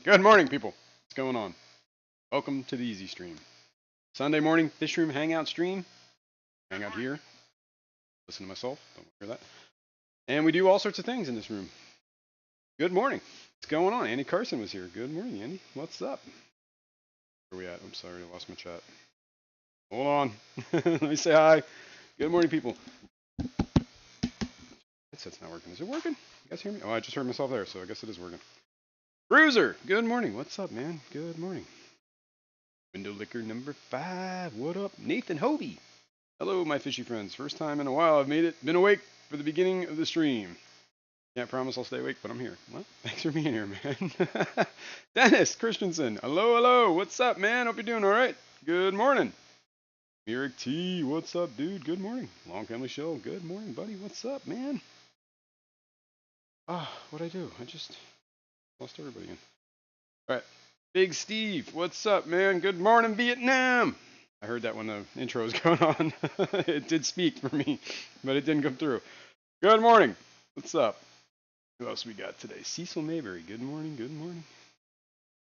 Good morning, people. What's going on? Welcome to the Easy Stream. Sunday morning Fishroom Hangout stream. Hang out here. Listen to myself. Don't hear that. And we do all sorts of things in this room. Good morning. What's going on? Andy Carson was here. Good morning, Andy. What's up? Where are we at? I'm sorry, I lost my chat. Hold on. Let me say hi. Good morning, people. Headset's not working. Is it working? You guys hear me? Oh, I just heard myself there, so I guess it is working. Bruiser, good morning. What's up, man? Good morning. Window liquor number 5. What up? Nathan Hobie. Hello, my fishy friends. First time in a while I've made it. Been awake for the beginning of the stream. Can't promise I'll stay awake, but I'm here. Well, thanks for being here, man. Dennis Christensen. Hello, hello. What's up, man? Hope you're doing all right. Good morning. Eric T. What's up, dude? Good morning. Long Family Show. Good morning, buddy. What's up, man? What'd I do? I just lost everybody again. All right. Big Steve. What's up, man? Good morning, Vietnam. I heard that when the intro was going on. It did speak for me, but it didn't come through. Good morning. What's up? Who else we got today? Cecil Mayberry. Good morning. Good morning.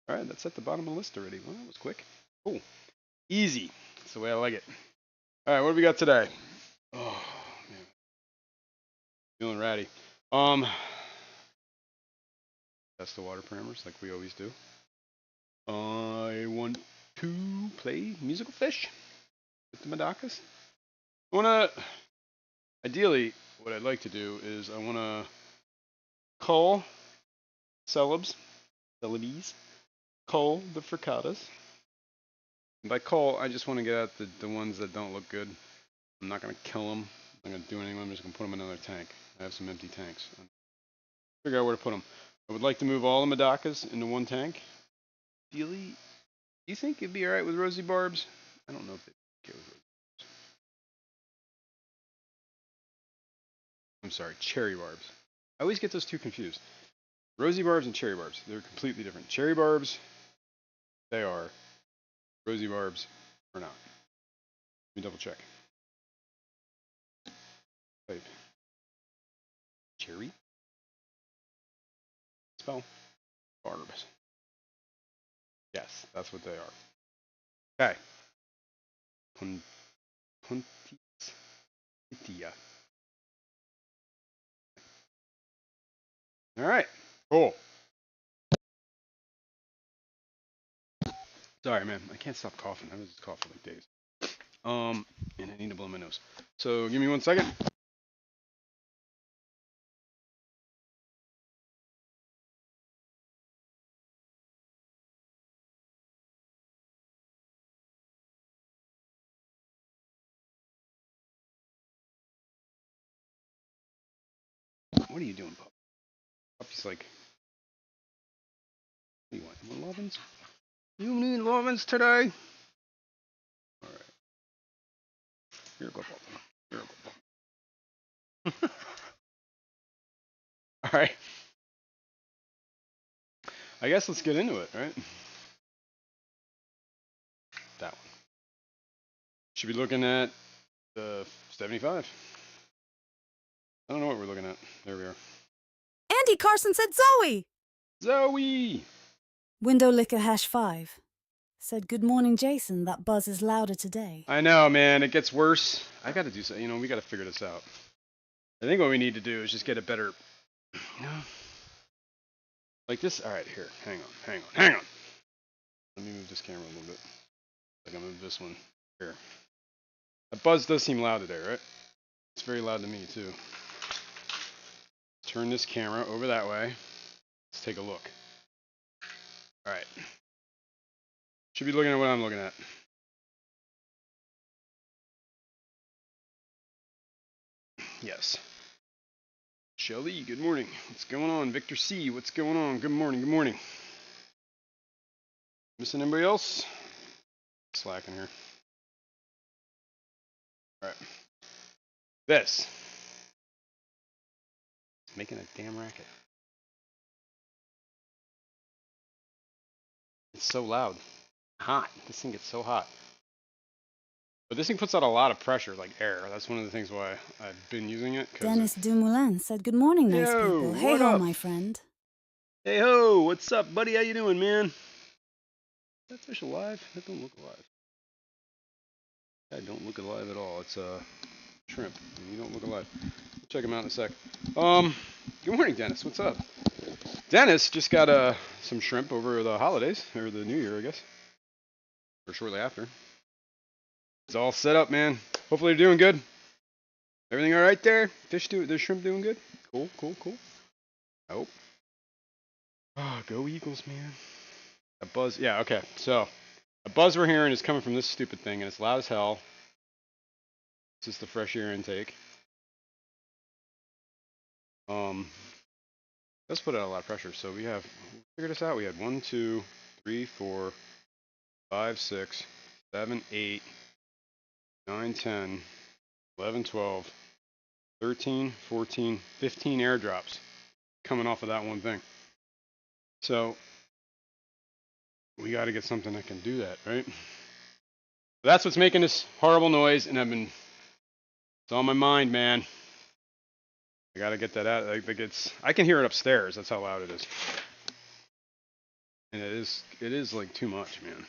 All right, that's at the bottom of the list already. Well, that was quick. Cool. Easy. That's the way I like it. All right, what do we got today? Oh, man. Feeling ratty. Test the water parameters like we always do. I want to play musical fish with the Madacas. Ideally, what I'd like to do is I want to cull celebs, cull the fricatas. And by cull, I just want to get at the ones that don't look good. I'm not going to kill them. I'm not going to do anything. I'm just going to put them in another tank. I have some empty tanks. Figure out where to put them. I would like to move all the Madacas into one tank. Ideally, do you think it'd be alright with Rosy Barbs? I don't know if they'd be okay with Rosy Barbs. I'm sorry, Cherry Barbs. I always get those two confused. Rosy Barbs and Cherry Barbs. They're completely different. Cherry Barbs, they are. Rosy Barbs are not. Let me double check. Type. Cherry? Spell. Barbs. Yes, that's what they are. Okay. Puntitia. Alright. Cool. Sorry, man. I can't stop coughing. I was just coughing like days. And I need to blow my nose. So give me 1 second. What are you doing, pup? Puppy's like, what do you want? More lovins? You need lovins today? Alright. Here we go, pup. Here we go, pup. Alright. I guess let's get into it, right? That one. Should be looking at the 75. I don't know what we're looking at. There we are. Andy Carson said Zoe! Zoe! Window liquor #5 said, good morning, Jason. That buzz is louder today. I know, man. It gets worse. I gotta do something. You know, we gotta figure this out. I think what we need to do is just get a better, you know, like this. Alright, here. Hang on. Let me move this camera a little bit. Like I move this one here. That buzz does seem loud today, right? It's very loud to me, too. Turn this camera over that way. Let's take a look. Alright. Should be looking at what I'm looking at. Yes. Shelly, good morning. What's going on? Victor C, what's going on? Good morning. Missing anybody else? Slacking here. Alright. This. It's making a damn racket. It's so loud. Hot. This thing gets so hot. But this thing puts out a lot of pressure, like air. That's one of the things why I've been using it. Dennis Dumoulin said, good morning, nice people. Hey ho, my friend. Hey ho, what's up, buddy? How you doing, man? Is that fish alive? That don't look alive. That don't look alive at all. It's shrimp. You don't look alive. Check him out in a sec. Good morning, Dennis. What's up? Dennis just got some shrimp over the holidays or the New Year, I guess, or shortly after. It's all set up, man. Hopefully you're doing good. Everything all right there? The shrimp doing good? Cool, cool, cool. I hope. Oh, go Eagles, man. A buzz. Yeah, okay. So, a buzz we're hearing is coming from this stupid thing, and it's loud as hell. This is the fresh air intake. Let's put out a lot of pressure. So we have, figure this out. We had 1, 2, 3, 4, 5, 6, 7, 8, 9, 10, 11, 12, 13, 14, 15 airdrops coming off of that one thing. So we got to get something that can do that, right? That's what's making this horrible noise, and it's on my mind, man. I got to get that out. I can hear it upstairs. That's how loud it is. And it is like too much, man.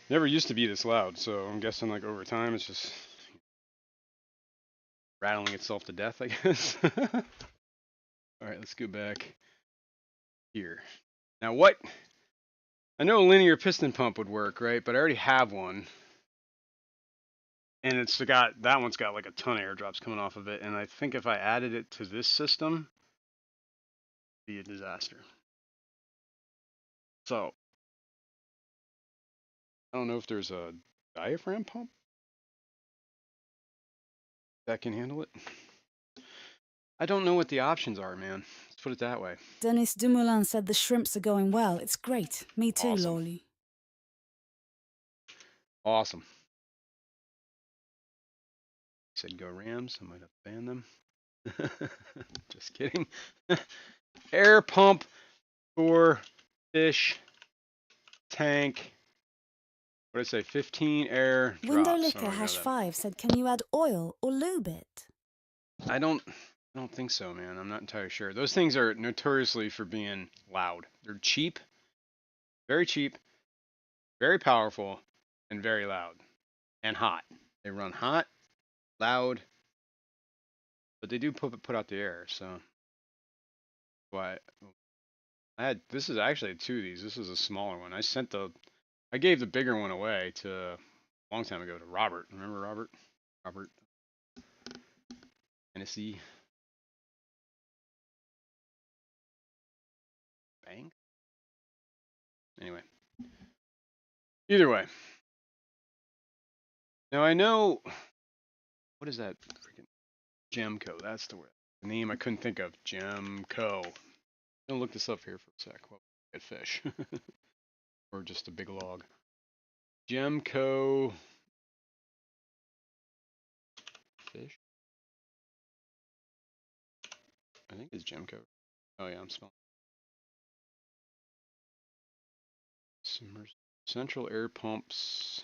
Never used to be this loud, so I'm guessing like over time it's just rattling itself to death, I guess. All right, let's go back here. Now what? I know a linear piston pump would work, right? But I already have one. And that one's got like a ton of airdrops coming off of it. And I think if I added it to this system, it'd be a disaster. So I don't know if there's a diaphragm pump that can handle it. I don't know what the options are, man. Let's put it that way. Denis Dumoulin said the shrimps are going well. It's great. Me too, Awesome. Lolly. Awesome. Said go Rams. I might have to ban them. Just kidding. Air pump for fish tank. What did I say? 15 air Window drops. Liquor #5 said, can you add oil or lube it? I don't think so, man. I'm not entirely sure. Those things are notoriously for being loud. They're cheap, very powerful, and very loud and hot. They run hot, loud, but they do put out the air. So why? This is actually 2 of these. This is a smaller one. I gave the bigger one away to a long time ago to Robert. Remember Robert? Robert Tennessee. Bang. Anyway. Either way. Now I know, what is that freaking Gemco? That's the name I couldn't think of. Gemco. I'm gonna look this up here for a sec. Well, get fish. Or just a big log. Gemco fish. I think it's Gemco. Oh yeah, I'm spelling. Central air pumps.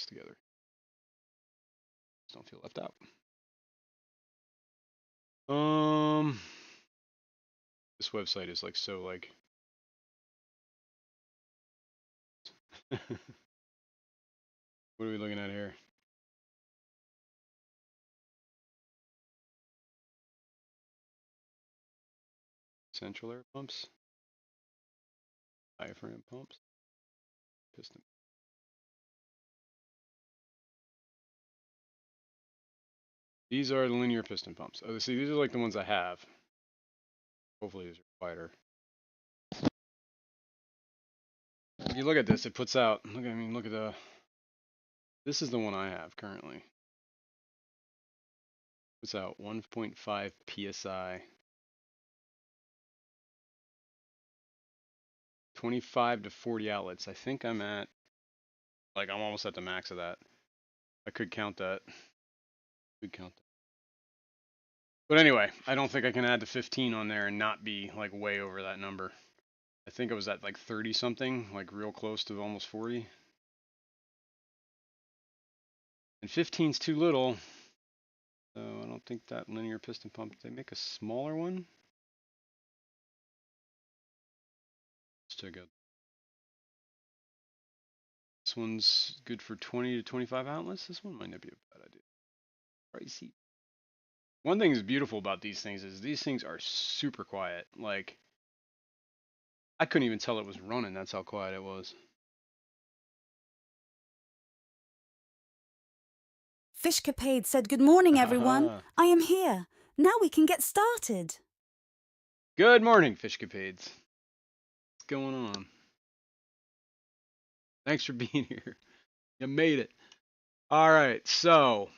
Together. Just don't feel left out. This website is like so like. What are we looking at here? Central air pumps, diaphragm pumps, piston. These are the linear piston pumps. Oh, see, these are like the ones I have. Hopefully these are quieter. If you look at this, it puts out, look at the, this is the one I have currently. Puts out 1.5 PSI. 25 to 40 outlets. I think I'm almost at the max of that. I could count that. But anyway, I don't think I can add the 15 on there and not be like way over that number. I think it was at like 30 something, like real close to almost 40. And 15's too little. So I don't don't think that linear piston pump, they make a smaller one. Let's check out. This one's good for 20 to 25 outlets. This one might not be a bad idea. Pricey. One thing that's beautiful about these things is these things are super quiet. Like, I couldn't even tell it was running. That's how quiet it was. Fishcapade said, "Good morning, everyone. I am here. Now we can get started." Good morning, Fishcapades. What's going on? Thanks for being here. You made it. All right, so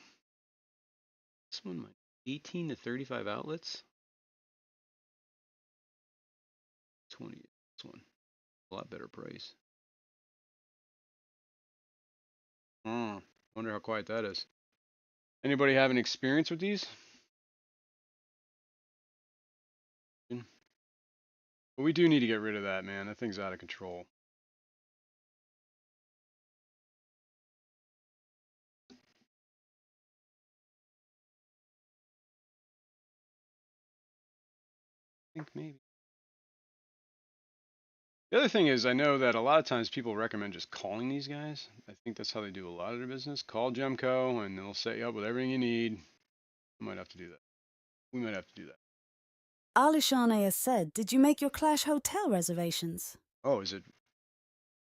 this one might 18 to 35 outlets. 20. This one, a lot better price. Wonder how quiet that is. Anybody have any experience with these? But we do need to get rid of that, man. That thing's out of control. I think maybe. The other thing is, I know that a lot of times people recommend just calling these guys. I think that's how they do a lot of their business. Call Gemco, and they'll set you up with everything you need. I might have to do that. We might have to do that. Alishane has said, "Did you make your Clash Hotel reservations?" Oh, is it?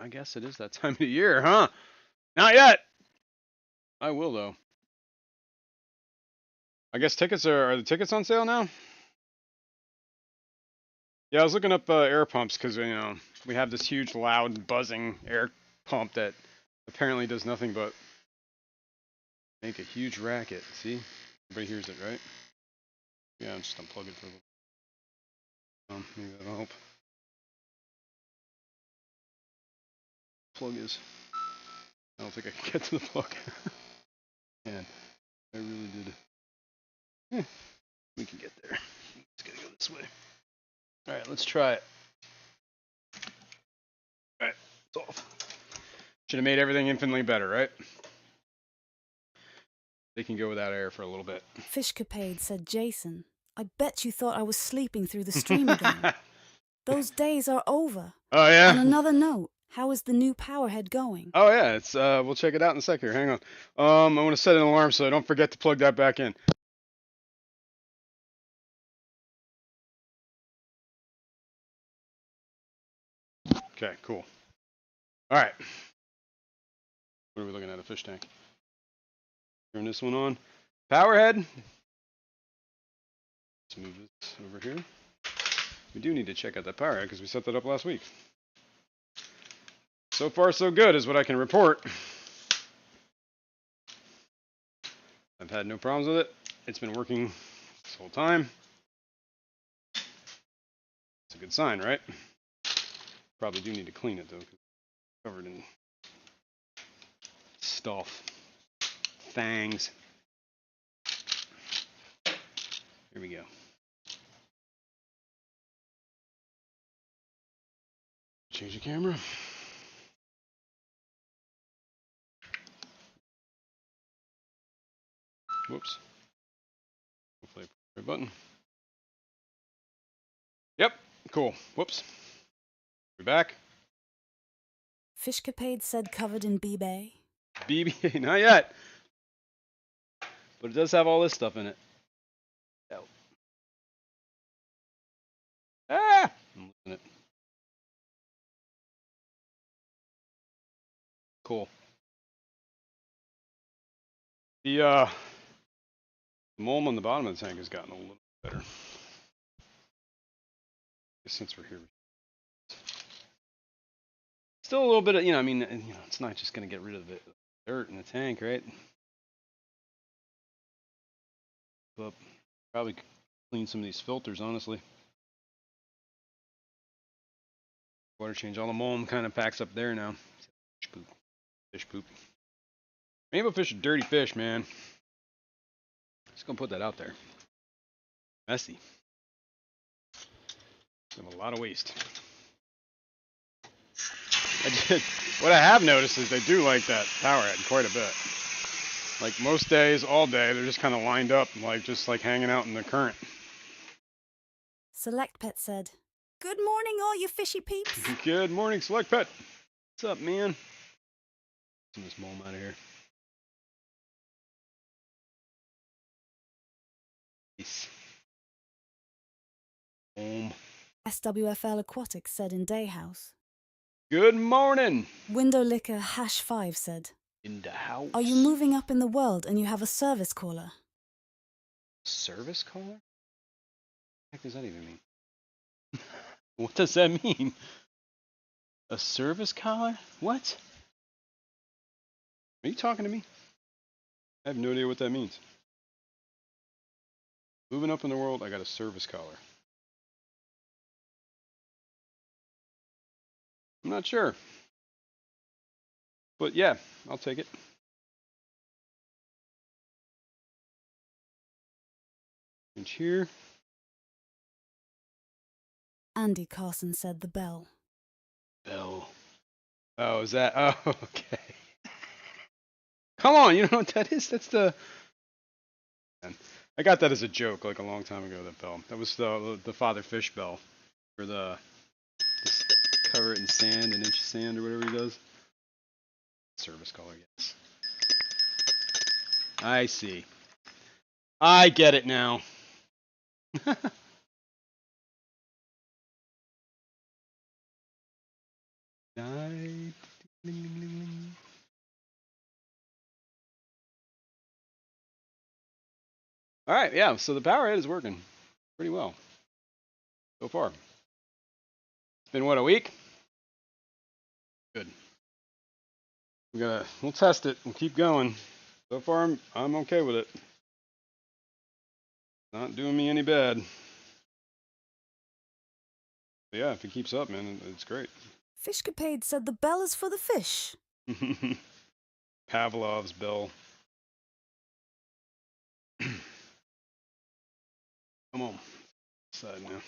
I guess it is that time of the year, huh? Not yet. I will, though. I guess tickets are the tickets on sale now? Yeah, I was looking up air pumps because, we have this huge, loud, buzzing air pump that apparently does nothing but make a huge racket. See? Everybody hears it, right? Yeah, I'll just unplug it for a little. Maybe that'll help. Plug is. I don't think I can get to the plug. Man, I really did. We can get there. It's gotta go this way. Alright, let's try it. Alright, it's off. Should have made everything infinitely better, right? They can go without air for a little bit. Fishcapade said, "Jason, I bet you thought I was sleeping through the stream again. Those days are over." Oh, yeah? On another note, how is the new powerhead going? Oh, yeah, it's we'll check it out in a sec here. Hang on. I want to set an alarm so I don't forget to plug that back in. Okay, cool. All right. What are we looking at? A fish tank. Turn this one on. Powerhead. Let's move this over here. We do need to check out that powerhead because we set that up last week. So far, so good is what I can report. I've had no problems with it. It's been working this whole time. It's a good sign, right? Probably do need to clean it though, because it's covered in stuff. Fangs. Here we go. Change the camera. Whoops. Hopefully I press the right button. Yep, cool. Whoops. We back? Fishcapade said, "Covered in BB." BB, not yet. But it does have all this stuff in it. Oh. Ah! I'm losing it. Cool. The mulm on the bottom of the tank has gotten a little better. Since we're here. Still a little bit of, it's not just going to get rid of the dirt in the tank, right? But probably clean some of these filters, honestly. Water change. All the mulm kind of packs up there now. Fish poop. Fish poop. Rainbow fish are dirty fish, man. Just gonna put that out there. Messy. Have a lot of waste. What I have noticed is they do like that powerhead quite a bit. Like most days, all day, they're just kind of lined up, like just like hanging out in the current. Select Pet said, "Good morning, all you fishy peeps." Good morning, Select Pet. What's up, man? Get this mole out of here. Peace. Home. SWFL Aquatics said in Dayhouse. Good morning. Window Licker #5 said, In the house. "Are you moving up in the world and you have a service caller?" Service caller? What the heck does that even mean? What does that mean? A service caller? What? Are you talking to me? I have no idea what that means. Moving up in the world, I got a service caller. I'm not sure. But yeah, I'll take it. Inch here. Andy Carson said the bell. Bell. Oh, is that? Oh, okay. Come on, you know what that is? That's the. I got that as a joke like a long time ago. That bell. That was the Father Fish bell, for the cover it in sand, an inch of sand or whatever he does. Service caller, yes. I see. I get it now. All right, yeah. So the power head is working pretty well so far. It's been what, a week? Good. We'll test it and keep going. So far, I'm okay with it. Not doing me any bad. But yeah, if it keeps up, man, it's great. Fishcapade said the bell is for the fish. Pavlov's bell. Come on. Side now.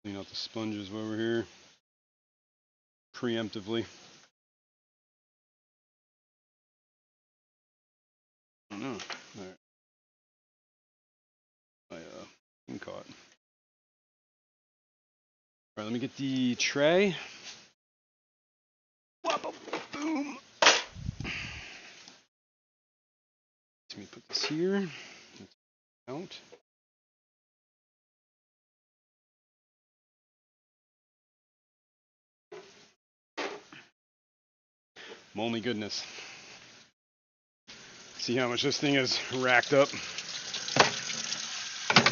Clean out the sponges over here. Preemptively. Oh no. Alright. I thing caught. Alright, let me get the tray. Boom. Let me put this here. Out. Moldy goodness. See how much this thing is racked up.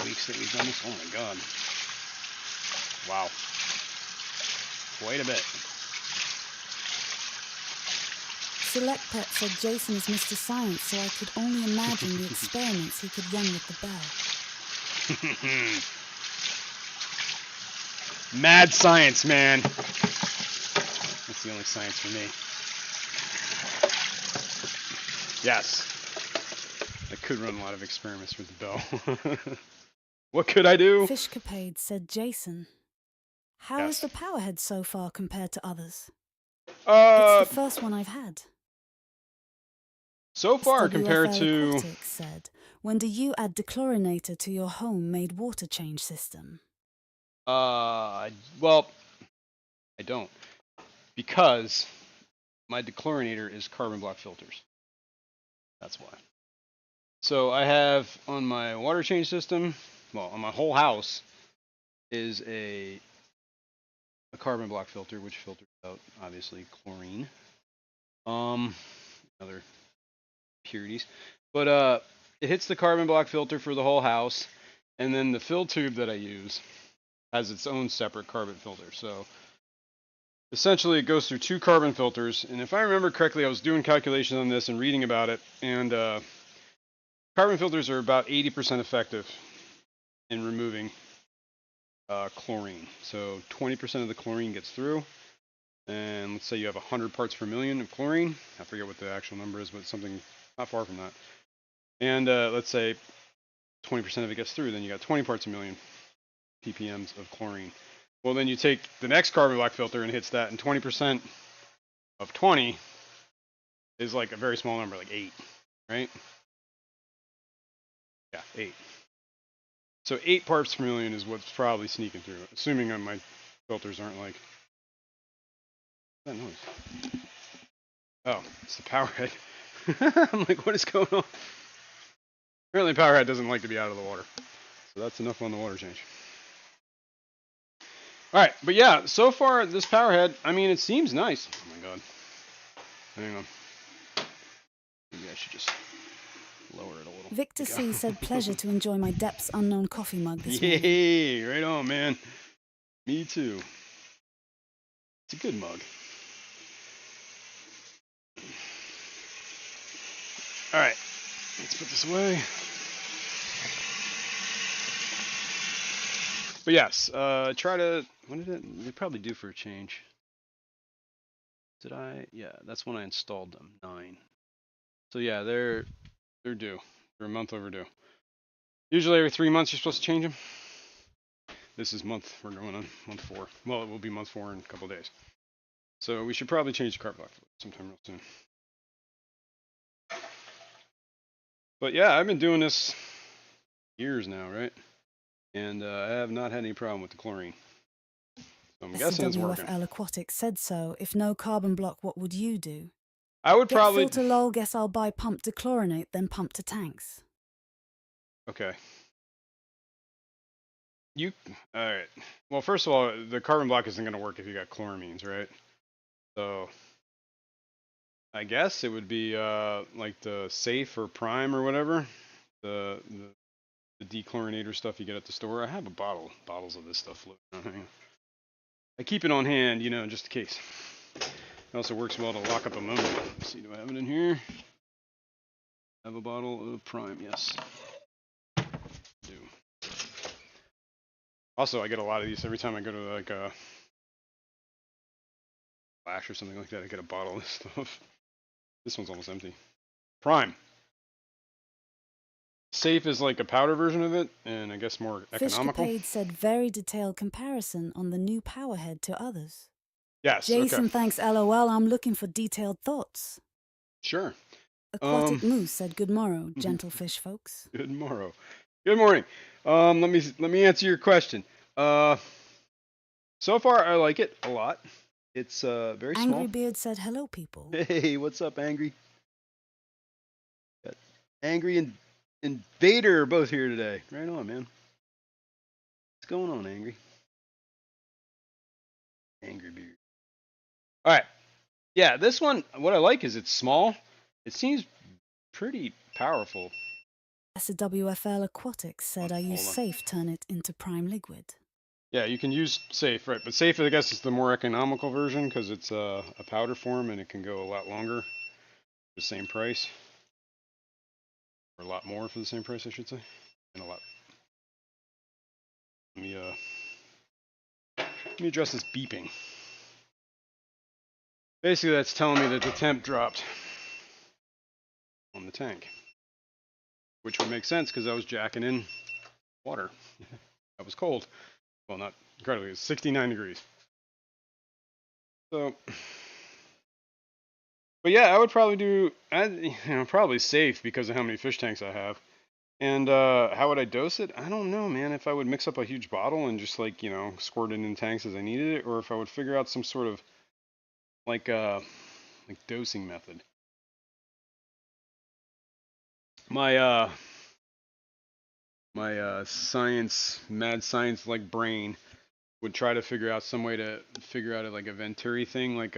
Weeks that we've done this. Oh my god. Wow. Quite a bit. Select Pet said Jason is Mr. Science, so I could only imagine the experiments he could run with the bell. Mad science, man. That's the only science for me. Yes. I could run a lot of experiments with the bell. What could I do? Fishcapade said Jason. How is the powerhead so far compared to others? It's the first one I've had. So far, compared to... Aquatics said, when do you add dechlorinator to your homemade water change system? Well, I don't. Because my dechlorinator is carbon block filters. That's why. So I have on my water change system, well, on my whole house, is a carbon block filter, which filters out, obviously, chlorine. Other impurities. But it hits the carbon block filter for the whole house, and then the fill tube that I use has its own separate carbon filter. So essentially it goes through two carbon filters, and if I remember correctly, I was doing calculations on this and reading about it, and carbon filters are about 80% effective in removing chlorine. So 20% of the chlorine gets through, and let's say you have 100 parts per million of chlorine. I forget what the actual number is, but it's something not far from that. And let's say 20% of it gets through, then you got 20 parts per million ppms of chlorine. Well, then you take the next carbon black filter and hits that, and 20% of 20 is like a very small number, like 8, right? Yeah, 8. So 8 parts per million is what's probably sneaking through, assuming my filters aren't like... What's that noise? Oh, it's the power head. I'm like, what is going on? Apparently power head doesn't like to be out of the water. So that's enough on the water change. Alright, but yeah, so far this power head, I mean, it seems nice. Oh my god. Hang on. Maybe I should just lower it a little. Victor C. said, pleasure to enjoy my depths unknown coffee mug this morning. Yay, right on, man. Me too. It's a good mug. Alright, let's put this away. But yes, try to... When did it... We probably due for a change. Did I? Yeah, that's when I installed them. 9. So yeah, they're due. They're a month overdue. Usually every 3 months you're supposed to change them. This is month, we're going on month 4. Well, it will be month 4 in a couple of days. So we should probably change the carbon black sometime real soon. But yeah, I've been doing this years now, right? And I have not had any problem with the chlorine. So I'm guessing it's working. WFL Aquatics said so. If no carbon block, what would you do? I would probably... Filter lol, guess I'll buy pump to chlorinate, then pump to tanks. Okay. Alright. Well, first of all, the carbon block isn't going to work if you got chloramines, right? So, I guess it would be like the safe or prime or whatever. The dechlorinator stuff you get at the store. I have bottles of this stuff floating around. I keep it on hand, you know, just in case. It also works well to lock up ammonia. Let's see, do I have it in here? I have a bottle of prime, yes. I do. Also, I get a lot of these every time I go to like a Flash or something like that. I get a bottle of this stuff. This one's almost empty. Prime. Safe is like a powder version of it, and I guess more economical. Fishcapade said very detailed comparison on the new powerhead to others. Yes. Jason, okay. Thanks, LOL. I'm looking for detailed thoughts. Sure. Aquatic Moose said, good morrow, gentle fish folks. Good morrow. Good morning. Let me answer your question. So far, I like it a lot. It's very small. Angry Beard said, hello, people. Hey, what's up, Angry? Got Angry and Vader are both here today. Right on, man. What's going on, Angry? Angry Beard. All right. Yeah, this one, what I like is it's small. It seems pretty powerful. SWFL Aquatics said, I use safe, turn it into prime liquid. Yeah, you can use safe, right? But safe, I guess, is the more economical version because it's a powder form and it can go a lot longer. The same price. Or a lot more for the same price, I should say. And a lot. Let me address this beeping. Basically, that's telling me that the temp dropped on the tank. Which would make sense because I was jacking in water. That was cold. Well, not incredibly. It was 69 degrees. So, but yeah, I would probably do, probably safe because of how many fish tanks I have. And how would I dose it? I don't know, man. If I would mix up a huge bottle and just like, squirt it in tanks as I needed it, or if I would figure out some sort of like dosing method. My mad science like brain would try to figure out some way to figure out like a Venturi thing, like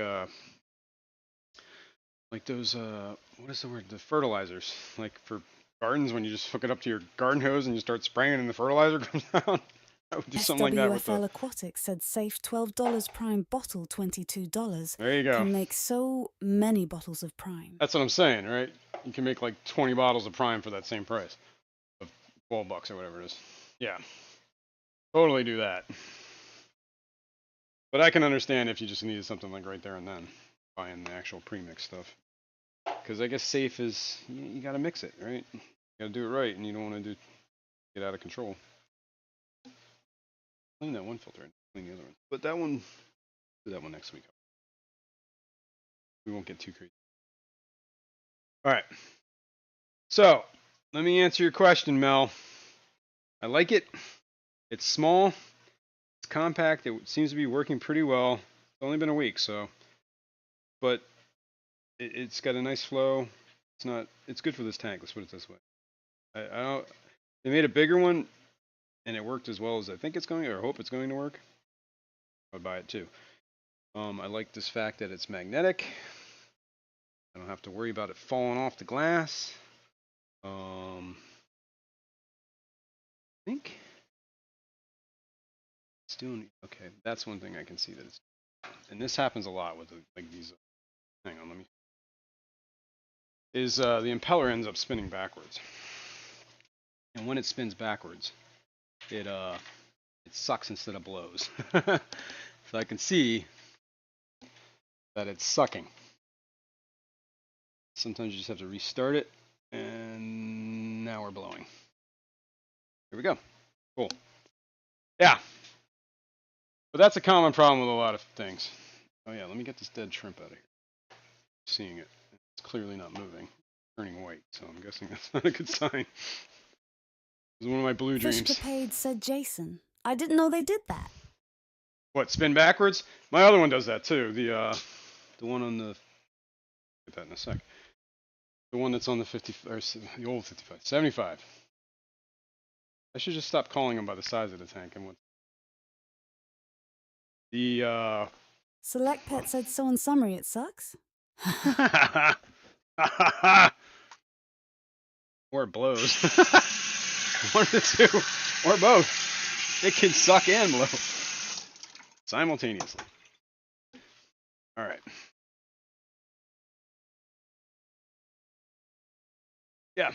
those what is the word? The fertilizers, like for gardens when you just hook it up to your garden hose and you start spraying and the fertilizer comes out. I would do something like that with SWFL Aquatics said safe $12 prime bottle, $22. There you go. Can make so many bottles of prime. That's what I'm saying, right? You can make like 20 bottles of prime for that same price of $12 or whatever it is. Yeah, totally do that. But I can understand if you just needed something like right there and then, buying the actual premix stuff. Because I guess safe is you got to mix it, right? You got to do it right, and you don't want to get out of control. Clean that one filter. clean the other one. But that one, do that one next week. We won't get too crazy. All right. So let me answer your question, Mel. I like it. It's small. It's compact. It seems to be working pretty well. It's only been a week, so. But it's got a nice flow. It's not. It's good for this tank. Let's put it this way. I don't. They made a bigger one, and it worked as well as I think it's going, or hope it's going to work. I'd buy it too. I like this fact that it's magnetic. I don't have to worry about it falling off the glass. I think it's doing okay. That's one thing I can see that it's, and this happens a lot with like these. Hang on, let me. Is the impeller ends up spinning backwards, and when it spins backwards, it sucks instead of blows. So I can see that it's sucking. Sometimes you just have to restart it, and now we're blowing. Here we go. Cool. Yeah. But that's a common problem with a lot of things. Oh yeah, let me get this dead shrimp out of here. Seeing it. It's clearly not moving. Turning white, so I'm guessing that's not a good sign. It was one of my blue dreams. Fishcapade said Jason. I didn't know they did that. What, spin backwards? My other one does that too. The one on the, get that in a sec. The one that's on the 50, or the old 55, 75. I should just stop calling them by the size of the tank and what. The Select Pet said so in summary it sucks. Or it blows. One of the two. Or both. It can suck and blow. Simultaneously. Alright. Yeah.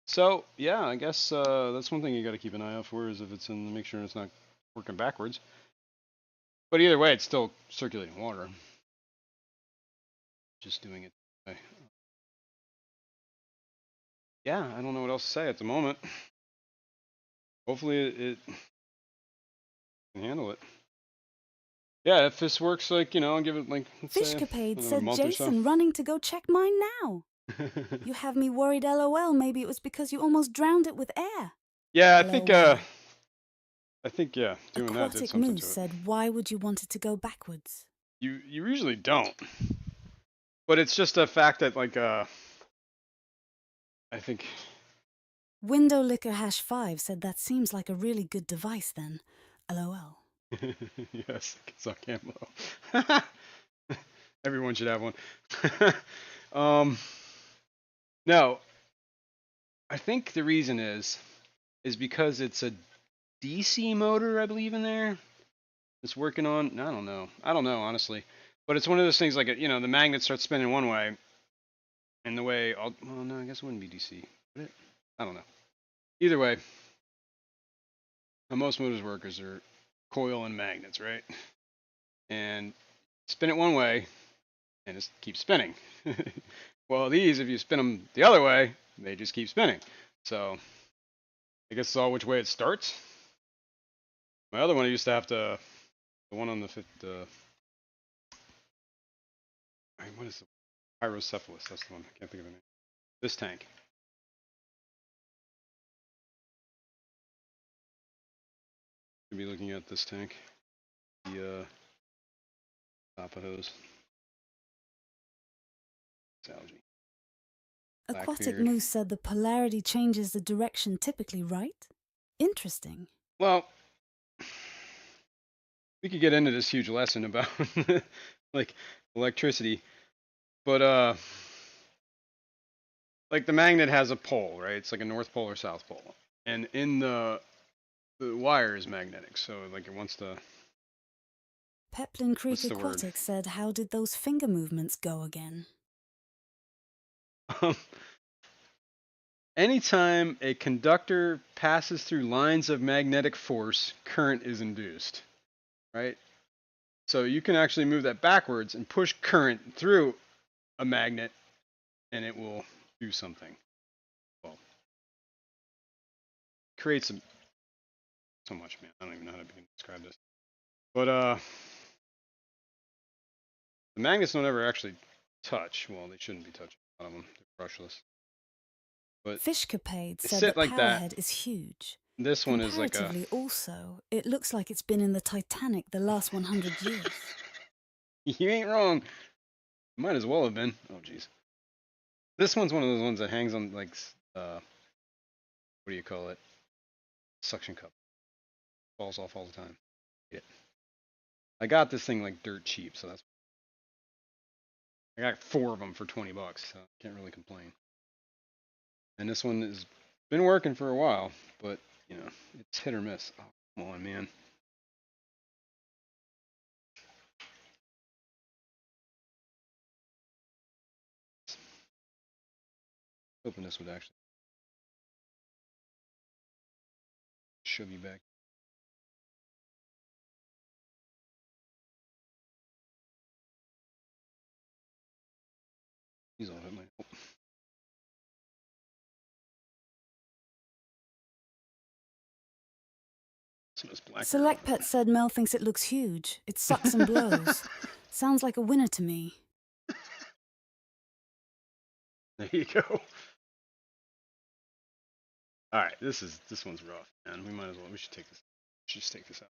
So, yeah, I guess that's one thing you got to keep an eye out for, is if it's in, make sure it's not working backwards. But either way, it's still circulating water. Just doing it. Okay. Yeah, I don't know what else to say at the moment. Hopefully it can handle it. Yeah, if this works, like, you know, I'll give it like, let's Fishcapade say, said Jason running to go check mine now. You have me worried, LOL. Maybe it was because you almost drowned it with air. Yeah, I LOL. think yeah, doing that did Aquatic something Moose to it. said, why would you want it to go backwards? You usually don't. But it's just a fact that, like, I think. Window Liquor #5 said that seems like a really good device then. LOL. Yes, because I can't blow. Everyone should have one. No, I think the reason is because it's a DC motor, I believe, in there. It's working on. I don't know, honestly. But it's one of those things, like, you know, the magnet starts spinning one way, and the way. Well, no, I guess it wouldn't be DC. Would it? I don't know. Either way, how most motors work is they're coil and magnets, right? And spin it one way, and it keeps spinning. Well, these, if you spin them the other way, they just keep spinning. So I guess it's all which way it starts. My other one, I used to have to, the one on the what is it? Pyrocephalus, that's the one. I can't think of the name. This tank. Should be looking at this tank. The top of hose. It's algae. Aquatic Moose said the polarity changes the direction typically, right? Interesting. Well, we could get into this huge lesson about like electricity, but like the magnet has a pole, right? It's like a north pole or south pole, and in the wire is magnetic, so like it wants to. Peplin Creek Aquatic said, how did those finger movements go again? Anytime a conductor passes through lines of magnetic force, current is induced, right? So you can actually move that backwards and push current through a magnet, and it will do something. Well, create some so much, man. I don't even know how to describe this. But the magnets don't ever actually touch. Well, they shouldn't be touching. A lot of them, they're brushless. But Fishcapade they said sit that like that. Powerhead is huge. This one is like a. Comparatively, also, it looks like it's been in the Titanic the last 100 years. You ain't wrong. Might as well have been. Oh, jeez. This one's one of those ones that hangs on like what do you call it? Suction cup. Falls off all the time. I got this thing like dirt cheap, so that's. I got 4 of them for $20, so I can't really complain. And this one has been working for a while, but you know, it's hit or miss. Oh, come on, man. Hoping this would actually shove you back. He's all hit my. Oh. Select Pet said Mel thinks it looks huge. It sucks and blows. Sounds like a winner to me. There you go. All right, this one's rough, man. We might as well. We should take this. We should just take this out.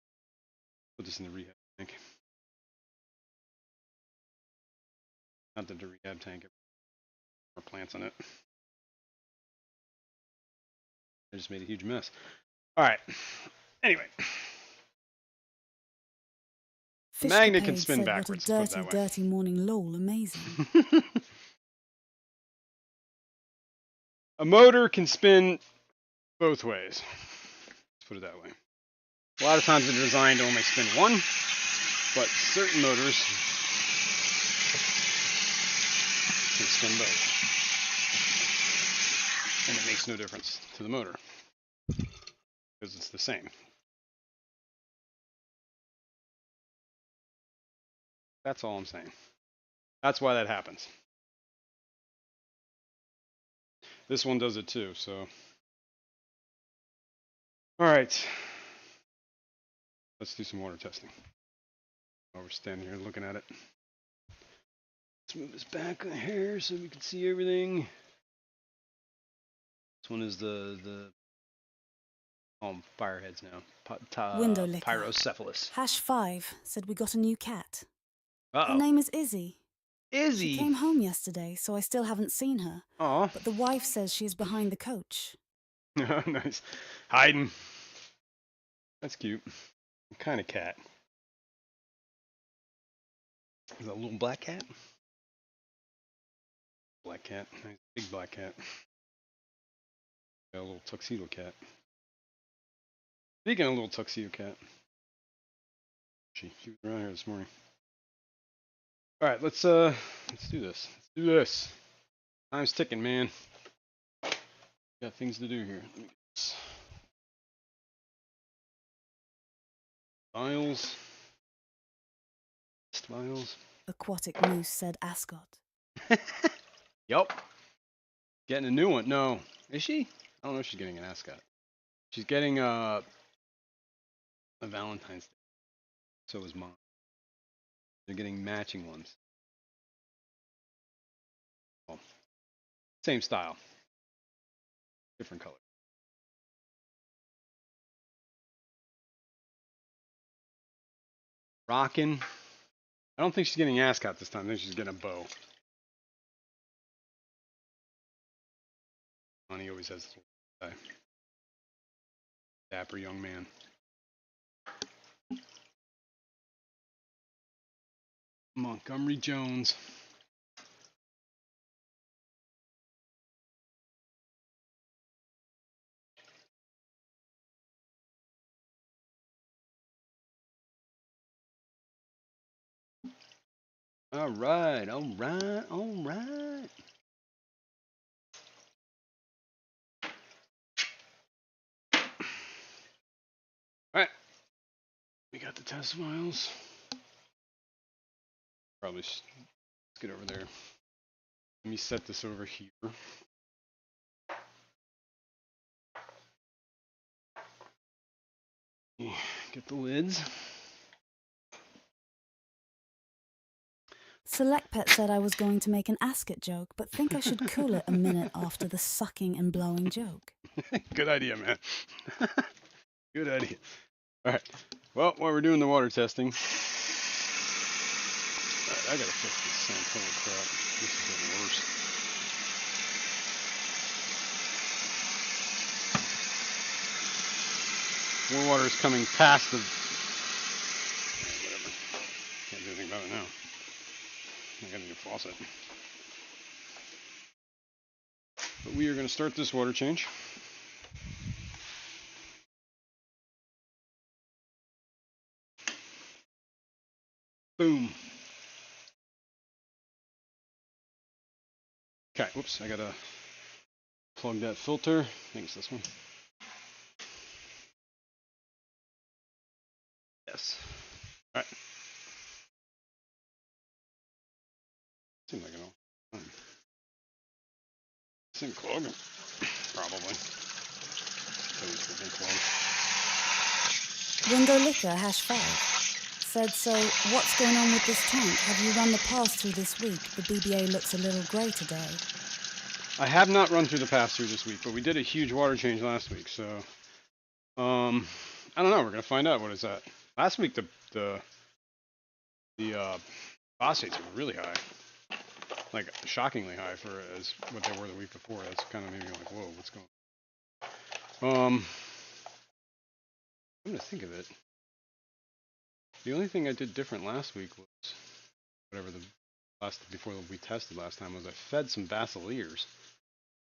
Put this in the rehab tank. Not the rehab tank. More plants on it. I just made a huge mess. All right. Anyway. The magnet can spin backwards. What a dirty morning, lol, amazing. A motor can spin both ways. Let's put it that way. A lot of times they're designed to only spin one, but certain motors can spin both. And it makes no difference to the motor because it's the same. That's all I'm saying. That's why that happens. This one does it too, so. All right. Let's do some water testing. While we're standing here looking at it. Let's move this back here so we can see everything. This one is the fireheads now. Window licker. Pyrocephalus. #5 said we got a new cat. Uh-oh. Her name is Izzy. Izzy? She came home yesterday, so I still haven't seen her. Aw. But the wife says she's behind the coach. Nice. Hiding. That's cute. What kind of cat? Is that a little black cat? Black cat. Nice big black cat. Got a little tuxedo cat. Speaking of a little tuxedo cat. She was around here this morning. Alright, let's do this. Let's do this. Time's ticking, man. Got things to do here. Vials. Vials. Aquatic Moose said Ascot. Yup. Getting a new one. No. Is she? I don't know if she's getting an ascot. She's getting a Valentine's Day. So is Mom. They're getting matching ones. Well, same style. Different color. Rockin'. I don't think she's getting an ascot this time. I think she's getting a bow. He always has this guy. Dapper young man. Montgomery Jones. All right, all right, all right. All right, we got the test files. Probably let's get over there. Let me set this over here. Get the lids. Select Pet said I was going to make an Ascot joke, but think I should cool it a minute after the sucking and blowing joke. Good idea, man. Good idea. All right. Well, while we're doing the water testing, all right, I gotta fix this sink. Holy crap! This is getting worse. More water is coming past the. Whatever. Can't do anything about it now. I got a new faucet. But we are going to start this water change. Boom. Okay, whoops, I gotta plug that filter. I think it's this one. Yes. All right. Seems like an all. This thing clogging. Probably. Totally freaking clogged. Window Liquor #5 said, so what's going on with this tank? Have you run the pass-through this week? The BBA looks a little grey today. I have not run through the pass-through this week, but we did a huge water change last week, so I don't know. We're gonna find out what it's at. Last week the phosphates were really high, like shockingly high for as what they were the week before. That's kind of made me like, whoa, what's going on? I'm gonna think of it. The only thing I did different last week was whatever before we tested last time was I fed some basileers.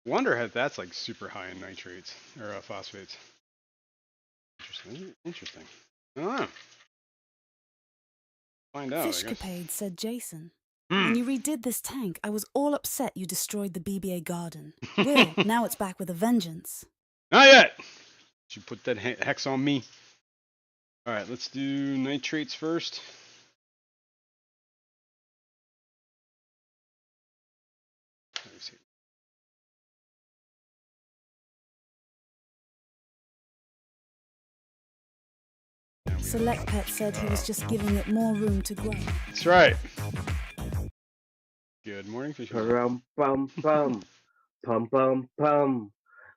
Wonder if that's like super high in nitrates or phosphates. Interesting. I don't know. Find out. Fishcapade said, Jason, when you redid this tank, I was all upset you destroyed the BBA garden. Will, now it's back with a vengeance. Not yet. You put that hex on me. All right, let's do nitrates first. Let me see. Select Pet said he was just giving it more room to grow. That's right. Good morning, Fish. Pum pum pum, pum pum pum,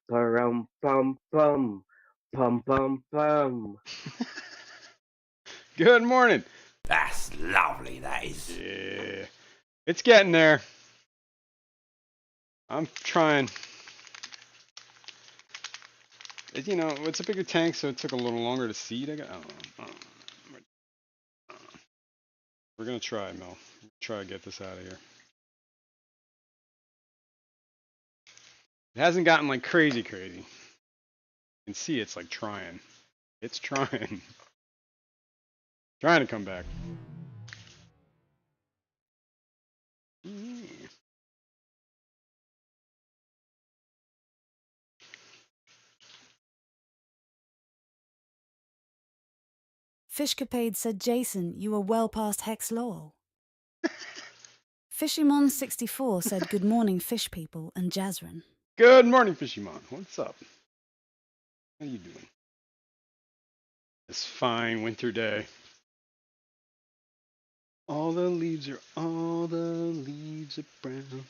pum pum pum, pum pum pum. Good morning. That's lovely, that is. Yeah, it's getting there. I'm trying. You know, it's a bigger tank, so it took a little longer to seed. I don't know. We're gonna try, Mel. Try to get this out of here. It hasn't gotten like crazy. You can see it's like trying. It's trying. Trying to come back. Fishcapade said, Jason, you are well past Hex Lowell. Fishymon64 said, good morning, fish people, and Jazrin. Good morning, Fishymon. What's up? How you doing? This fine winter day. All the leaves are brown.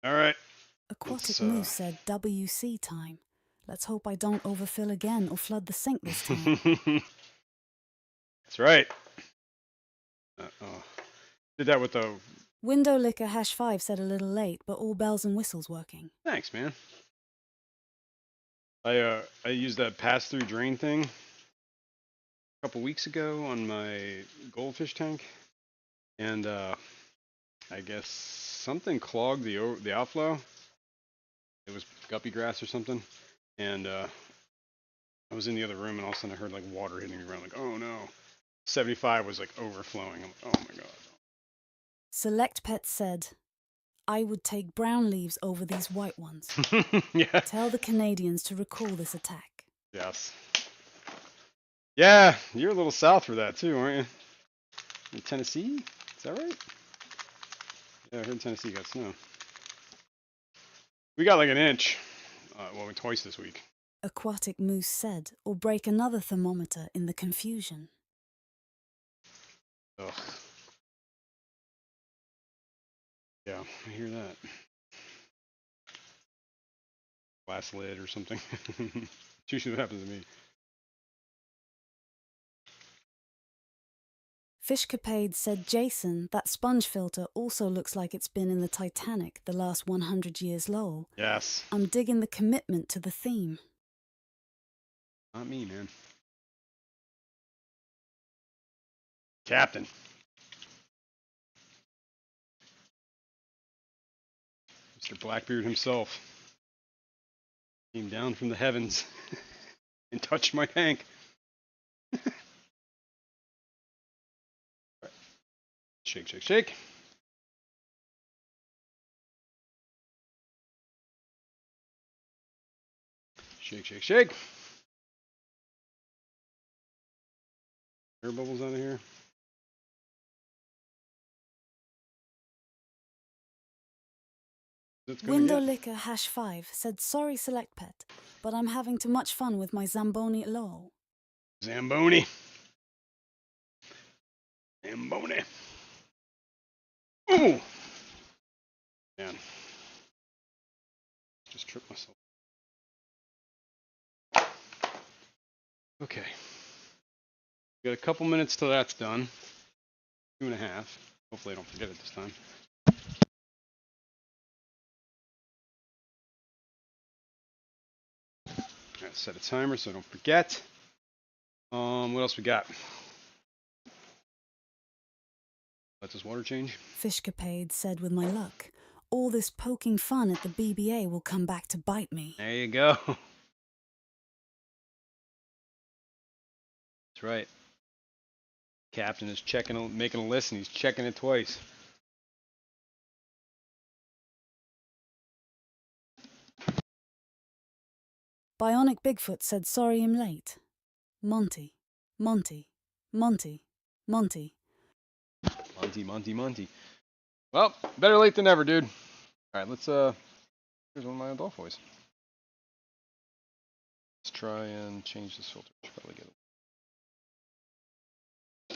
All right. Aquatic Moose said, WC time. Let's hope I don't overfill again or flood the sink this time. That's right. Did that with the... Window Liquor #5 said a little late, but all bells and whistles working. Thanks, man. I used that pass-through drain thing a couple weeks ago on my goldfish tank, and I guess something clogged the outflow. It was guppy grass or something, and I was in the other room, and all of a sudden I heard like water hitting the ground. Like, oh no! 75 was like overflowing. I'm like, oh my god. Select Pet said, I would take brown leaves over these white ones. Yeah. Tell the Canadians to recall this attack. Yes. Yeah, you're a little south for that too, aren't you? In Tennessee? Is that right? Yeah, I heard Tennessee got snow. We got like an inch. Well, twice this week. Aquatic Moose said, or break another thermometer in the confusion. Ugh. Yeah, I hear that. Glass lid or something. It's usually what happens to me. Fishcapade said, Jason, that sponge filter also looks like it's been in the Titanic the last 100 years, lol. Yes. I'm digging the commitment to the theme. Not me, man. Captain. Mr. Blackbeard himself came down from the heavens and touched my tank. Shake, shake, shake. Shake, shake, shake. Air bubbles out of here. Window Liquor #5 said, sorry Select Pet, but I'm having too much fun with my Zamboni lol. Zamboni. Zamboni. Ooh. Man. Just tripped myself. Okay. We got a couple minutes till that's done. 2.5. Hopefully I don't forget it this time. Alright, set a timer so I don't forget. What else we got? Let this water change. Fishcapade said, with my luck, all this poking fun at the BBA will come back to bite me. There you go. That's right. Captain is checking, making a list, and he's checking it twice. Bionic Bigfoot said, sorry I'm late. Monty, Monty, Monty, Monty. Monty. Well, better late than never, dude. All right, let's, here's one of my adult voice. Let's try and change this filter. Should probably get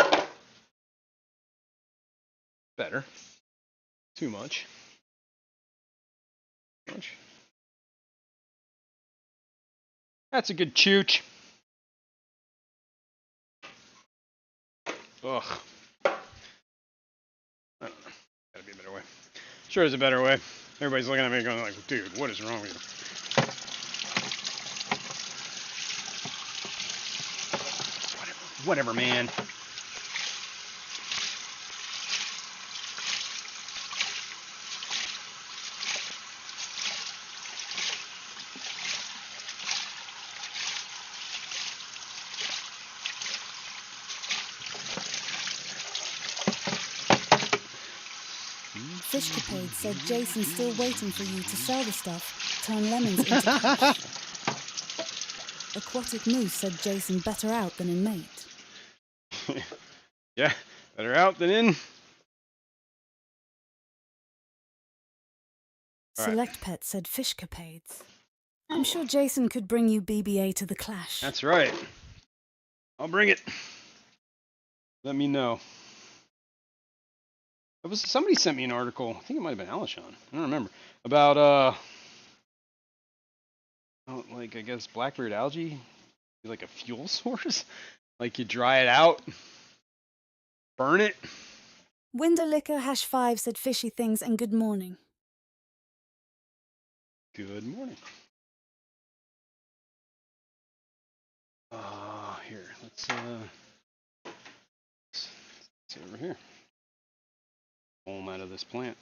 it. Better. Too much. That's a good chooch. Ugh. I don't know. Gotta be a better way. Sure there's a better way. Everybody's looking at me going like, dude, what is wrong with you? Whatever, man. Fishcapade said, Jason's still waiting for you to sell the stuff, turn lemons into cash. Aquatic Moose said, Jason better out than in mate. Yeah, better out than in. Select Pet said, Fishcapades. I'm sure Jason could bring you BBA to the clash. That's right. I'll bring it. Let me know. Somebody sent me an article. I think it might have been Alishon. I don't remember. About like I guess blackbeard algae, like a fuel source. Like you dry it out, burn it. Window Liquor #5 said, fishy things and good morning. Good morning. Here, let's see over here. Pull out of this plant.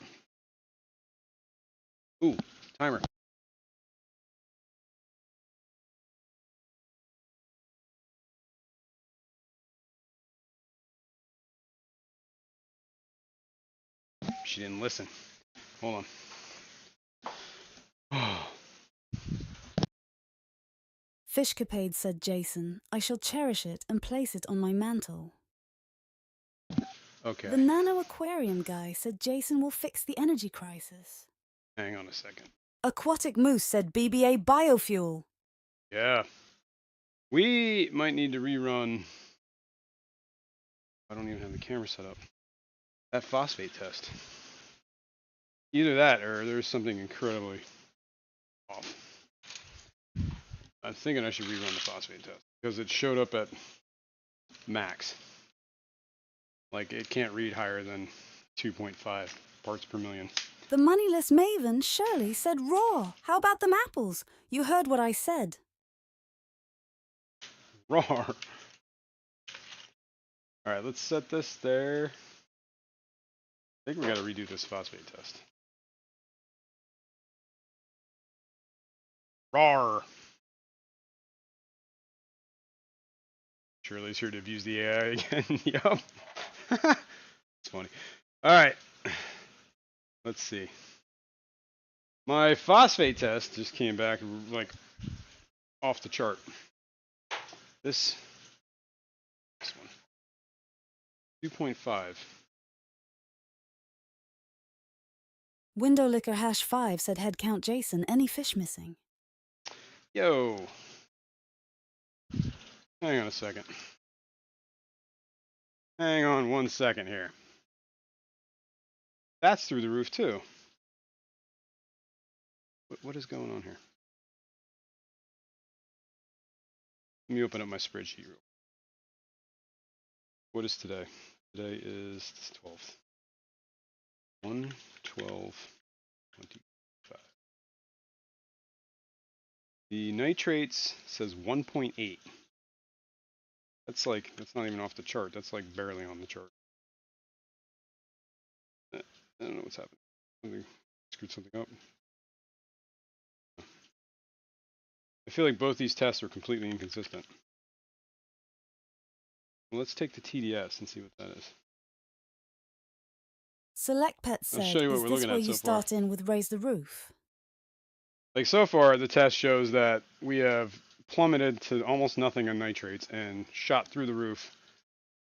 Ooh, timer. She didn't listen. Hold on. Fishcapade said, Jason, I shall cherish it and place it on my mantle. Okay. The Nano Aquarium guy said Jason will fix the energy crisis. Hang on a second. Aquatic Moose said BBA biofuel. Yeah. We might need to rerun. I don't even have the camera set up. That phosphate test. Either that or there's something incredibly off. I'm thinking I should rerun the phosphate test because it showed up at max. Like it can't read higher than 2.5 parts per million. The moneyless maven, Shirley, said raw. How about them apples? You heard what I said. Raw. Alright, let's set this there. I think we gotta redo this phosphate test. Rawr. Shirley's here to abuse the AI again. Yup. It's funny. Alright. Let's see. My phosphate test just came back like off the chart. This one. 2.5. Window Licker #5 said head count Jason. Any fish missing? Yo. Hang on a second. Hang on 1 second here. That's through the roof too. What is going on here? Let me open up my spreadsheet. What is today? Today is the 12th. 1/12/25. The nitrates says 1.8. That's not even off the chart. That's like barely on the chart. I don't know what's happened. Something screwed something up. I feel like both these tests are completely inconsistent. Well, let's take the TDS and see what that is. Select Pet said, show you what is we're this looking where at you so far. start in with raise the roof? Like so far, the test shows that we have plummeted to almost nothing on nitrates and shot through the roof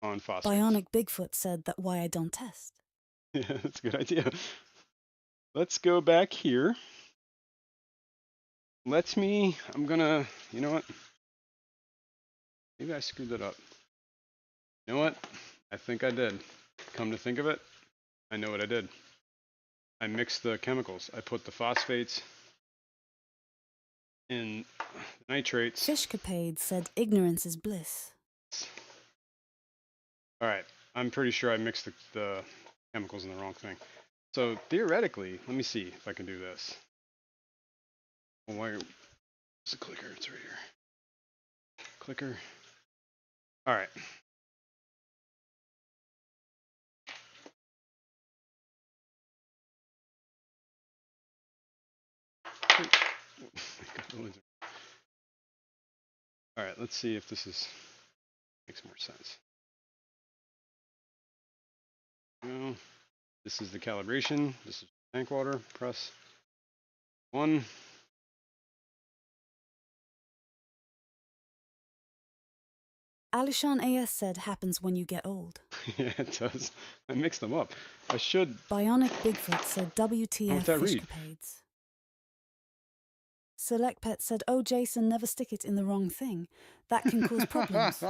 on phosphates. Bionic Bigfoot said that why I don't test. Yeah, that's a good idea. Let's go back here. I'm gonna, you know what? Maybe I screwed that up. You know what? I think I did. Come to think of it, I know what I did. I mixed the chemicals. I put the phosphates in the nitrates. Fishcapade said ignorance is bliss. Alright, I'm pretty sure I mixed the chemicals in the wrong thing. So theoretically, let me see if I can do this. Well, where's the clicker? It's right here. Clicker. Alright. Alright, let's see if this makes more sense. No, this is the calibration. This is tank water. Press 1. Alishan AS said happens when you get old. Yeah, it does. I mixed them up. I should. Bionic Bigfoot said WTF What's that read? Fishcapades. Select Pet said, oh Jason, never stick it in the wrong thing. That can cause problems.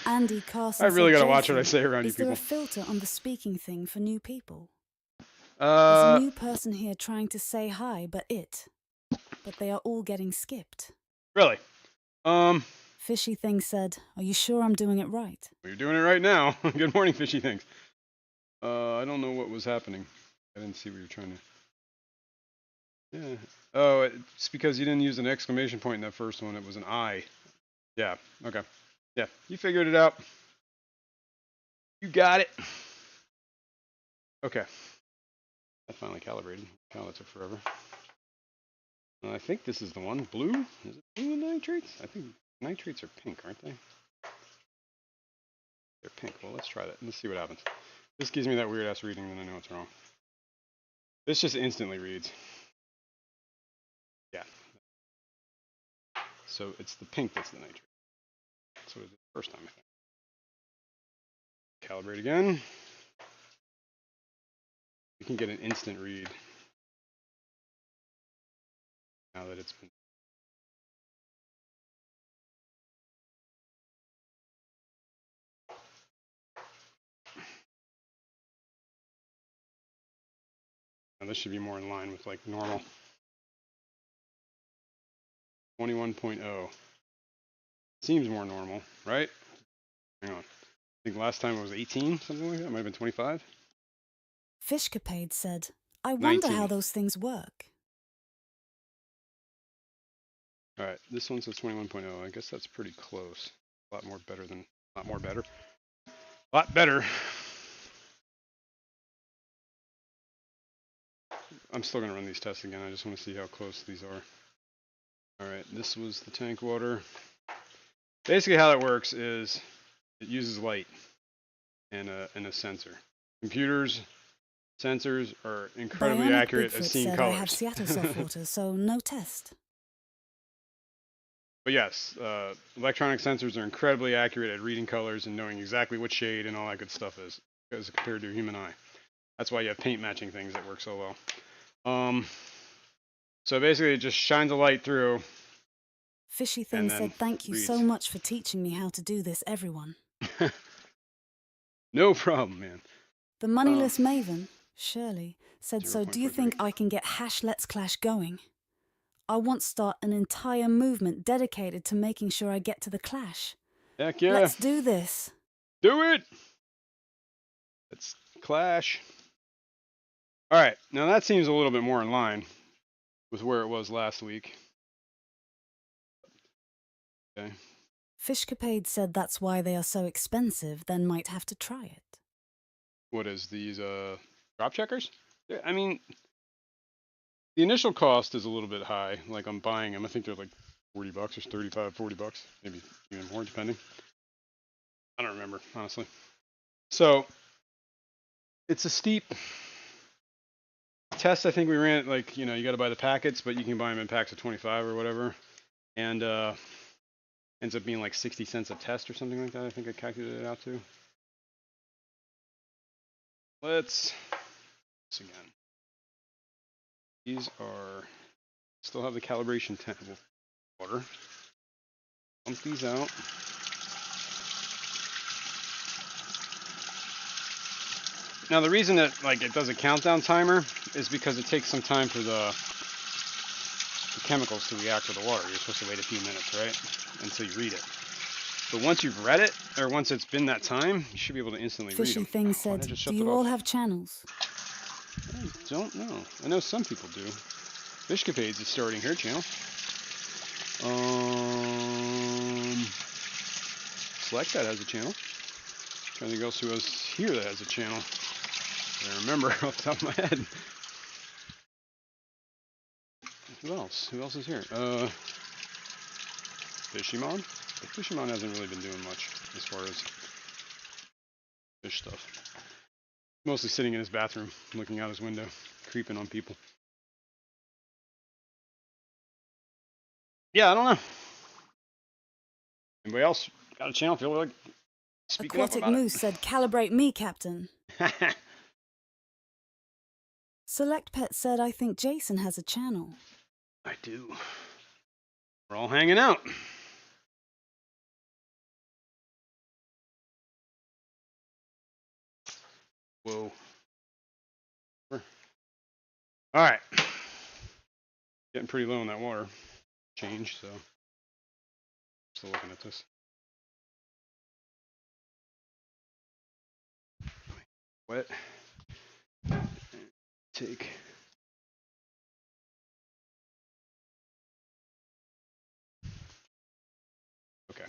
Andy Carson I really said, gotta watch what I Jason, say around you is there people. a filter on the speaking thing for new people? There's a new person here trying to say hi, but they are all getting skipped. Really? Fishy Thing said, are you sure I'm doing it right? Well, you're doing it right now. Good morning, Fishy Things. I don't know what was happening. I didn't see what you were trying to. Yeah. Oh, it's because you didn't use an exclamation point in that first one. It was an I. Yeah. Okay. Yeah. You figured it out. You got it. Okay. That finally calibrated. Oh, that took forever. I think this is the one. Blue? Is it blue in nitrates? I think nitrates are pink, aren't they? They're pink. Well, let's try that. Let's see what happens. This gives me that weird ass reading, then I know it's wrong. This just instantly reads. Yeah. So it's the pink that's the nitrate. That's what it did the first time, I think. Calibrate again. we can get an instant read now that it's been. Now this should be more in line with like normal. 21.0. Seems more normal, right? Hang on. I think last time it was 18, something like that. It might have been 25. Fishcapade said, I wonder 19. how those things work. All right, this one says 21.0. I guess that's pretty close. A lot more better than, not more better. A lot better. I'm still gonna run these tests again. I just want to see how close these are. All right, this was the tank water. Basically how that works is it uses light and a sensor. Computers, sensors are incredibly Bionic accurate Bigfoot at seeing said colors. I have Seattle soft water, so no test. But yes, electronic sensors are incredibly accurate at reading colors and knowing exactly what shade and all that good stuff is, as compared to a human eye. That's why you have paint matching things that work so well. So basically it just shines a light through. Fishy Thing said thank you so much for teaching me how to do this, everyone. No problem, man. The moneyless maven, Shirley, said, so do you think I can get hash Let's Clash going? I want to start an entire movement dedicated to making sure I get to the clash. Heck yeah. Let's do this. Do it. Let's clash. All right, now that seems a little bit more in line with where it was last week. Okay. Fishcapade said that's why they are so expensive, then might have to try it. What is these drop checkers? Yeah, I mean, the initial cost is a little bit high. Like I'm buying them, I think they're like $40 or $35, $40, maybe even more depending. I don't remember, honestly. So it's a steep test. I think we ran it like, you got to buy the packets, but you can buy them in packs of 25 or whatever. And ends up being like 60 cents a test or something like that. I think I calculated it out to. Let's this again. These are still have the calibration water. Pump these out. Now the reason that it does a countdown timer is because it takes some time for the chemicals to react with the water. You're supposed to wait a few minutes, right? Until you read it. But once you've read it, or once it's been that time, you should be able to instantly read them. Fishy Thing said, do you all have channels? I don't know. I know some people do. Fishcapades is starting her channel. Select that has a channel. I'm trying to think else who else here that has a channel. I remember off the top of my head. Who else? Who else is here? Fishymon? But Fishymon hasn't really been doing much as far as fish stuff. Mostly sitting in his bathroom, looking out his window, creeping on people. Yeah, I don't know. Anybody else got a channel? Feel like speaking Aquatic up about Moose said, calibrate me, Captain. it. Select Pet said, I think Jason has a channel. I do. We're all hanging out. Whoa. All right. Getting pretty low in that water. Change, so still looking at this. Wet. Take. Okay.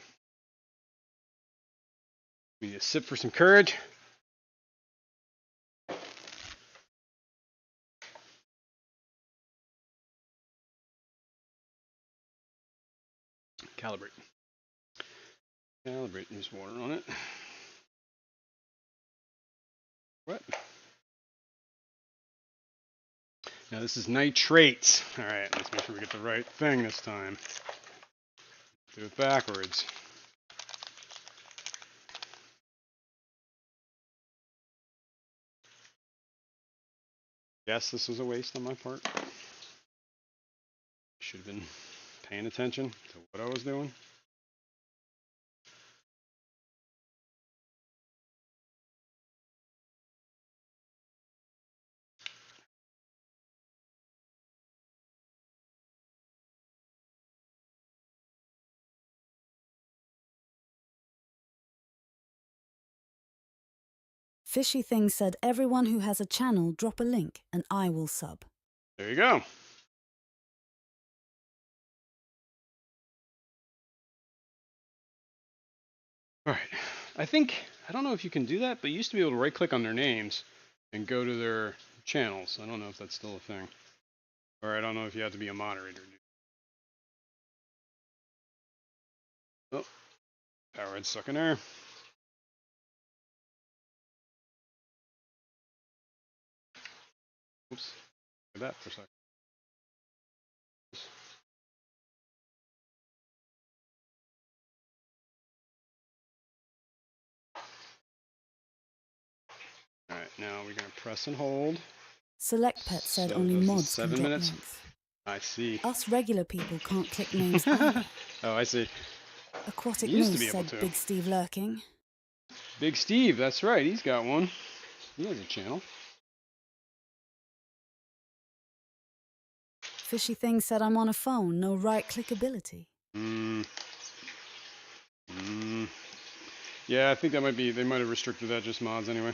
We need to sip for some courage. Calibrate. Calibrate. There's water on it. What? Now this is nitrates. All right, let's make sure we get the right thing this time. Do it backwards. Yes, this was a waste on my part. Should have been paying attention to what I was doing. Fishy Thing said everyone who has a channel drop a link and I will sub. There you go. All right. I don't know if you can do that, but you used to be able to right click on their names and go to their channels. I don't know if that's still a thing. Or I don't know if you have to be a moderator. Oh, Powerhead stuck in there. Oops. Look at that for a second. All right, now we're going to press and hold. Select Pet said So only this is mods 7 can drop minutes. links. I see. Us regular people can't click names either. Oh, I see. Aquatic You used to Moose be able said to. Big Steve lurking. Big Steve, that's right. He's got one. He has a channel. Fishy Thing said I'm on a phone, no right click ability. Yeah, I think that might be, they might have restricted that just mods anyway.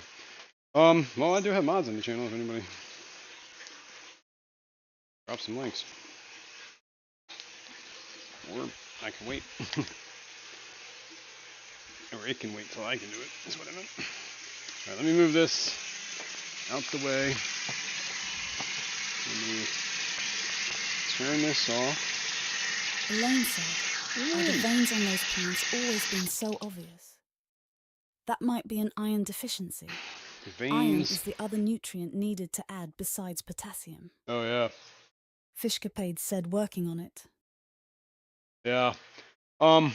Well, I do have mods on the channel if anybody drop some links. Or I can wait. Or it can wait till I can do it, is what I meant. Alright, let me move this out the way. Let me turn this off. Elaine said, are the veins on those plants always been so obvious? That might be an iron deficiency. Veins. Iron is the other nutrient needed to add besides potassium. Oh, yeah. Fishcapade said working on it. Yeah. A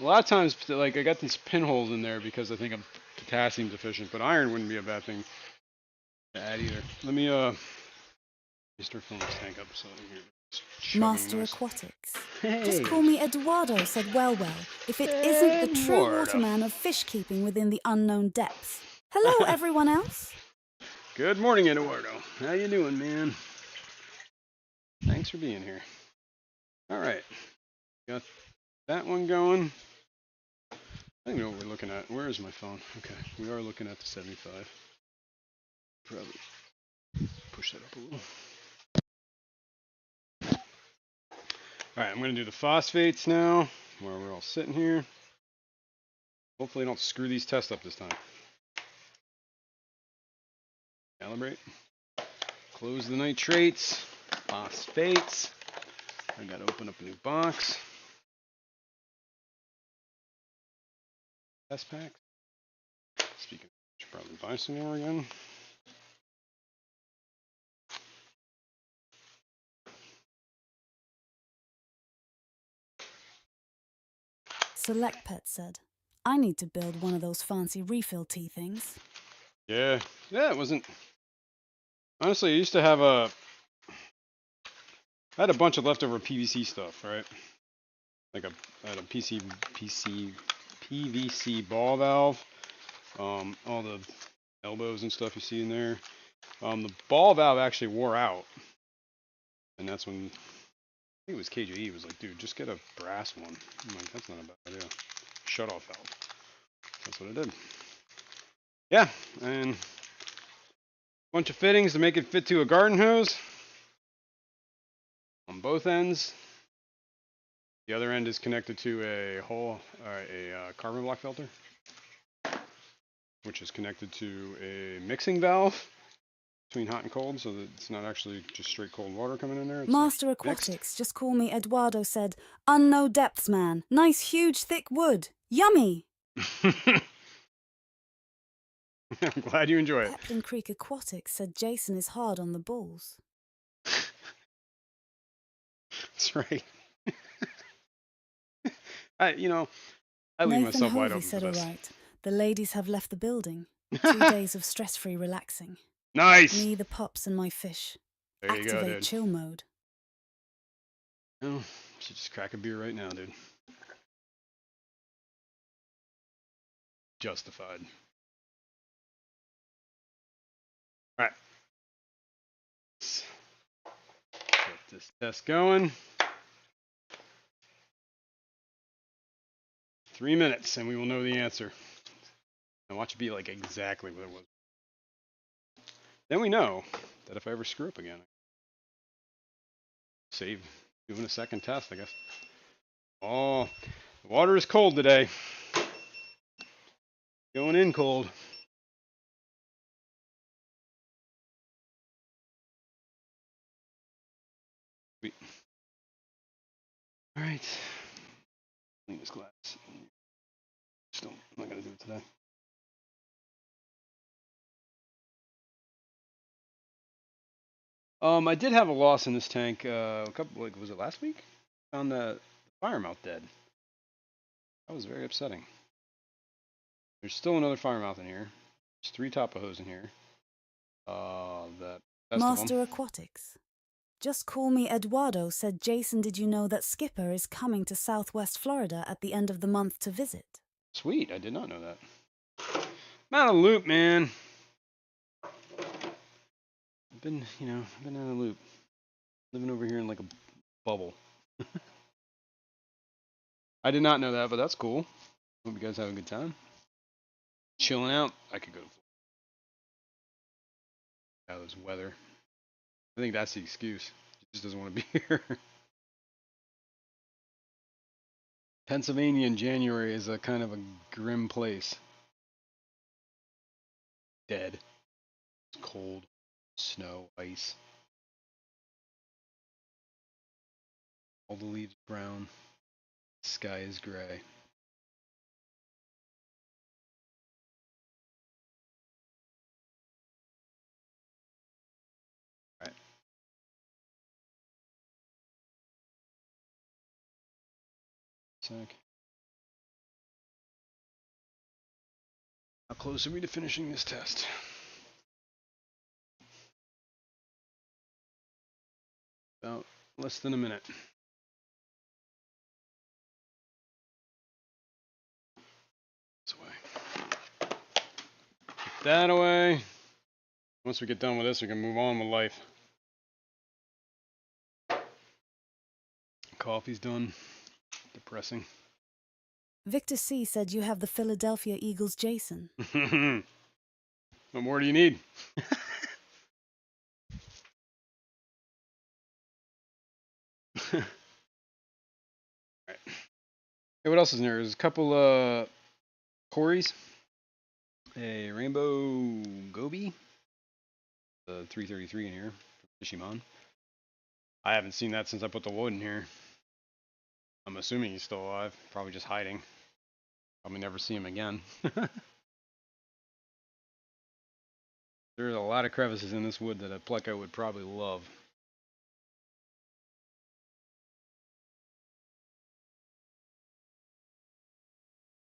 lot of times, like, I got these pinholes in there because I think I'm potassium deficient, but iron wouldn't be a bad thing to add either. Let me, start filling this tank up so I can hear this chugging Master noise. Aquatics. Hey. Just call me Eduardo, said well, if it isn't the true Eduardo. waterman of fish keeping within the unknown depths. Hello, everyone else. Good morning, Eduardo. How you doing, man? Thanks for being here. All right. Got that one going. I don't even know what we're looking at. Where is my phone? Okay, we are looking at the 75. Probably push that up a little. All right, I'm going to do the phosphates now, where we're all sitting here. Hopefully I don't screw these tests up this time. Calibrate. Close the nitrates. Phosphates. I got to open up a new box. Test pack. Speaking of, I should probably buy some more again. Select Pet said, I need to build one of those fancy refill tea things. Yeah, it wasn't. Honestly, I used to have I had a bunch of leftover PVC stuff, right? Like I had a PVC ball valve. All the elbows and stuff you see in there. The ball valve actually wore out, and that's when I think it was KJE was like, dude, just get a brass one. I'm like, that's not a bad idea. Shut off valve. That's what I did. Yeah, and a bunch of fittings to make it fit to a garden hose on both ends. The other end is connected to a carbon block filter, which is connected to a mixing valve between hot and cold, so that it's not actually just straight cold water coming in there. It's Master like Aquatics, mixed. just call me Eduardo, said, unknown depths, man. Nice, huge, thick wood. Yummy. I'm glad you enjoy it. Peplin Creek Aquatics said Jason is hard on the balls. That's right. I leave Nathan myself wide Hovey open said for this. alright. The ladies have left the building. 2 days of stress-free relaxing. Nice. Me, the pups, and my fish. There you go, Activate dude. chill mode. Oh, should just crack a beer right now, dude. Justified. All right. Let's get this test going. 3 minutes, and we will know the answer. And watch it be like exactly what it was. Then we know that if I ever screw up again, save doing a second test, I guess. Oh, the water is cold today. Going in cold. Sweet. All right. Clean this glass. Just don't. I'm not gonna do it today. I did have a loss in this tank. A couple, like, was it last week? Found the fire mouth dead. That was very upsetting. There's still another fire mouth in here. There's 3 tapajos in here. That best of them. Master Aquatics. Just call me Eduardo said, Jason, did you know that Skipper is coming to Southwest Florida at the end of the month to visit? Sweet, I did not know that. I'm out of the loop, man. I've been out of the loop. Living over here in like a bubble. I did not know that, but that's cool. Hope you guys have a good time. Chilling out. I could go to Florida. This weather. I think that's the excuse. He just doesn't want to be here. Pennsylvania in January is a kind of a grim place. Dead. It's cold. Snow, ice. All the leaves brown. The sky is gray. Alright. Sec. How close are we to finishing this test? About less than a minute. This way. Put that away. Once we get done with this, we can move on with life. Coffee's done. Depressing. Victor C. said you have the Philadelphia Eagles Jason. What more do you need? Alright. Hey, what else is in there? There's a couple Corys. A rainbow goby. The 333 in here from Fishimon. I haven't seen that since I put the wood in here. I'm assuming he's still alive. Probably just hiding. Probably never see him again. There's a lot of crevices in this wood that a pleco would probably love.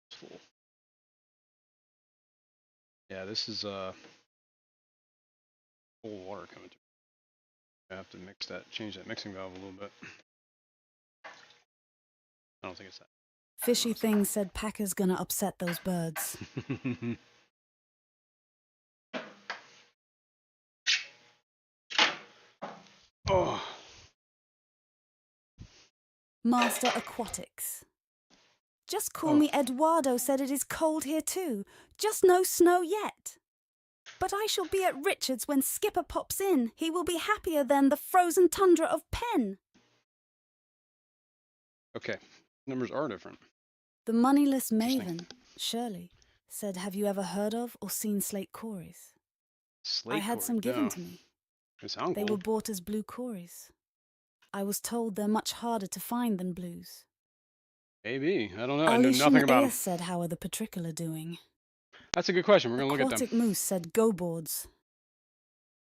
It's full. Yeah, this is full water coming through. I have to change that mixing valve a little bit. I don't think it's that. Fishy Thing said Packer's gonna upset those birds. Oh. Master Aquatics. Just call me Eduardo said it is cold here too. Just no snow yet. But I shall be at Richard's when Skipper pops in. He will be happier than the frozen tundra of Penn. Okay, numbers are different. The moneyless maven, Shirley, said, have you ever heard of or seen slate cories? Slate I had some given to me. They sound They cool. were bought as blue cories. I was told they're much harder to find than blues. Maybe. I don't know. I know nothing about them. said, how are the patricula doing? That's a good question. We're going to look at them. Aquatic Moose said, go boards.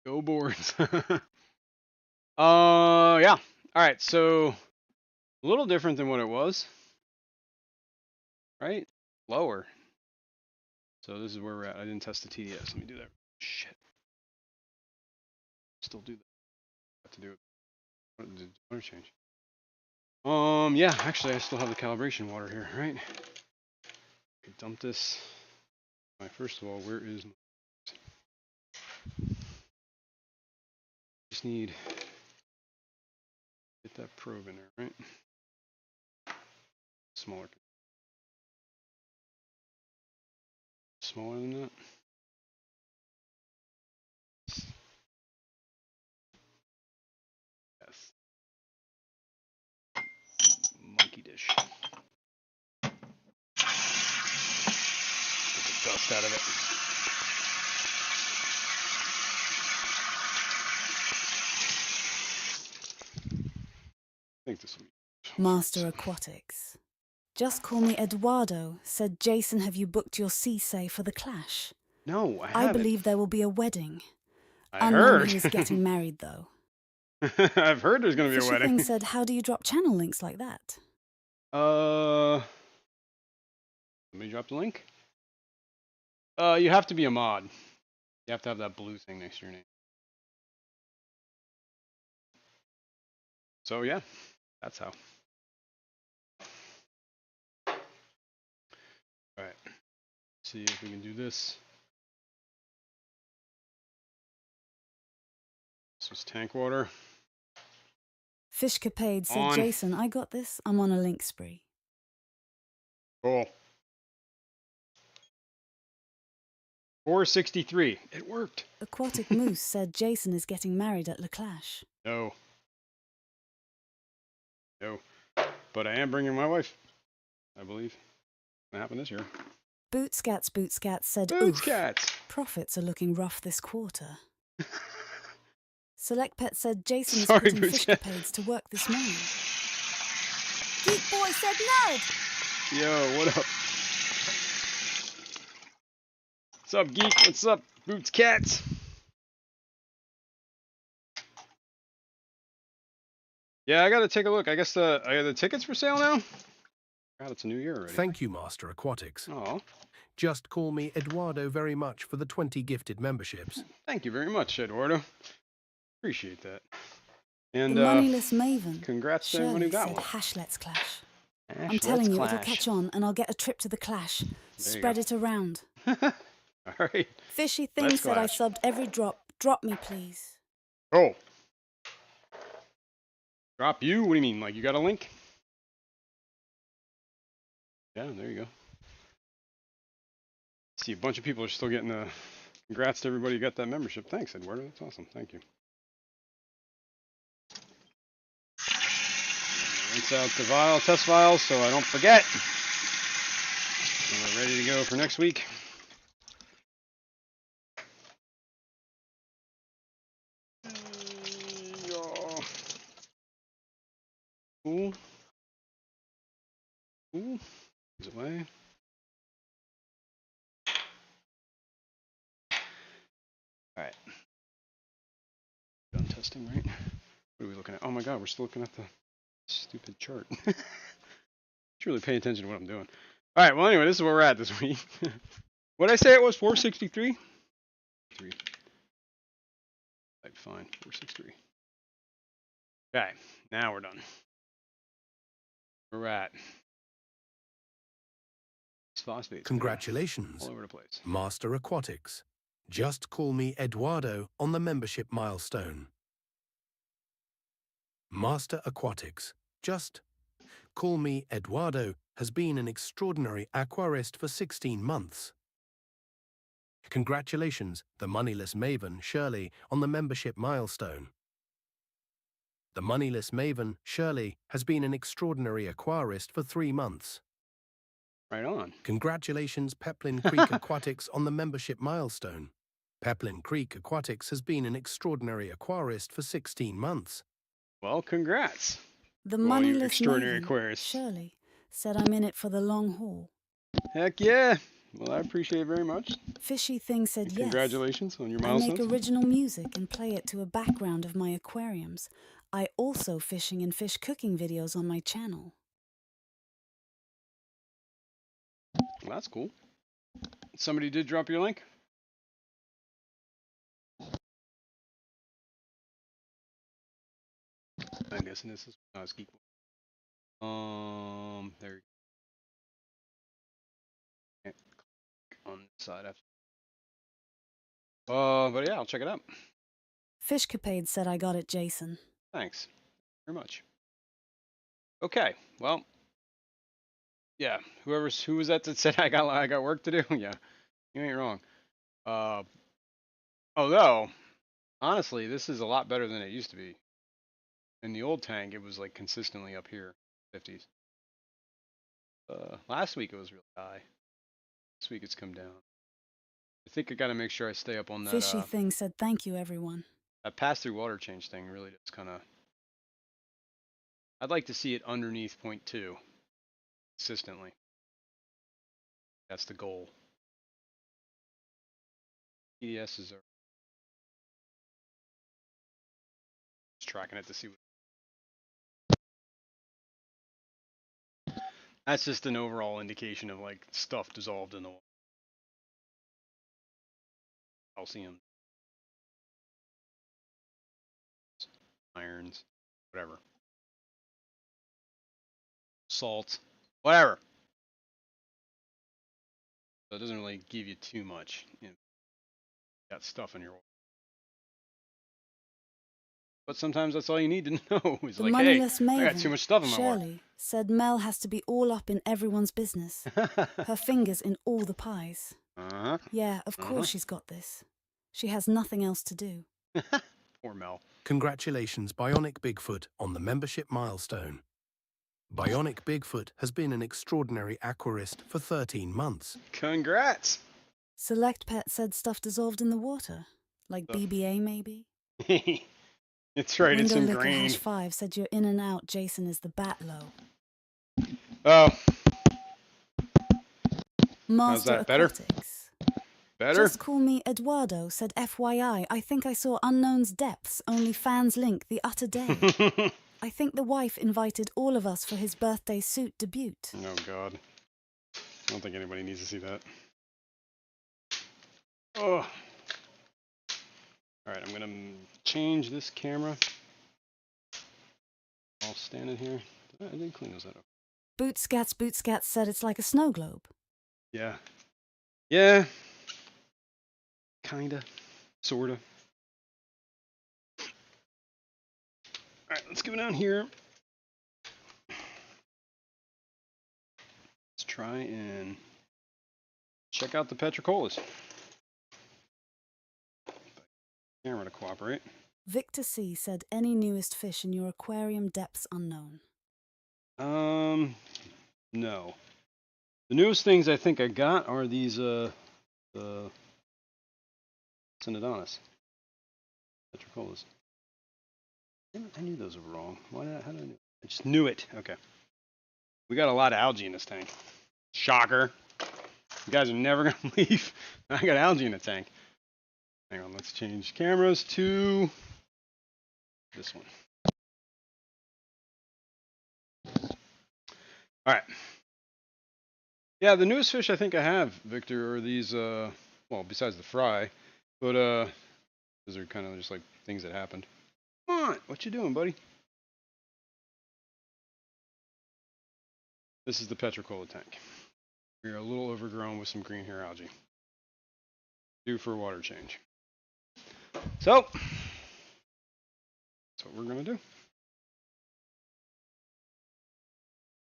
Go boards. Yeah. All right. So a little different than what it was. Right? Lower. So this is where we're at. I didn't test the TDS. Let me do that. Shit. Still do that. Have to do it. What did the water change? Yeah, actually I still have the calibration water here, right? Dump this. Alright, first of all, where is my... Just need... Get that probe in there, right? Smaller. Smaller than that? Yes. Monkey dish. Get the dust out of it. I think this will be... Master Aquatics. Just call me Eduardo, said Jason. Have you booked your sea for the clash? No, I I haven't. believe there will be a wedding. I Unknown heard. who is getting married, though. I've heard there's going to be a Fishy wedding. Thing said, how do you drop channel links like that? Let me drop the link. You have to be a mod. You have to have that blue thing next to your name. So yeah, that's how. Alright. See if we can do this. This was tank water. Fishcapade said, On. Jason, I got this. I'm on a link spree. Cool. 463. It worked. Aquatic Moose said, Jason is getting married at La Clash. No. No. But I am bringing my wife, I believe. What happened this year? Bootscats said, oof, Bootscats. profits are looking rough this quarter. Select Pet said, Jason is Sorry, putting Bootscat. Fishcapades to work this morning. Geek Boy said, nerd. Yo, what up? What's up, geek? What's up, Bootscats? Yeah, I gotta take a look. I guess the tickets for sale now? God, it's a new year already. Thank you, Master Aquatics. Oh, Just call me Eduardo very much for the 20 gifted memberships. thank you very much, Eduardo. Appreciate that. And The moneyless maven. congrats to everyone who Shirley got said, one. hash let's clash. Ash, I'm telling let's you, it'll clash. catch on and I'll get a trip to the clash. you Spread go. it around. All right. Fishy Thing Let's said, I clash. subbed every drop. Drop me, please. Oh. Drop you? What do you mean? Like you got a link? Yeah, there you go. See, a bunch of people are still getting the congrats to everybody who got that membership. Thanks, Eduardo. That's awesome. Thank you. Rinse out the test files so I don't forget. And we're ready to go for next week. Cool. Cool. Is away. Alright. Done testing, right? What are we looking at? Oh my god, we're still looking at the stupid chart. Should really pay attention to what I'm doing. Alright, well anyway, this is where we're at this week. What did I say it was? 463? 3. Type fine. 463. Okay, now we're done. Where we're at. Phosphates. Congratulations, All over the place. Master Aquatics. Just call me Eduardo on the membership milestone. Master Aquatics. Just call me Eduardo has been an extraordinary aquarist for 16 months. Congratulations, the moneyless maven, Shirley, on the membership milestone. The moneyless maven, Shirley, has been an extraordinary aquarist for 3 months. Right on. Congratulations, Peplin Creek Aquatics, on the membership milestone. Peplin Creek Aquatics has been an extraordinary aquarist for 16 months. Well, congrats. The Well, you moneyless extraordinary maven, aquarists. Shirley, said, I'm in it for the long haul. Heck yeah. Well, I appreciate it very much. Fishy Thing said, And yes. congratulations on your I make milestones. original music and play it to a background of my aquariums. I also fishing and fish cooking videos on my channel. Well, that's cool. Somebody did drop your link? I'm guessing this is it's geek. There you go. On the side after. But yeah, I'll check it out. Fishcapade said I got it, Jason. Thanks very much. Okay, well, yeah. Who was that said I got work to do? Yeah, you ain't wrong. Although honestly, this is a lot better than it used to be. In the old tank, it was like consistently up here, 50s. Last week it was really high. This week it's come down. I think I got to make sure I stay up on that. Fishy Thing said thank you, everyone. That pass-through water change thing really does kind of. I'd like to see it underneath 0.2 consistently. That's the goal. PDSs are just tracking it to see what. That's just an overall indication of like stuff dissolved in the water. Calcium, irons, whatever. Salt, whatever. So it doesn't really give you too much. You got stuff in your water. But sometimes that's all you need to know. Is The like, hey, moneyless I got maven, too much stuff in my water. Shirley, said Mel has to be all up in everyone's business. Her fingers in all the pies. Uh-huh. Yeah, of course she's got this. She has nothing else to do. Poor Mel. Congratulations, Bionic Bigfoot, on the membership milestone. Bionic Bigfoot has been an extraordinary aquarist for 13 months. Congrats. Select Pet said stuff dissolved in the water. Like Stuff. BBA, maybe? It's right, it's Window Licker ingrained. #5 said you're in and out, Jason is the bat low. Oh, Master that, better? Aquatics. better? Just call me Eduardo, said FYI. I think I saw Unknown's Depths, only fans link the utter day. I think the wife invited all of us for his birthday suit debut. Oh, God. I don't think anybody needs to see that. Oh. Alright, I'm going to change this camera. I'll stand in here. I didn't clean those up. Bootscats said it's like a snow globe. Yeah. Yeah. Kinda. Sorta. Alright, let's go down here. Let's try and check out the petricolas. Camera to cooperate. Victor C said any newest fish in your aquarium depths unknown. No. The newest things I think I got are these, the Synodontis. Petricolas. I knew those were wrong. How did I know? I just knew it. Okay. We got a lot of algae in this tank. Shocker. You guys are never going to leave. I got algae in the tank. Hang on, let's change cameras to this one. All right. Yeah, the newest fish I think I have, Victor, are these, well, besides the fry, but, those are kind of just like things that happened. Come on, what you doing, buddy? This is the petricola tank. We're a little overgrown with some green hair algae. Due for a water change. So, that's what we're gonna do.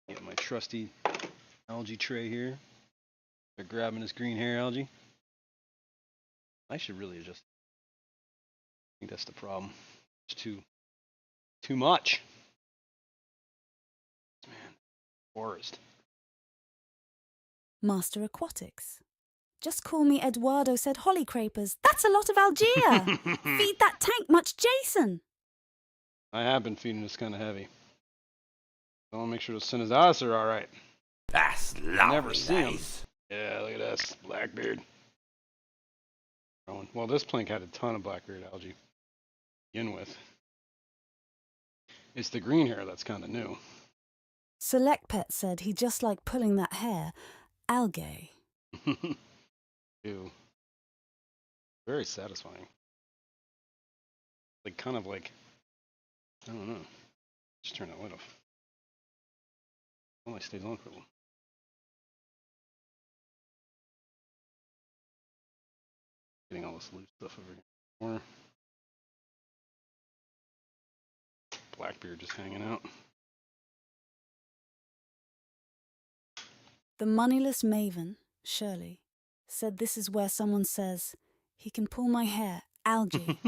Get my trusty algae tray here. They're grabbing this green hair algae. I should really adjust. I think that's the problem. It's too much. Man, forest. Master Aquatics. Just call me Eduardo, said Holly Crapers. That's a lot of Algier. Feed that tank much, Jason. I have been feeding this kind of heavy. I want to make sure the Synodontis are all right. That's Never lovely, seen that 'em. is. Yeah, look at this blackbeard. Well, this plank had a ton of blackbeard algae to begin with. It's the green hair that's kind of new. Select Pet said he just liked pulling that hair. Algae. Ew. Very satisfying. Like, kind of like, I don't know. Just turn that light off. Only stays on for a little. Getting all this loose stuff over here. More Blackbeard just hanging out. The moneyless maven, Shirley, said this is where someone says, he can pull my hair, algae.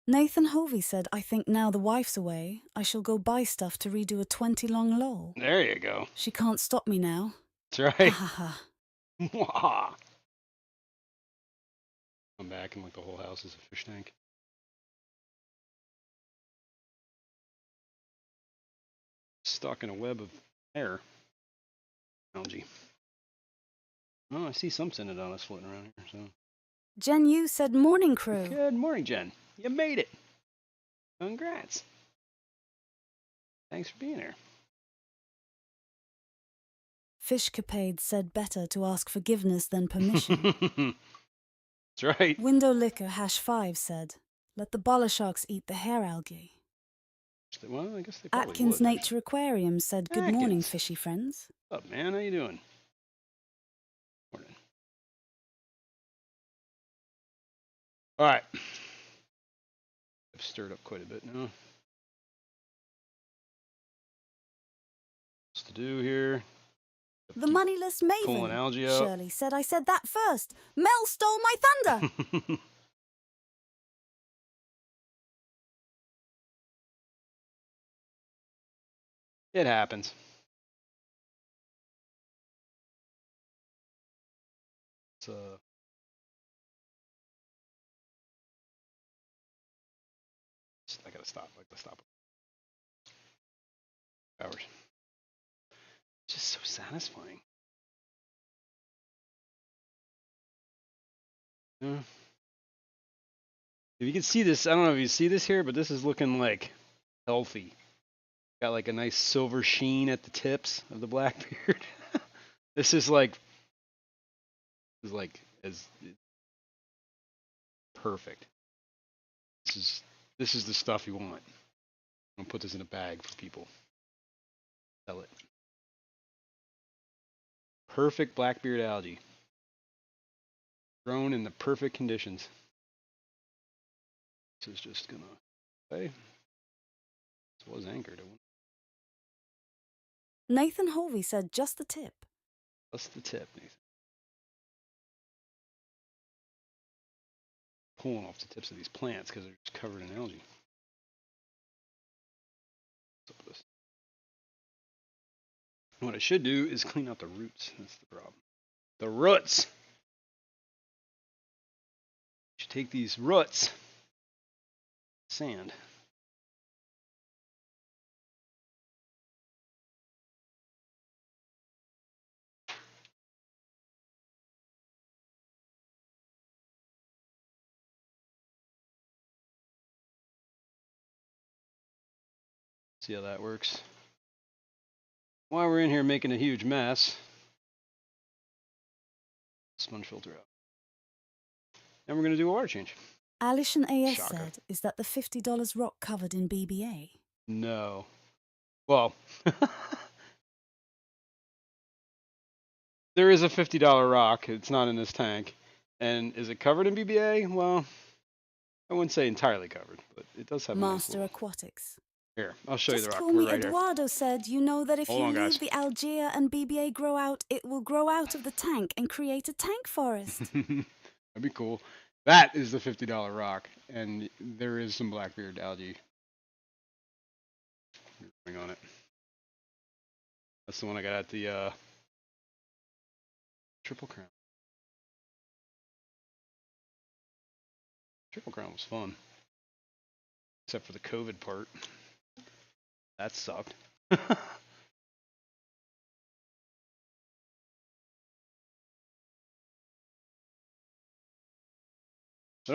Nathan Hovey said, I think now the wife's away, I shall go buy stuff to redo a 20-long lol. There you go. She can't stop me now. That's Ha right. ha ha. Mwah. Come back and like the whole house is a fish tank. Stuck in a web of hair. Algae. Oh, I see some Synodontis floating around here. So. Jen Yu said, morning crew. Good morning, Jen. You made it. Congrats. Thanks for being here. Fishcapade said better to ask forgiveness than permission. That's right. Window Liquor #5 said, let the boller sharks eat the hair algae. Well, I guess they probably Atkins would. Nature Aquarium said, good morning, Atkins. fishy friends. What's up, man? How you doing? Morning. All right. I've stirred up quite a bit now. What's to do here? The moneyless Pulling maven, algae out. Shirley said I said that first. Mel stole my thunder. It happens. It's I gotta stop. I gotta stop. Hours. It's just so satisfying. Yeah. If you can see this, I don't know if you see this here, but this is looking like healthy. Got like a nice silver sheen at the tips of the Blackbeard. This is as perfect. This is the stuff you want. I'm gonna put this in a bag for people. Sell it. Perfect Blackbeard algae. Grown in the perfect conditions. This is just gonna hey. This was anchored. Nathan Hovey said just the tip. That's the tip, Nathan. Pulling off the tips of these plants because they're just covered in algae. What's up with this? What I should do is clean out the roots. That's the problem. The roots! You should take these roots, sand. See how that works. While we're in here making a huge mess, sponge filter out. Then we're going to do a water change. Alishan AS Shocker. said, is that the $50 rock covered in BBA? No. Well, there is a $50 rock. It's not in this tank. And is it covered in BBA? Well, I wouldn't say entirely covered, but it does have a nice Master little... Aquatics. Here, I'll show you Just the rock. call We're me right here. Eduardo said, you know that if Hold you on, guys. leave the Algae and BBA grow out, it will grow out of the tank and create a tank forest. That'd be cool. That is the $50 rock, and there is some Blackbeard algae growing on it. That's the one I got at the Triple Crown. Triple Crown was fun, except for the COVID part. That sucked. But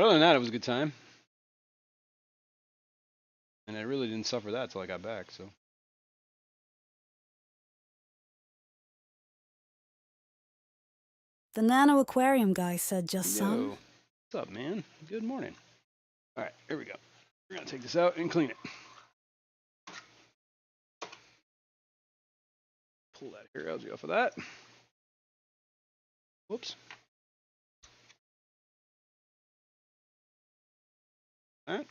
other than that, it was a good time. And I really didn't suffer that till I got back, so. The Nano Aquarium guy said just some. Yo, what's up, man? Good morning. All right, here we go. We're gonna take this out and clean it. Pull that hair algae off of that. Whoops. All right.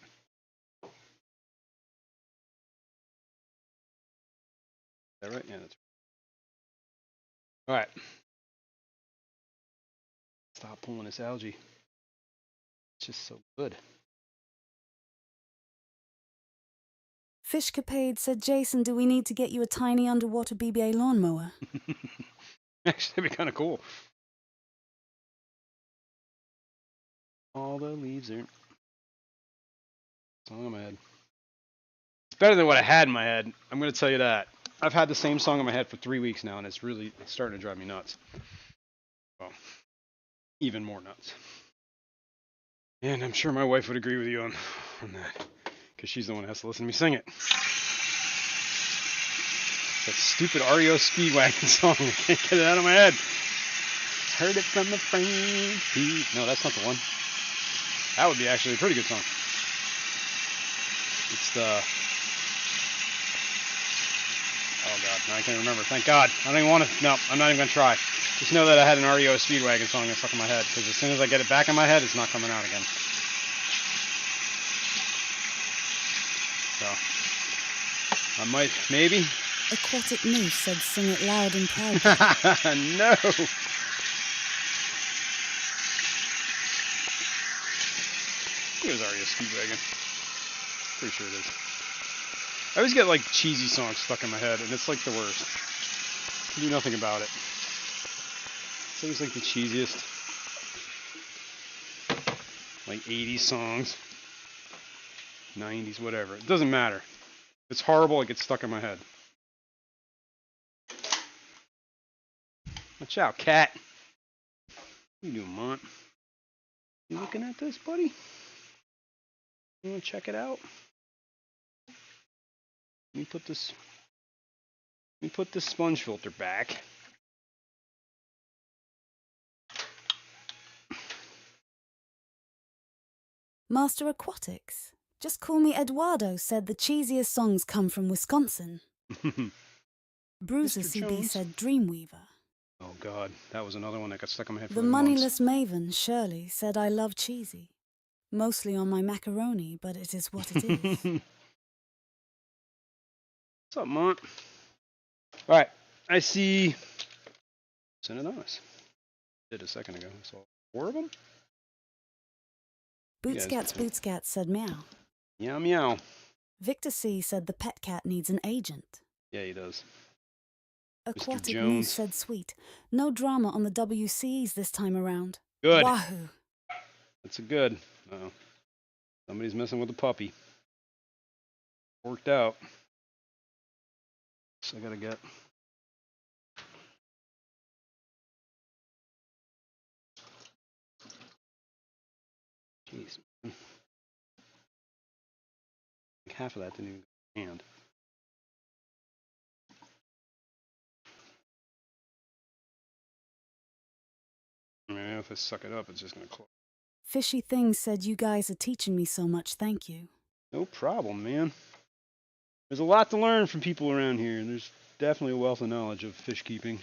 Is that right? Yeah, that's right. All right. Stop pulling this algae. It's just so good. Fishcapade said, Jason, do we need to get you a tiny underwater BBA lawnmower? Actually, that'd be kind of cool. All the leaves are. Song in my head. It's better than what I had in my head. I'm going to tell you that. I've had the same song in my head for 3 weeks now, and it's starting to drive me nuts. Well, even more nuts. And I'm sure my wife would agree with you on that, because she's the one that has to listen to me sing it. That stupid REO Speedwagon song. I can't get it out of my head. Heard it from a friend. No, that's not the one. That would be actually a pretty good song. It's the... Oh god, no, I can't remember. Thank God. I don't even want to... No, I'm not even going to try. Just know that I had an REO Speedwagon song that stuck in my head, because as soon as I get it back in my head, it's not coming out again. So, I might, maybe. Aquatic Moose said, sing it loud and proud. No. It was REO Speedwagon. Pretty sure it is. I always get like cheesy songs stuck in my head, and it's like the worst. I can do nothing about it. It's always like the cheesiest, like 80s songs, 90s, whatever. It doesn't matter. It's horrible. It gets stuck in my head. Watch out, cat. What are you doing, Mont? You looking at this, buddy? You want to check it out? Let me put this sponge filter back. Master Aquatics. Just call me Eduardo said the cheesiest songs come from Wisconsin. Bruiser Mr. CB Jones. said Dreamweaver. Oh God, that was another one that got stuck in my head for The like months. moneyless maven, Shirley, said I love cheesy. Mostly on my macaroni, but it is what it is. What's up, Mont? All right, I see. Synonymous. Did a second ago. I saw 4 of them. Bootscats Bootscats said meow. Meow meow. Victor C said the pet cat needs an agent. Yeah, he does. Aquatic Jones. Moose said sweet. No drama on the WCEs this time around. Good. Wahoo. That's a good. Uh-oh. Somebody's messing with the puppy. Worked out. So I gotta get. Jeez. Like half of that didn't even go in my hand. I mean, if I suck it up, it's just gonna close. Fishy Things said you guys are teaching me so much, thank you. No problem, man. There's a lot to learn from people around here, and there's definitely a wealth of knowledge of fish keeping.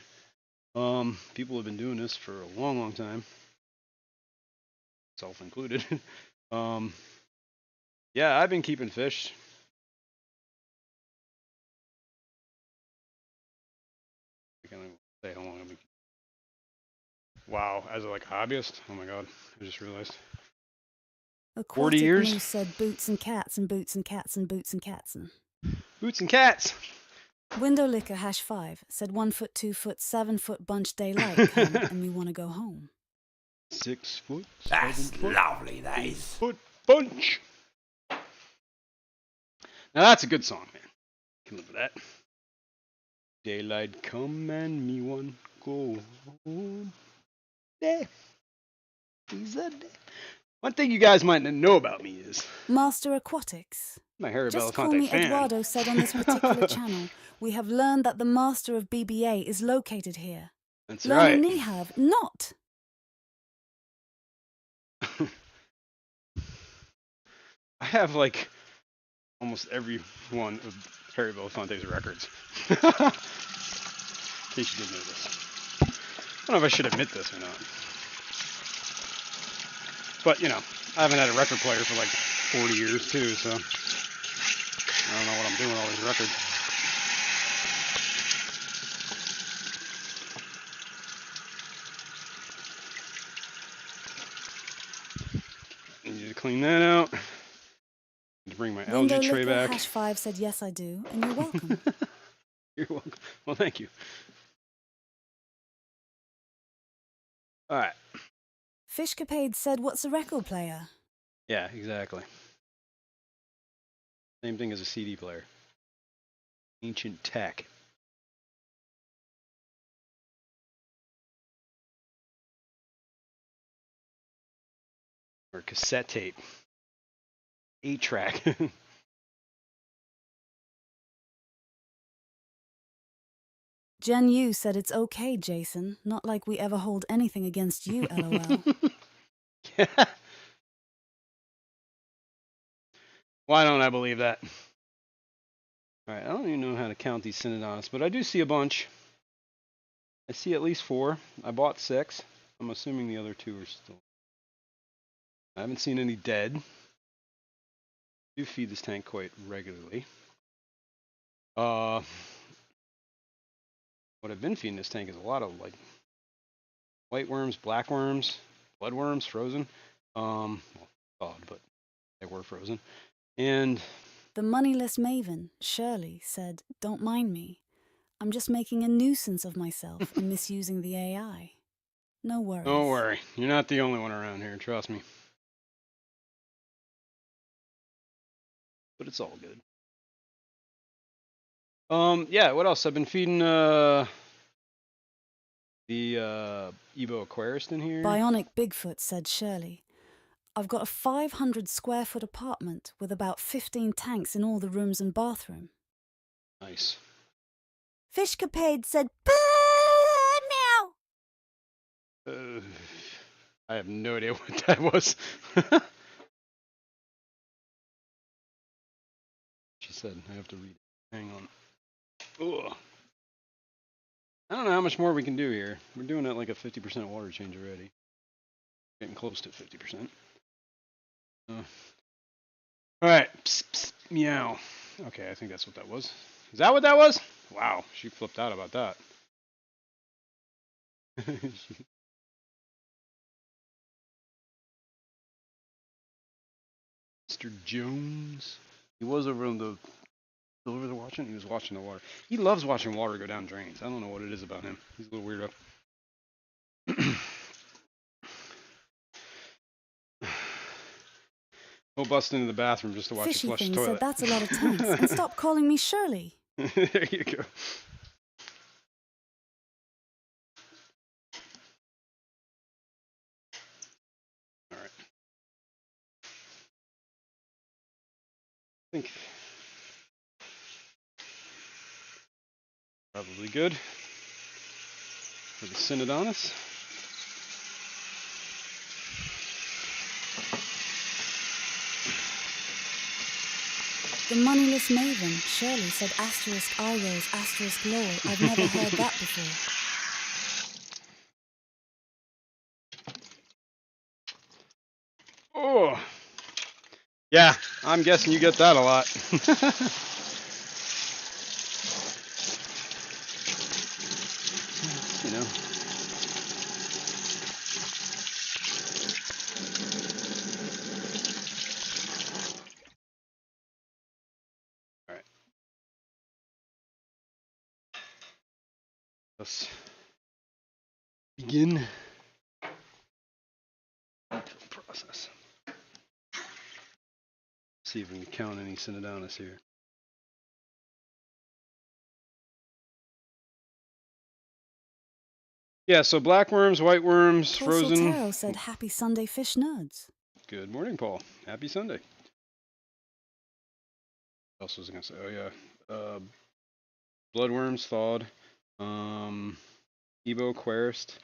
People have been doing this for a long, long time, self included. Yeah, I've been keeping fish. I can't even say how long I've been. Wow, as like a hobbyist? Oh my god, I just realized. Aquatic years? Moose said boots and cats and boots and cats and boots and cats and. Boots and cats! Window Liquor #5 said 1 foot, 2 foot, 7 foot bunch daylight come and we want to go home. 6 foot, 7 That's foot, lovely, that 8 is. foot bunch! Now that's a good song, man. Can live with that. Daylight come and me one go home. Yeah. He's a day. One thing you guys might not know about me is Master Aquatics. I'm a Harry Just call Belafonte me fan. Eduardo said on this particular channel, we have learned that the master of BBA is located here. That's Learn right. and Nihab, not. I have like almost every one of Harry Belafonte's records. In case you didn't know this. I don't know if I should admit this or not. But, you know, I haven't had a record player for like 40 years too, so I don't know what I'm doing with all these records. I need to clean that out. Need to bring my Window algae tray Licker back. #5 said yes I do, and you're welcome. You're welcome. Well, thank you. Alright. Fishcapade said what's a record player? Yeah, exactly. Same thing as a CD player. Ancient tech. Or cassette tape. 8-track. Jen Yu said it's okay, Jason. Not like we ever hold anything against you, LOL. Yeah. Why don't I believe that? Alright, I don't even know how to count these Synodonts, but I do see a bunch. I see at least 4. I bought 6. I'm assuming the other 2 are still. I haven't seen any dead. I do feed this tank quite regularly. What I've been feeding this tank is a lot of like white worms, black worms, blood worms, frozen. Well, thawed, but they were frozen. And The moneyless maven, Shirley, said, don't mind me. I'm just making a nuisance of myself and misusing the AI. No worries. don't worry, you're not the only one around here, trust me. But it's all good. Yeah, what else? I've been feeding the Evo Aquarist in here. Bionic Bigfoot, said Shirley. I've got a 500 square foot apartment with about 15 tanks in all the rooms and bathroom. Nice. Fishcapade said, boo, meow. I have no idea what that was. She said, I have to read it. Hang on. Ugh. I don't know how much more we can do here. We're doing it like a 50% water change already. Getting close to 50%. Alright. Psst, psst, meow. Okay, I think that's what that was. Is that what that was? Wow, she flipped out about that. Mr. Jones. He was over there watching. He was watching the water. He loves watching water go down drains. I don't know what it is about him. He's a little weirdo. He'll bust into the bathroom just to watch Fishy you flush thing the toilet. said that's a lot of tanks. And stop calling me Shirley. There you go. All right. I think probably good for the Synodonus. The moneyless maven, Shirley, said asterisk eye rolls, asterisk lol. I've never heard that before. Oh, yeah, I'm guessing you get that a lot. You know. All right. Let's begin the process. See if we can count any Synodonus here. Yeah, so black worms, white worms, Paul frozen. Sortero said happy Sunday fish nerds. Good morning, Paul. Happy Sunday. What else was I gonna say? Oh yeah, bloodworms thawed. Evo Querist.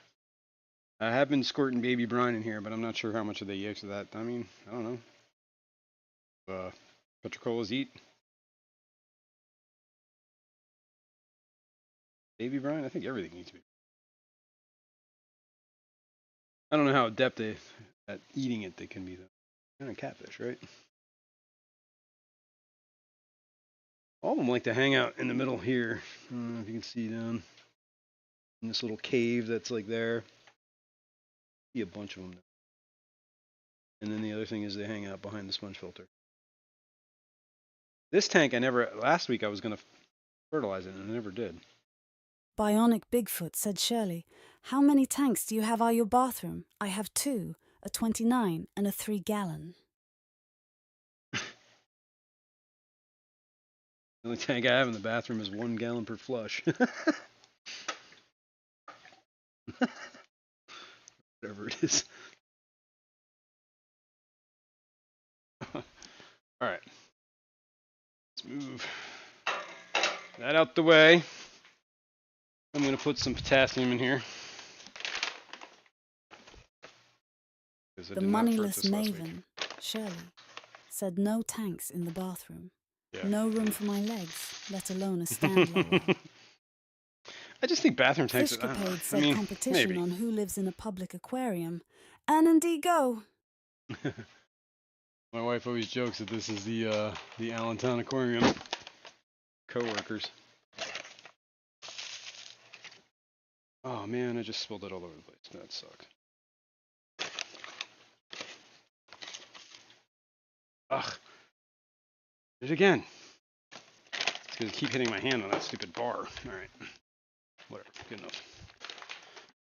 I have been squirting baby brine in here, but I'm not sure how much of the yolks of that. I mean, I don't know. Petrocola's eat. Baby brine? I think everything needs to be. I don't know how adept at eating it they can be, though. Kind of catfish, right? All of them like to hang out in the middle here. I don't know if you can see down in this little cave that's like there. See a bunch of them. And then the other thing is they hang out behind the sponge filter. This tank, last week I was going to fertilize it and I never did. Bionic Bigfoot, said Shirley. How many tanks do you have at your bathroom? I have 2, a 29 and a 3-gallon. The only tank I have in the bathroom is 1 gallon per flush. Whatever it is. All right. Let's move that out the way. I'm going to put some potassium in here. The moneyless maven, Shirley, said no tanks in the bathroom. Yeah. No room for my legs, let alone a stand lower. I just think bathroom tanks are... Fishcapade said competition maybe. on who lives in a public aquarium. And indeed go. My wife always jokes that this is the Allentown Aquarium. Co-workers. Oh man, I just spilled it all over the place. That sucked. Ugh. Did it again. It's because I keep hitting my hand on that stupid bar. Alright. Whatever. Good enough.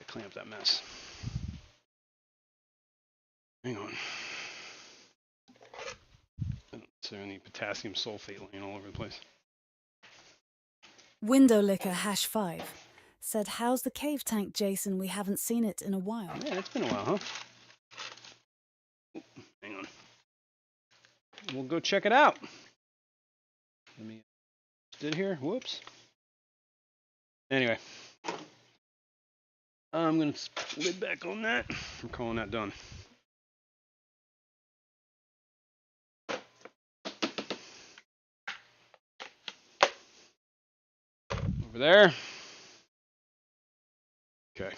I clean up that mess. Hang on. So I need potassium sulfate laying all over the place. Window Licker #5 said, how's the cave tank, Jason? We haven't seen it in a while. Yeah, it's been a while, huh? Hang on. We'll go check it out. Let me did here. Whoops. Anyway. I'm going to lid back on that. I'm calling that done. Over there. Okay.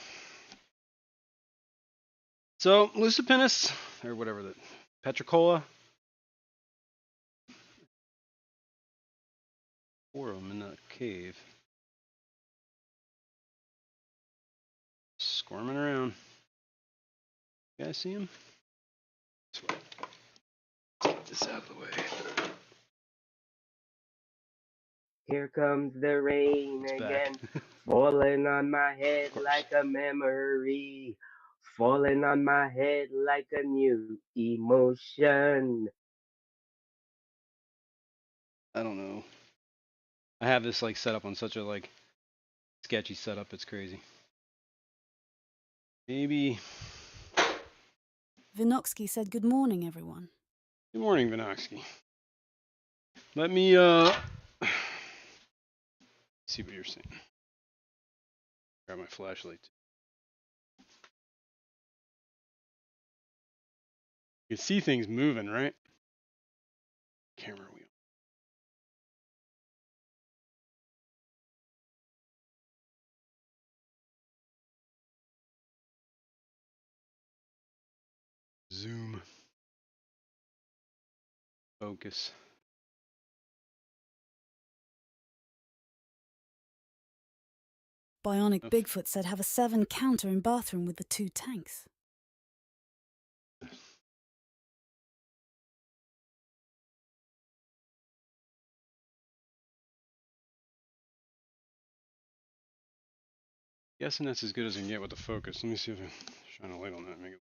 So, Lucipinus, or whatever, the Petricola. 4 of them in that cave. Squirming around. You guys see him? This way. Let's get this out of the way. Here comes the rain It's again, back. falling on my head like a memory, falling on my head like a new emotion. I don't know. I have this like set up on such a like sketchy setup. It's crazy. Maybe. Vinoksky said, good morning, everyone. Good morning, Vinoksky. Let me see what you're saying. Grab my flashlight. You can see things moving, right? Camera wheel. Zoom. Focus. Bionic Bigfoot said, have a 7 counter in bathroom with the 2 tanks. Guessing that's as good as I can get with the focus. Let me see if I shine a light on that. Make it...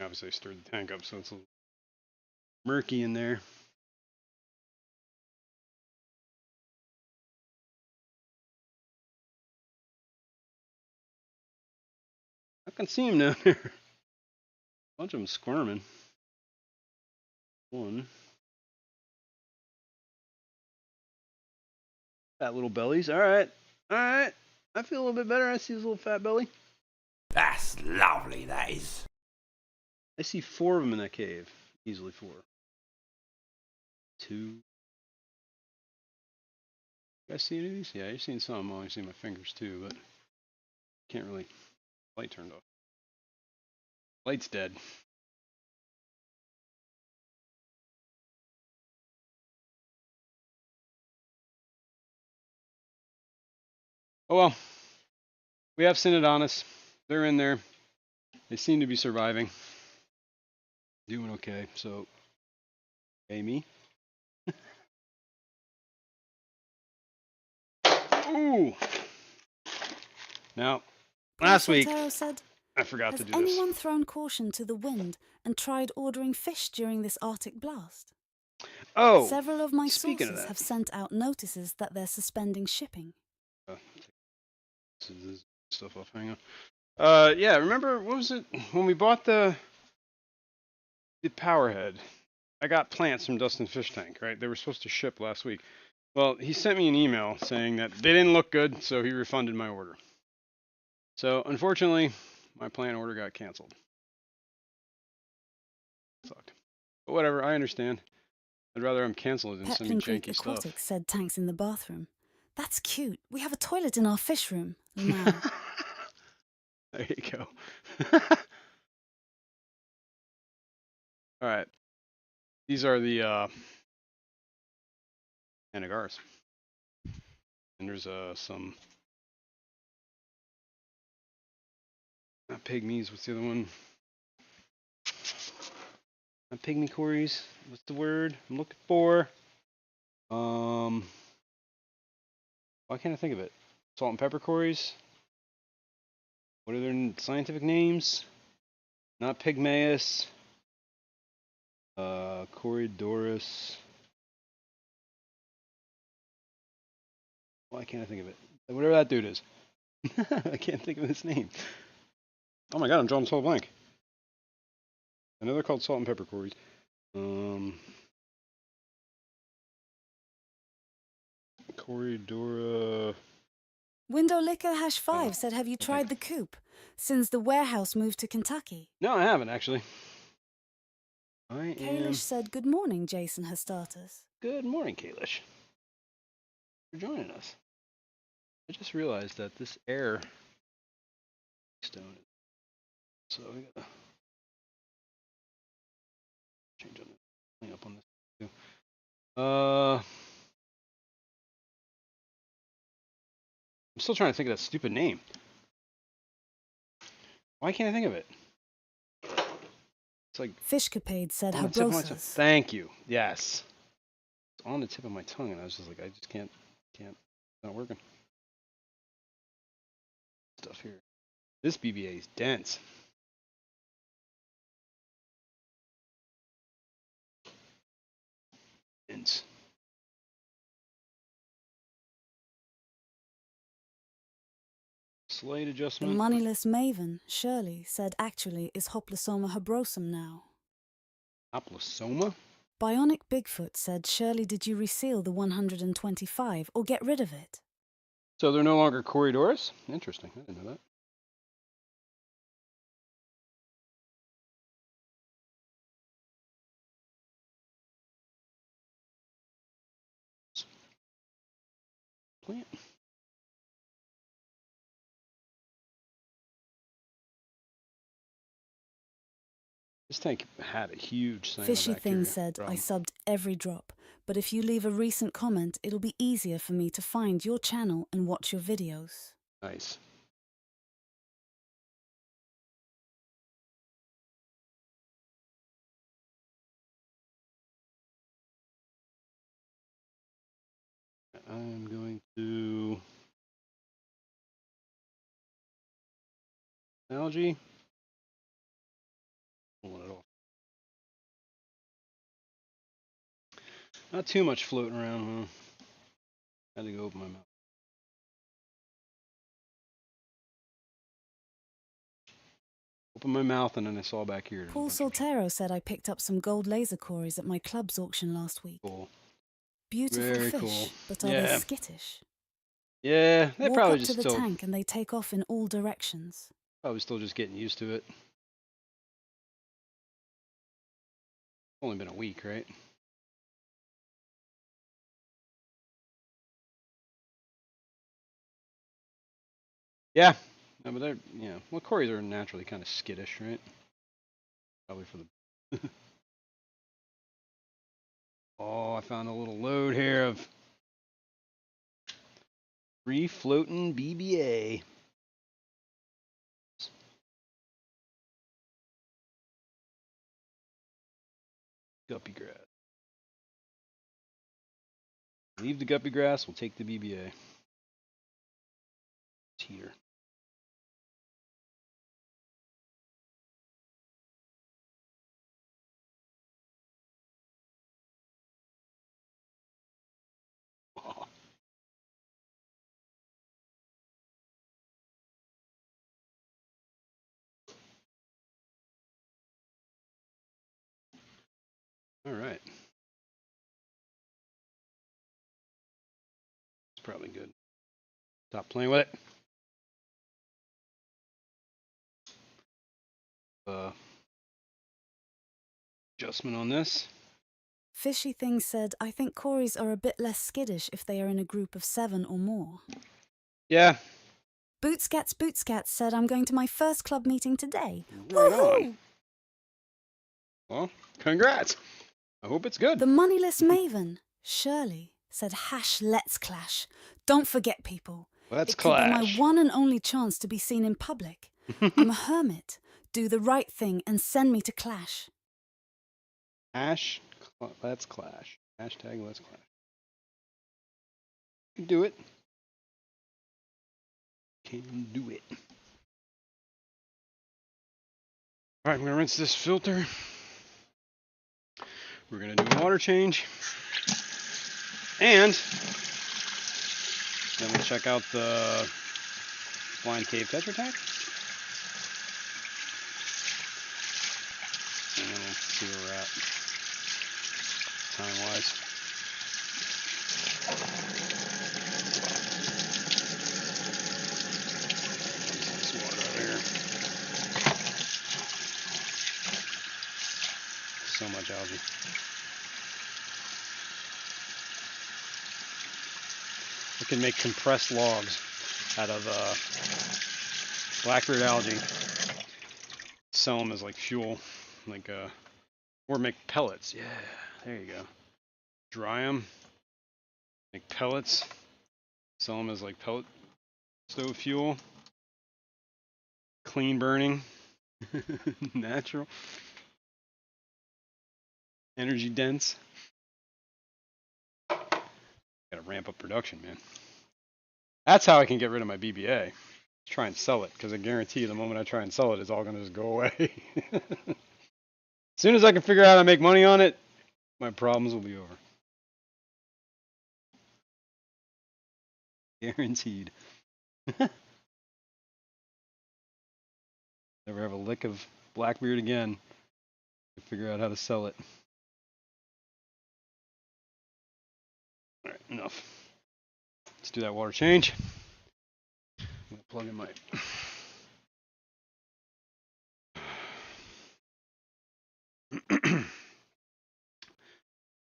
Obviously, I stirred the tank up, so it's a little murky in there. I can see him down there. A bunch of them squirming. One. Fat little bellies. All right. All right. I feel a little bit better. I see his little fat belly. That's lovely, that is. I see 4 of them in that cave. Easily 4. 2. You guys see any of these? Yeah, you've seen some. Well, I've seen my fingers too, but can't really. Light turned off. Light's dead. Oh well. We have Synodonus. They're in there. They seem to be surviving. Doing okay. So, Amy. Ooh. Now, last week Soltero said, I forgot has to do anyone this. thrown caution to the wind and tried ordering fish during this Arctic blast? Oh, Several of my speaking of sources that. have sent out notices that they're suspending shipping. This is stuff off. Hang on. Yeah. Remember what was it when we bought the Powerhead? I got plants from Dustin Fish Tank. Right? They were supposed to ship last week. Well, he sent me an email saying that they didn't look good, so he refunded my order. So unfortunately, my plant order got canceled. Sucked. But whatever. I understand. I'd rather them cancel it than send me Peplin Creek janky stuff. Aquatics said tanks in the bathroom. That's cute. We have a toilet in our fish room. Now. There you go. All right. These are the Anagars. And there's some not pygmies. What's the other one? Not pygmy cories. What's the word I'm looking for? Why can't I think of it? Salt and pepper cories. What are their scientific names? Not Pygmaeus. Corydoras. Why can't I think of it? Whatever that dude is. I can't think of his name. Oh my god, I'm drawing so blank. I know they're called salt and pepper cories. Corydora. Window Liquor #5 said, have you tried the coop since the warehouse moved to Kentucky? No, I haven't actually. I am. Kalish said, good morning, Jason Hastatus. Good morning, Kalish. For joining us. I just realized that this air stone. So we gotta change on clean up on this too. I'm still trying to think of that stupid name. Why can't I think of it? It's like Fishcapade said, on the tip of my tongue. Habrosas. Thank you. Yes. It's on the tip of my tongue, and I was just like, I just can't. It's not working. Stuff here. This BBA is dense. Dense. Slate The adjustment. moneyless maven, Shirley, said actually is Hoplosoma habrosum now. Aplosoma? Bionic Bigfoot said, Shirley, did you reseal the 125 or get rid of it? So they're no longer Corydoras? Interesting. I didn't know that. Plant. This tank had a huge Fishy Thing cyanobacteria said, I problem. subbed every drop, but if you leave a recent comment, it'll be easier for me to find your channel and watch your videos. Nice. I'm going to algae. Pull it off. Not too much floating around, huh? Had to go open my mouth. Open my mouth and then I saw back here. Paul Soltero said I picked up some gold laser cories at my club's auction last week. Cool. Beautiful Very fish, cool. but are Yeah. they skittish? Yeah, they Walk probably up to just the still tank and they take off in all directions. probably still just getting used to it. Only been a week, right? Yeah. No, but they're, yeah. Well, Corys are naturally kind of skittish, right? Probably for the. Oh, I found a little load here of free floating BBA. Guppy grass. Leave the guppy grass. We'll take the BBA. Heater. Oh. All right. It's probably good. Stop playing with it. Adjustment on this. Fishy Thing said, I think Corys are a bit less skittish if they are in a group of 7 or more. Yeah. Bootscats said, I'm going to my first club meeting today. Right Woohoo! on. Well, congrats. I hope it's good. The moneyless maven, Shirley, said, let's clash. Don't forget, people. Let's It could be my clash. one and only chance to be seen in public. I'm a hermit. Do the right thing and send me to clash. Let's clash. Hashtag let's clash. You can do it. Can do it. All right, I'm gonna rinse this filter. We're gonna do a water change, and then we'll check out the Blind Cave Tetra Tech, and then we'll see where we're at time-wise. Some water out here. So much algae. We can make compressed logs out of blackbeard algae. Sell them as like fuel, like or make pellets. Yeah, there you go. Dry them, make pellets. Sell them as like pellet stove fuel. Clean burning, natural, energy dense. Gotta ramp up production, man. That's how I can get rid of my BBA. Try and sell it, because I guarantee you the moment I try and sell it, it's all going to just go away. As soon as I can figure out how to make money on it, my problems will be over. Guaranteed. Never have a lick of Blackbeard again. Figure out how to sell it. Alright, enough. Let's do that water change. I'm going to plug in my...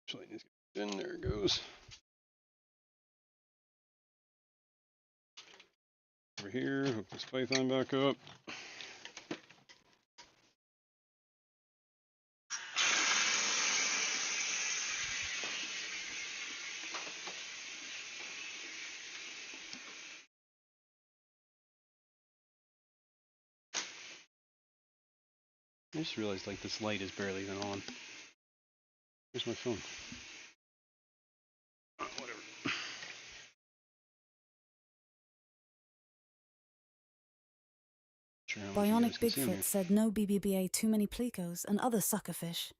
Actually, in there it goes. Over here, hook this python back up. I just realized like this light is barely even on. Where's my phone? Whatever. Sure how much you guys Bionic can see me. Bigfoot said no BBBA, too many plecos, and other suckerfish.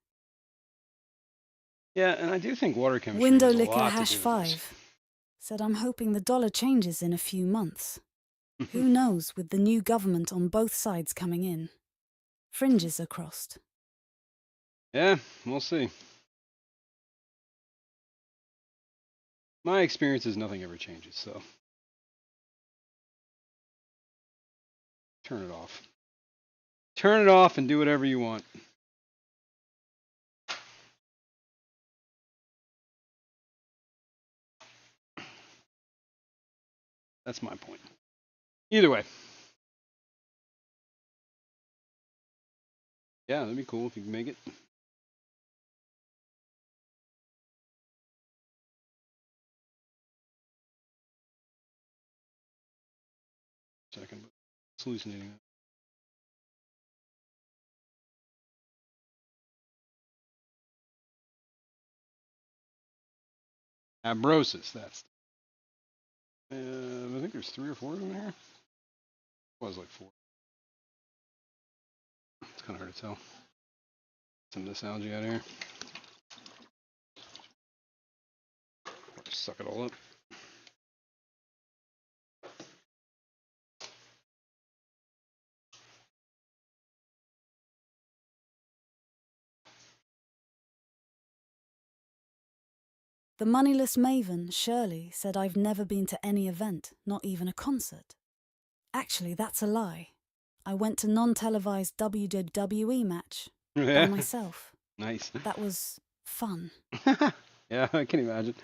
Yeah, and I do think water chemistry Window has a Licker lot to hash do with 5 said, I'm hoping the dollar changes in a few months. Who knows with the new government on both sides coming in. Fringes are crossed. Yeah, we'll see. My experience is nothing ever changes, so turn it off. Turn it off and do whatever you want. That's my point. Either way. Yeah, that'd be cool if you can make it. Second, but it's hallucinating. Abrosis, that's. I think there's 3 or 4 of them here. It was like 4. It's kind of hard to tell. Some of this algae out of here. Just suck it all up. The moneyless maven, Shirley, said I've never been to any event, not even a concert. Actually, that's a lie. I went to non-televised WWE match by myself. Nice. That was fun. Yeah, I can imagine.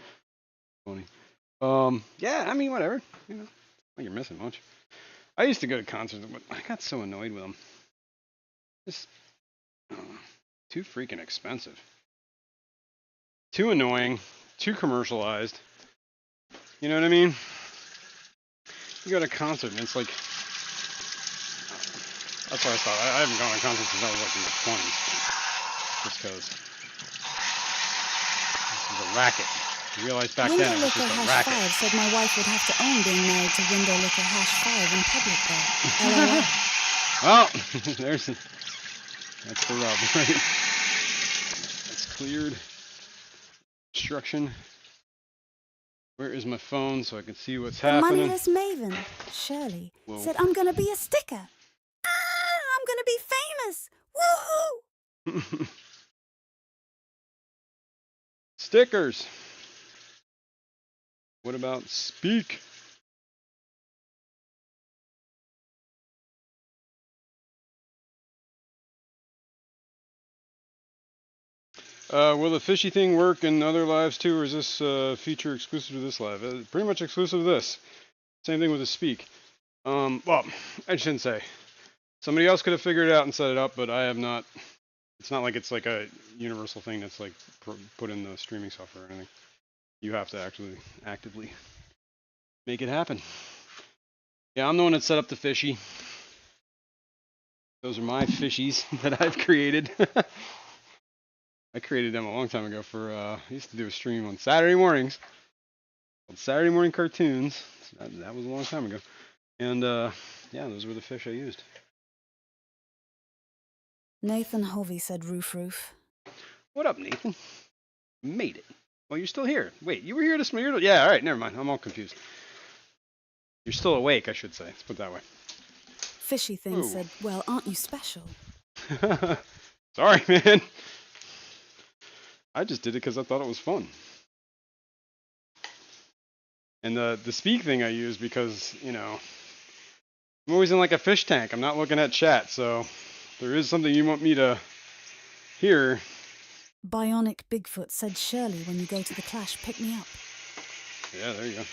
Funny. Yeah, I mean, whatever. You know, well, you're missing much. I used to go to concerts, but I got so annoyed with them. Just too freaking expensive. Too annoying. Too commercialized. You know what I mean? You go to a concert and it's like, that's what I thought. I haven't gone to concerts since I was like in the 20s. Just because this is a racket. You realize back then it was just a racket. Window-Licker #5 said my wife would have to own being married to Window-Licker #5 in public though. LOL. Well, that's the rub, right? That's cleared. Instruction. Where is my phone so I can see what's happening? The moneyless maven, Shirley, said I'm gonna be a sticker. I'm gonna be famous. Woohoo! Stickers. What about speak? Will the fishy thing work in other lives too, or is this feature exclusive to this live? Pretty much exclusive to this. Same thing with the speak. Well, I shouldn't say. Somebody else could have figured it out and set it up, but I have not. It's not like it's like a universal thing that's like put in the streaming software or anything. You have to actually actively make it happen. Yeah, I'm the one that set up the fishy. Those are my fishies that I've created. I created them a long time ago for, I used to do a stream on Saturday mornings called Saturday Morning Cartoons. That was a long time ago. And, yeah, those were the fish I used. Nathan Hovey said roof. What up, Nathan? Made it. Well, you're still here. Wait, you were here this morning? Yeah, all right, never mind. I'm all confused. You're still awake, I should say. Let's put it that way. Fishy Thing said, well, aren't you special? Sorry, man. I just did it because I thought it was fun. And the speak thing I use because, you know, I'm always in like a fish tank. I'm not looking at chat, so if there is something you want me to hear. Bionic Bigfoot said, Shirley, when you go to the Clash, pick me up. Yeah, there you go.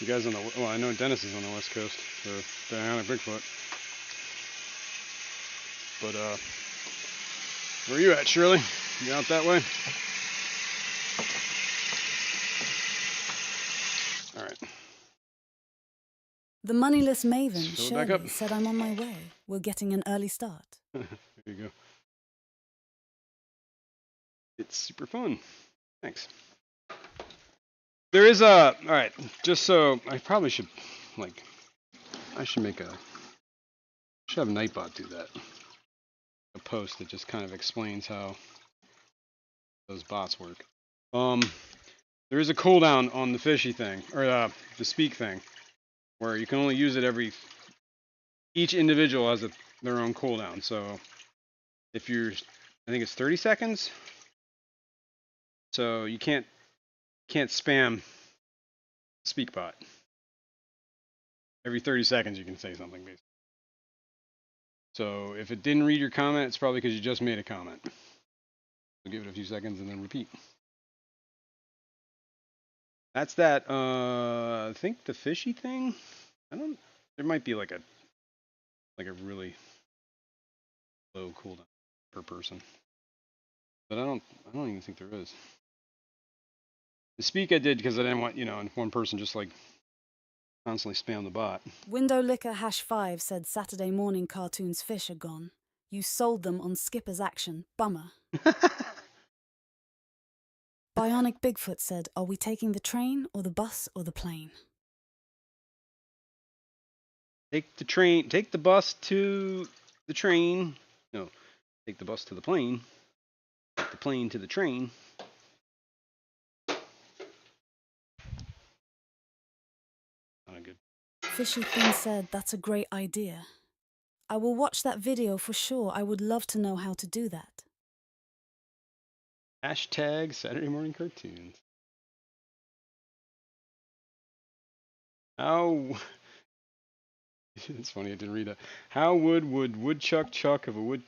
You guys on the, well, I know Dennis is on the West Coast for Bionic Bigfoot. But, where are you at, Shirley? You out that way? All right. The moneyless maven, Fill it back Shirley, up. said I'm on my way. We're getting an early start. There you go. It's super fun. Thanks. There is a, all right, just so, I probably should, like, I should make a, should have Nightbot do that. A post that just kind of explains how those bots work. There is a cooldown on the fishy thing, or the speak thing, where you can only use it each individual has their own cooldown. So if you're, I think it's 30 seconds. So you can't spam speak bot. Every 30 seconds you can say something basically. So if it didn't read your comment, it's probably because you just made a comment. So give it a few seconds and then repeat. That's that. I think the fishy thing. I don't. There might be like a really low cooldown per person, but I don't even think there is. The speak I did because I didn't want one person just like constantly spam the bot. Window Licker #5 said Saturday morning cartoons fish are gone. You sold them on Skipper's action. Bummer. Bionic Bigfoot said, are we taking the train or the bus or the plane? Take the train. Take the bus to the train. No, take the bus to the plane. Take the plane to the train. Not good. Fishy Thing said, that's a great idea. I will watch that video for sure. I would love to know how to do that. Hashtag Saturday morning cartoons. How? It's funny I didn't read that. How would woodchuck chuck if a wood?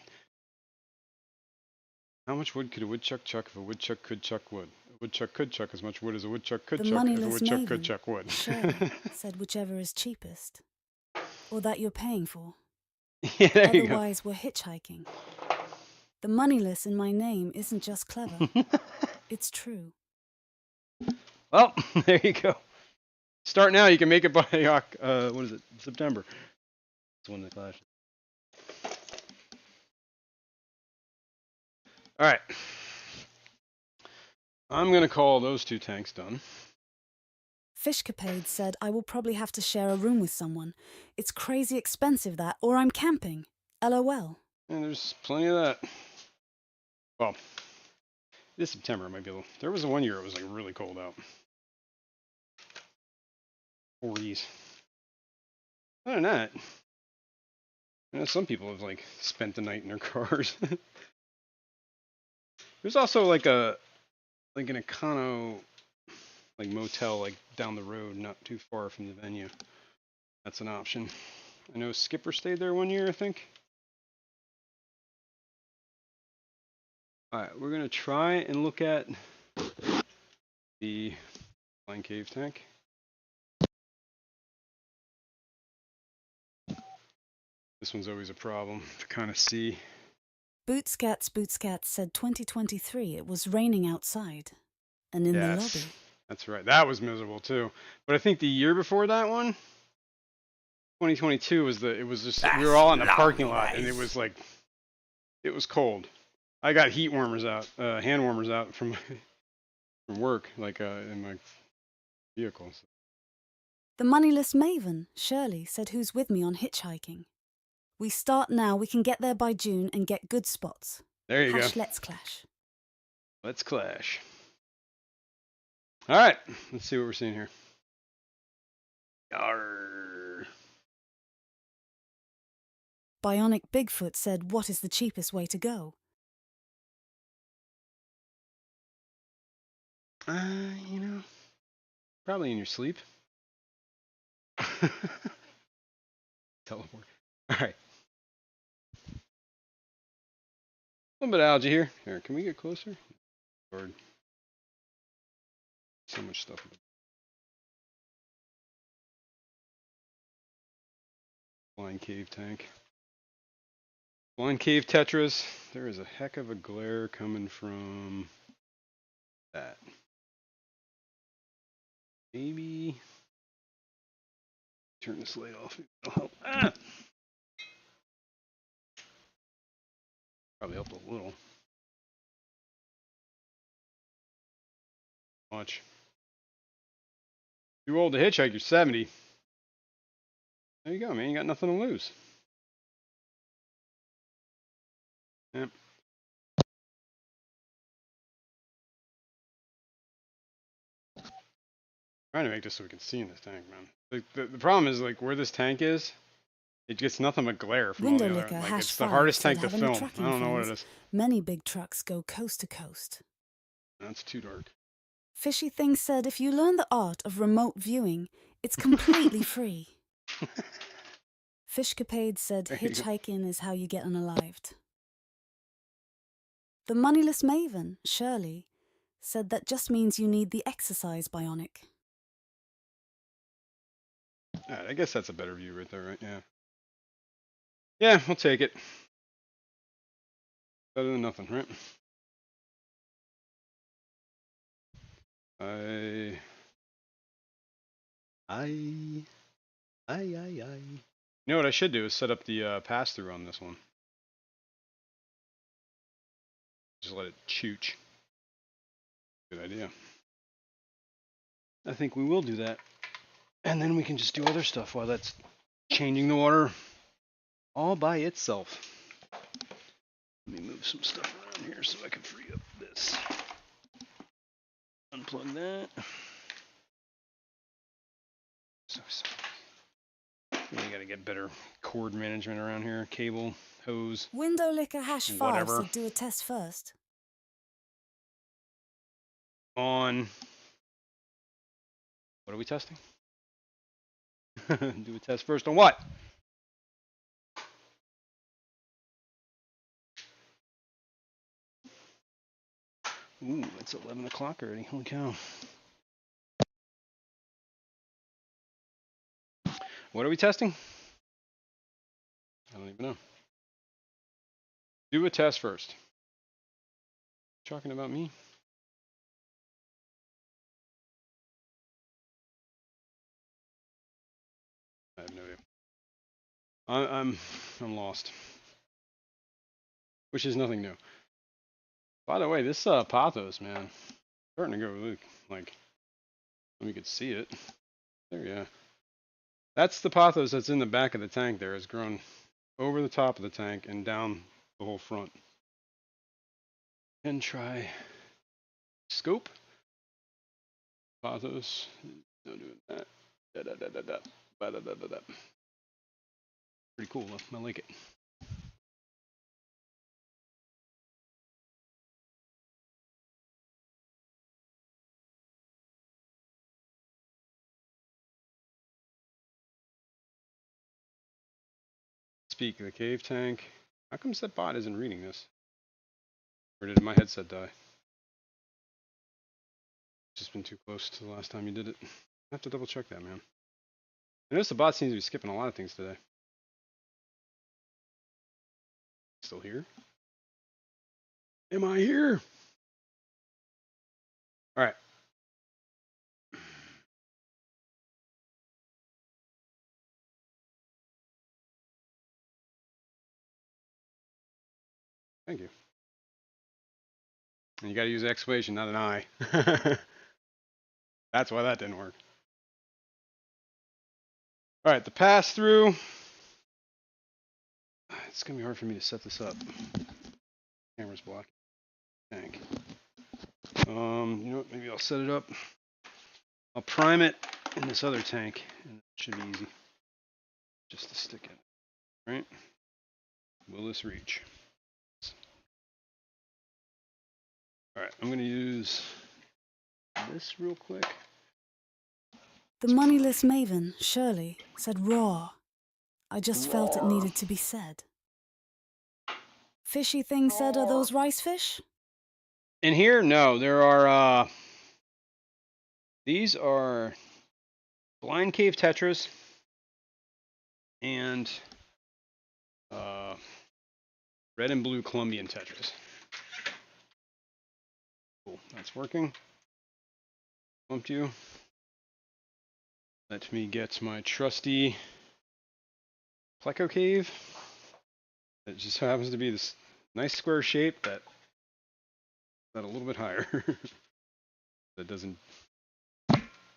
How much wood could a woodchuck chuck if a woodchuck could chuck wood? A woodchuck could chuck as much wood as a woodchuck could The chuck if a moneyless woodchuck could maven, chuck wood. Shirley, said whichever is cheapest. Or that you're paying for. Yeah, there you go. Otherwise, we're hitchhiking. The moneyless in my name isn't just clever. It's true. Well, there you go. Start now. You can make it by what is it? September. That's when the clash. All right. I'm gonna call those 2 tanks done. Fishcapade said, I will probably have to share a room with someone. It's crazy expensive that, or I'm camping. LOL. And there's plenty of that. Well, this September it might be a little. There was one year it was like really cold out. 40s. Other than that, some people have like spent the night in their cars. There's also like an econo like motel like down the road, not too far from the venue. That's an option. I know Skipper stayed there one year, I think. All right, we're gonna try and look at the Blind Cave tank. This one's always a problem to kind of see. Bootscats said 2023 it was raining outside. And in the lobby. That's right. That was miserable too. But I think the year before that one, 2022 it was just we were all in the parking lot and it was like it was cold. I got heat warmers out, hand warmers out from work, like in my vehicle. The moneyless maven, Shirley, said who's with me on hitchhiking. We start now, we can get there by June and get good spots. There you go. Let's clash. Let's clash. All right, let's see what we're seeing here. Yarr. Bionic Bigfoot said, what is the cheapest way to go? Probably in your sleep. Teleport. All right. A little bit of algae here. Here, can we get closer? Lord. So much stuff. Blind cave tank. Blind cave tetras. There is a heck of a glare coming from that. Maybe turn this light off. It'll help. Ah! Probably help a little. Much. Too old to hitchhike. You're 70. There you go, man. You got nothing to lose. Yep. Trying to make this so we can see in this tank, man. The problem is like where this tank is, it gets nothing but glare from all the other. Like it's the hardest tank to film. I don't know what it is. Many big trucks go coast to coast. That's too dark. Fishy Thing said if you learn the art of remote viewing, it's completely free. Fishcapade said hitchhiking is how you get unalived. The moneyless maven, Shirley, said that just means you need the exercise bionic. Alright, I guess that's a better view right there, right? Yeah. Yeah, we'll take it. Better than nothing, right? I. You know what I should do is set up the pass through on this one. Just let it chooch. Good idea. I think we will do that. And then we can just do other stuff while that's changing the water all by itself. Let me move some stuff around here so I can free up this. Unplug that. So really gotta get better cord management around here. Cable, hose, Window licker hash 5 whatever. said do a test first. On. What are we testing? Do a test first on what? Ooh, it's 11 o'clock already. Holy cow. What are we testing? I don't even know. Do a test first. Talking about me? I have no idea. I'm lost. Which is nothing new. By the way, this pothos, man, starting to go like, let me could see it. There, yeah. That's the pothos that's in the back of the tank. There has grown over the top of the tank and down the whole front. And try scope. Pothos. No doing that. Pretty cool though. I like it. Speak of the cave tank. How come that bot isn't reading this? Or did my headset die? Just been too close to the last time you did it. I have to double check that, man. I notice the bot seems to be skipping a lot of things today. Still here? Am I here? All right. Thank you. And you got to use exclamation, not an I. That's why that didn't work. All right, the pass through. It's gonna be hard for me to set this up. Camera's blocking. Tank. You know what? Maybe I'll set it up. I'll prime it in this other tank, and it should be easy. Just to stick it. Right? Will this reach? All right, I'm gonna use this real quick. The moneyless maven, Shirley, said raw. I just felt it needed to be said. Fishy thing said, are those rice fish? In here, no, there are, these are blind cave tetras and red and blue Colombian tetras. Cool, that's working. Bumped you. Let me get my trusty Pleco cave. It just happens to be this nice square shape that a little bit higher. That doesn't.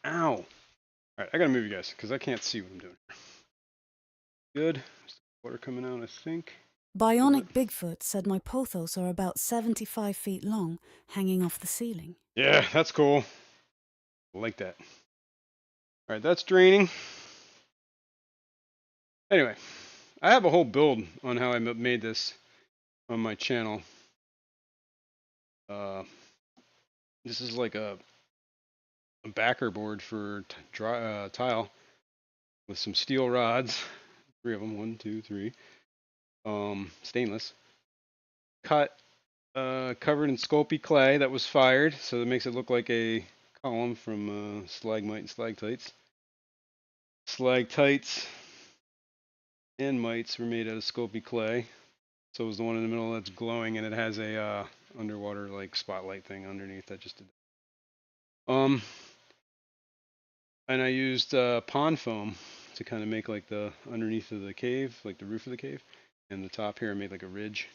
Ow! All right, I gotta move you guys because I can't see what I'm doing. Good. There's water coming out, I think. Bionic Bigfoot said my pothos are about 75 feet long, hanging off the ceiling. Yeah, that's cool. I like that. All right, that's draining. Anyway, I have a whole build on how I made this on my channel. This is like a backer board for tile with some steel rods, 3 of them, 1, 2, 3, stainless, cut, covered in Sculpey clay that was fired, so that makes it look like a column from stalagmite and stalactites. stalactites and mites were made out of Sculpey clay. So was the one in the middle that's glowing, and it has a underwater like spotlight thing underneath. That just did that. And I used pond foam to kind of make like the underneath of the cave, like the roof of the cave, and the top here I made like a ridge,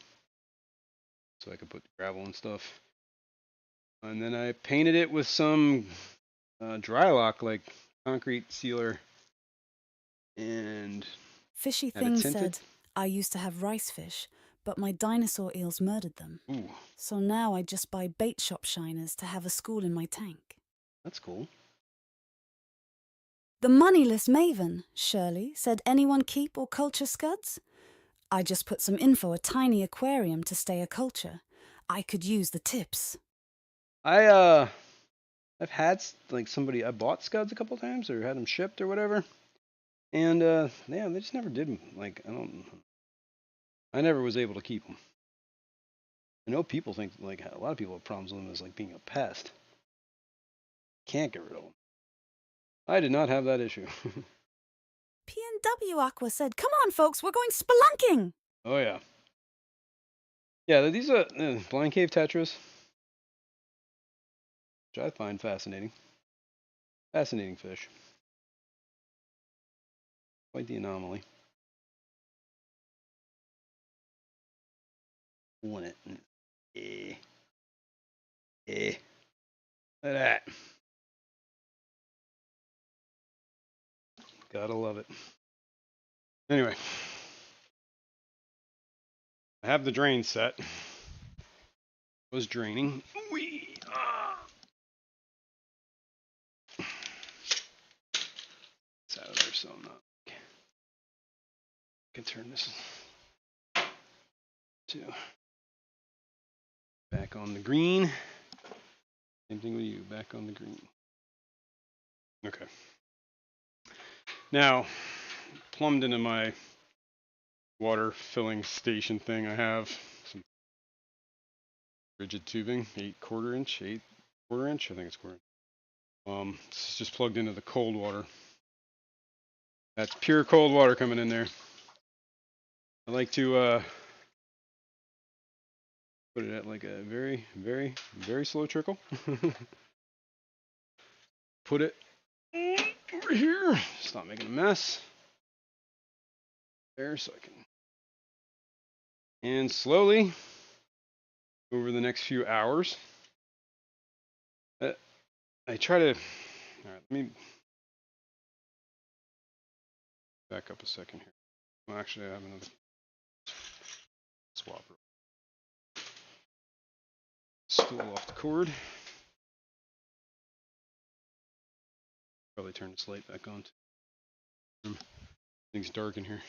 so I could put gravel and stuff. And then I painted it with some Drylock, like concrete sealer, and Fishy had it Thing tinted. said, I used to have rice fish, but my dinosaur eels murdered them. Ooh, So now I just buy bait shop shiners to have a school in my tank. that's cool. The moneyless maven, Shirley, said anyone keep or culture scuds? I just put some info a tiny aquarium to stay a culture. I could use the tips. I've had like somebody, I bought scuds a couple times or had them shipped or whatever, and yeah, they just never did 'em. Like I never was able to keep them. I know people think like a lot of people have problems with them as like being a pest. Can't get rid of them. I did not have that issue. P&W Aqua said, come on folks, we're going spelunking! Oh yeah. Yeah, these are blind cave tetras, which I find fascinating. Fascinating fish. Quite the anomaly. Won it. Eh. Eh. Look at that. Gotta love it. Anyway. I have the drain set. Was draining. Wee. Ah. It's out of there, so I'm not. I can turn this to back on the green. Same thing with you, back on the green. Okay. Now, plumbed into my water filling station thing, I have some rigid tubing, 8/4 inch, 8/4 inch, I think it's quarter. This is just plugged into the cold water. That's pure cold water coming in there. I like to put it at like a very, very, very slow trickle. Put it over here. Stop making a mess. There, so I can. And slowly, over the next few hours, I try to. All right, let me back up a second here. Well, actually, I have another swap. Stool off the cord. Probably turn this light back on. Things dark in here.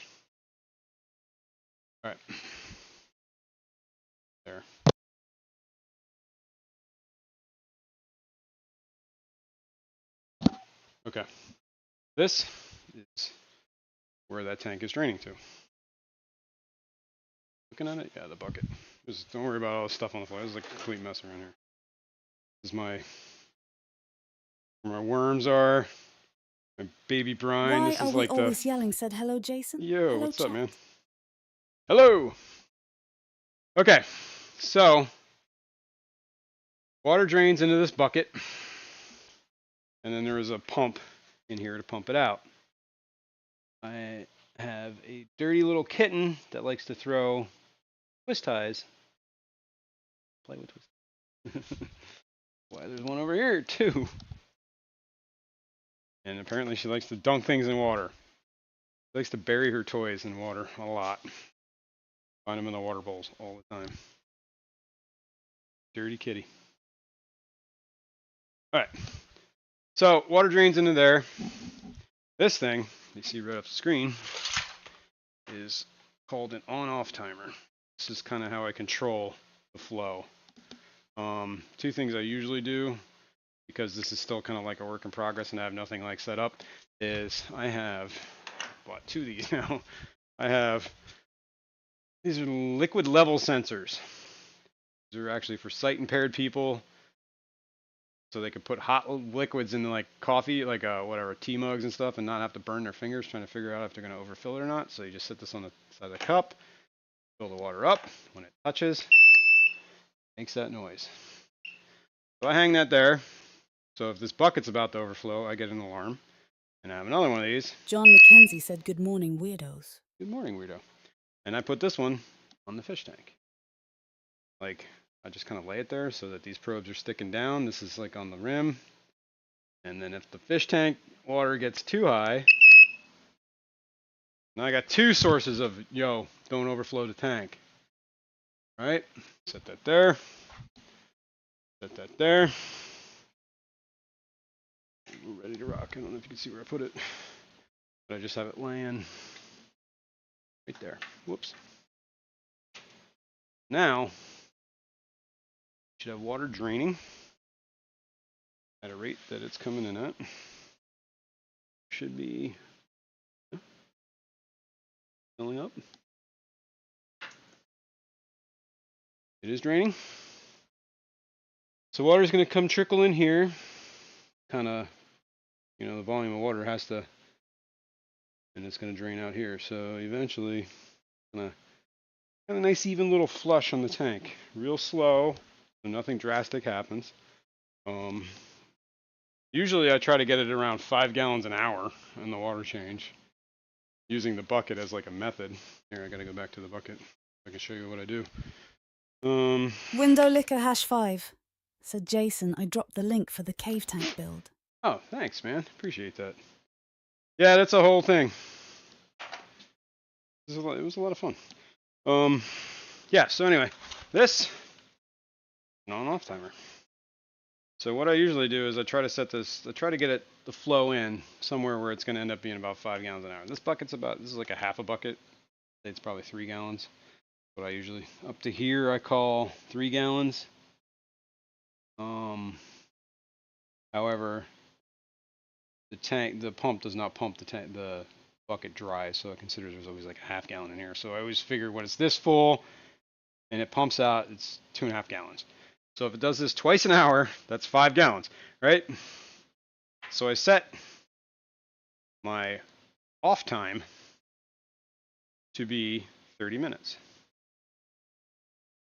All right. There. Okay. This is where that tank is draining to. Looking at it? Yeah, the bucket. Just don't worry about all the stuff on the floor. This is a complete mess around here. This is where my worms are. My baby brine. Why This are is we like always yelling, said hello Jason. Yo, Hello, what's up, chat. man? Hello! Okay, so water drains into this bucket, and then there is a pump in here to pump it out. I have a dirty little kitten that likes to throw twist ties. Play with twist. Why, there's one over here too. And apparently she likes to dunk things in water. She likes to bury her toys in water a lot. Find them in the water bowls all the time. Dirty kitty. All right. So water drains into there. This thing, you see right off the screen, is called an on-off timer. This is kind of how I control the flow. Two things I usually do, because this is still kind of like a work in progress and I have nothing like set up, is I have bought two of these now. These are liquid level sensors. These are actually for sight impaired people. so they could put hot liquids into like coffee, like whatever, tea mugs and stuff, and not have to burn their fingers trying to figure out if they're going to overfill it or not. So you just set this on the side of the cup, fill the water up. When it touches, makes that noise. So I hang that there. So if this bucket's about to overflow, I get an alarm. And I have another one of these. John Mackenzie said, "Good morning, weirdos." Good morning, weirdo. And I put this one on the fish tank. Like, I just kind of lay it there so that these probes are sticking down. This is like on the rim. And then if the fish tank water gets too high, now I got two sources of, yo, don't overflow the tank. All right, set that there. Set that there. We're ready to rock. I don't know if you can see where I put it, but I just have it laying right there. Whoops. Now, you should have water draining at a rate that it's coming in at. Should be filling up. It is draining. So water is going to come trickle in here. Kind of, you know, the volume of water has to, and it's going to drain out here. So eventually, gonna have a nice even little flush on the tank. Real slow, so nothing drastic happens. Usually I try to get it around 5 gallons an hour in the water change, using the bucket as like a method. Here, I got to go back to the bucket. I can show you what I do. Window liquor #5 said, "Jason, I dropped the link for the cave tank build." Oh, thanks, man. Appreciate that. Yeah, that's a whole thing. It was a lot of fun. Yeah, so anyway, this an on-off timer. So what I usually do is I try to set this, I try to get it the flow in somewhere where it's going to end up being about 5 gallons an hour. This bucket's about, this is like a half a bucket. It's probably 3 gallons. What I usually, up to here I call 3 gallons. However, the pump does not pump the bucket dry, so it considers there's always like a half gallon in here. So I always figure when it's this full and it pumps out, it's 2.5 gallons. So if it does this twice an hour, that's 5 gallons, right? So I set my off time to be 30 minutes.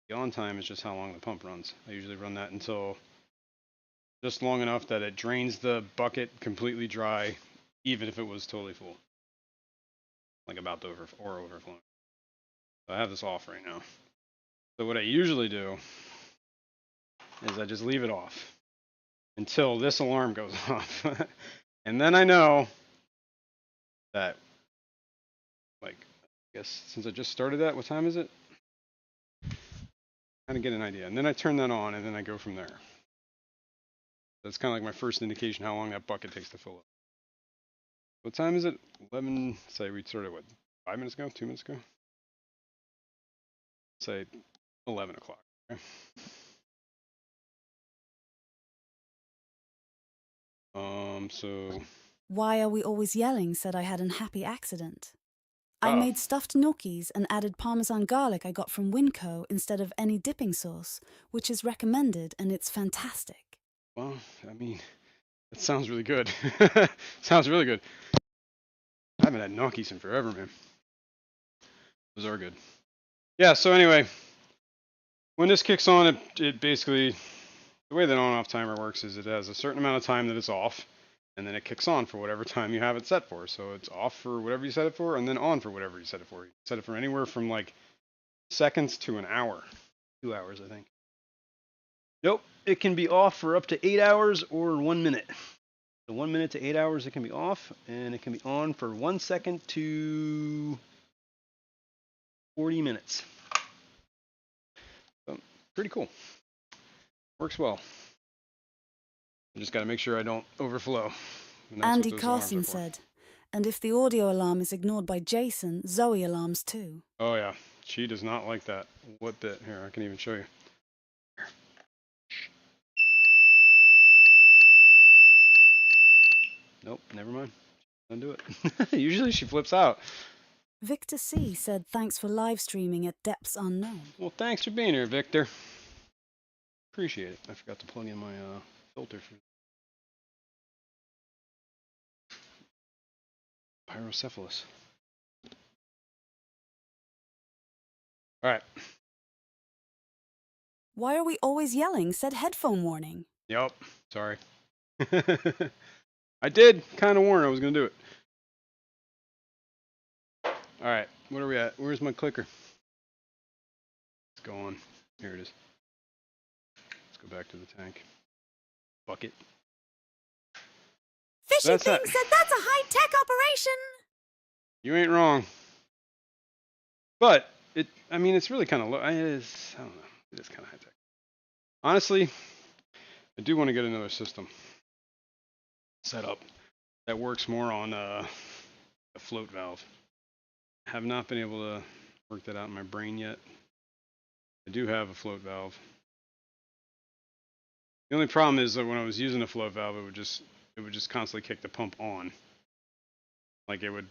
The on time is just how long the pump runs. I usually run that until just long enough that it drains the bucket completely dry, even if it was totally full, like about to overflowing. So I have this off right now. So what I usually do is I just leave it off until this alarm goes off. And then I know that, like, I guess since I just started that, what time is it? Kind of get an idea. And then I turn that on and then I go from there. That's kind of like my first indication how long that bucket takes to fill up. What time is it? 11, say we started, what, 5 minutes ago? 2 minutes ago? Say 11 o'clock. Okay. So. "Why are we always yelling?" said, "I had an happy accident. I Oh. made stuffed gnocchis and added Parmesan garlic I got from Winco instead of any dipping sauce, which is recommended, and it's fantastic." Well, I mean, that sounds really good. Sounds really good. I haven't had gnocchis in forever, man. Those are good. Yeah, so anyway, when this kicks on, it basically, the way that on-off timer works is it has a certain amount of time that it's off, and then it kicks on for whatever time you have it set for. So it's off for whatever you set it for, and then on for whatever you set it for. You set it for anywhere from like seconds to an hour. 2 hours, I think. Nope, it can be off for up to 8 hours or 1 minute. So 1 minute to 8 hours it can be off, and it can be on for 1 second to 40 minutes. So, pretty cool. Works well. I just got to make sure I don't overflow. And that's Andy what those alarms Carson are for. said, "And if the audio alarm is ignored by Jason, Zoe alarms too." Oh yeah, she does not like that. What bit? Here, I can even show you. Here. Nope, never mind. Undo it. Usually she flips out. Victor C. said, "Thanks for live streaming at depths unknown." Well, thanks for being here, Victor. Appreciate it. I forgot to plug in my filter. there for pyrocephalus. All right. Why are we always yelling? Said headphone warning. Yep. Sorry. I did kind of warn I was going to do it. All right. What are we at? Where's my clicker? It's gone. Here it is. Let's go back to the tank. Bucket. Fishy That's Thing that. said that's a high-tech operation. You ain't wrong. But I mean, it's really kind of low. I don't know. It is kind of high tech. Honestly, I do want to get another system set up that works more on a float valve. I have not been able to work that out in my brain yet. I do have a float valve. The only problem is that when I was using a float valve, it would just constantly kick the pump on. Like it would,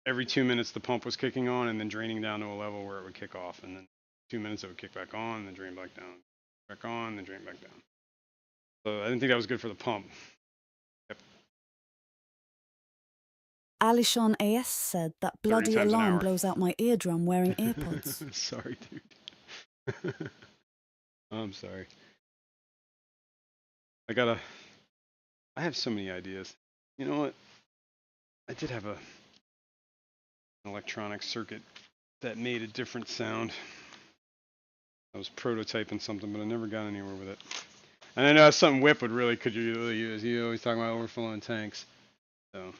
every 2 minutes the pump was kicking on and then draining down to a level where it would kick off, and then 2 minutes it would kick back on and then drain back down, back on and then drain back down. So I didn't think that was good for the pump. Yep. Alishon AS said that bloody 30 times an alarm hour. blows out my eardrum wearing earpods. Sorry, dude. I'm sorry. I have so many ideas. You know what? I did have an electronic circuit that made a different sound. I was prototyping something, but I never got anywhere with it. And I know that's something Whip could really use. He always talking about overflowing tanks. So,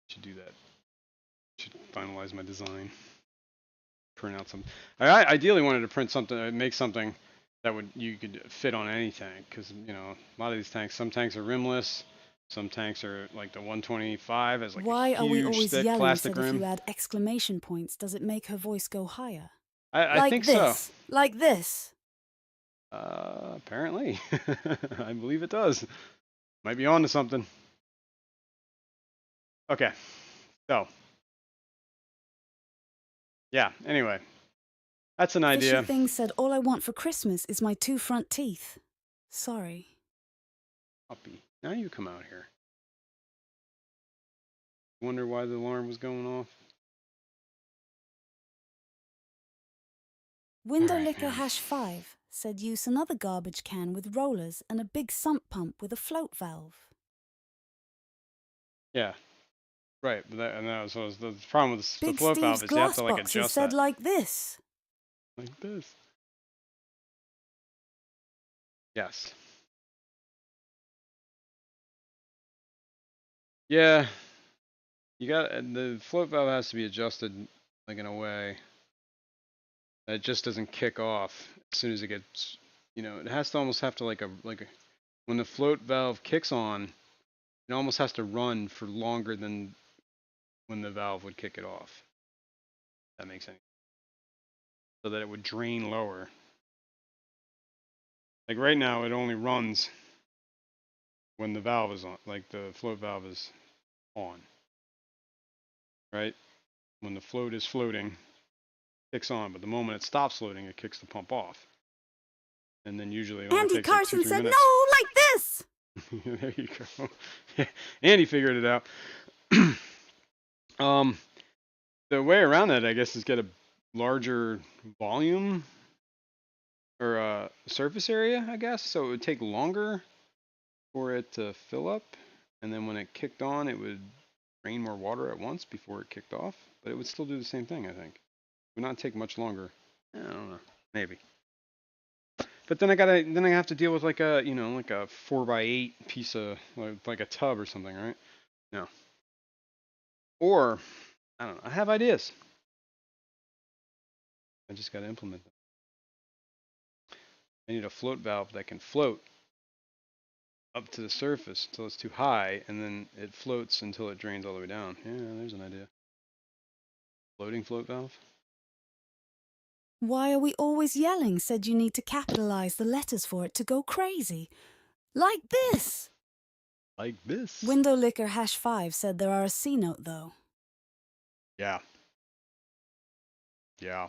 should do that. Should finalize my design. Print out some. I ideally wanted to print something, make something that you could fit on any tank, because you know a lot of these tanks. Some tanks are rimless. Some tanks are like the 125 has like Why a are we huge always thick yelling? plastic Said if rim. you add exclamation points, does it make her voice go higher? I like think this, so. like this. Apparently, I believe it does. Might be on to something. Okay, so yeah. Anyway, that's an idea. Fishy Thing said all I want for Christmas is my 2 front teeth. Sorry. Puppy, now you come out here. Wonder why the alarm was going off. Window Alright, Licker man. #5 said use another garbage can with rollers and a big sump pump with a float valve. Yeah, right. But that was the problem with the Big float valve Steve's is you have glass to like boxes adjust said that like this. like this. Yes. Yeah. You got the float valve has to be adjusted like in a way that it just doesn't kick off as soon as it gets. You know, it has to almost have to like a when the float valve kicks on, it almost has to run for longer than when the valve would kick it off. That makes sense. So that it would drain lower. Like right now, it only runs when the valve is on, like the float valve is on. Right? When the float is floating, it kicks on, but the moment it stops floating, it kicks the pump off. And then usually it only Andy takes like Carson 2-3 said minutes. no, like this. There you go. Andy figured it out. The way around that, I guess, is get a larger volume or surface area, I guess. So it would take longer for it to fill up, and then when it kicked on, it would drain more water at once before it kicked off. But it would still do the same thing, I think. It would not take much longer. I don't know. Maybe. But then I have to deal with like a 4x8 piece of like a tub or something, right? No. Or I don't know. I have ideas. I just got to implement them. I need a float valve that can float up to the surface until it's too high, and then it floats until it drains all the way down. Yeah, there's an idea. Floating float valve. Why are we always yelling? Said you need to capitalize the letters for it to go crazy. Like this. Like this. Window Licker #5 said there are a C note though. Yeah. Yeah.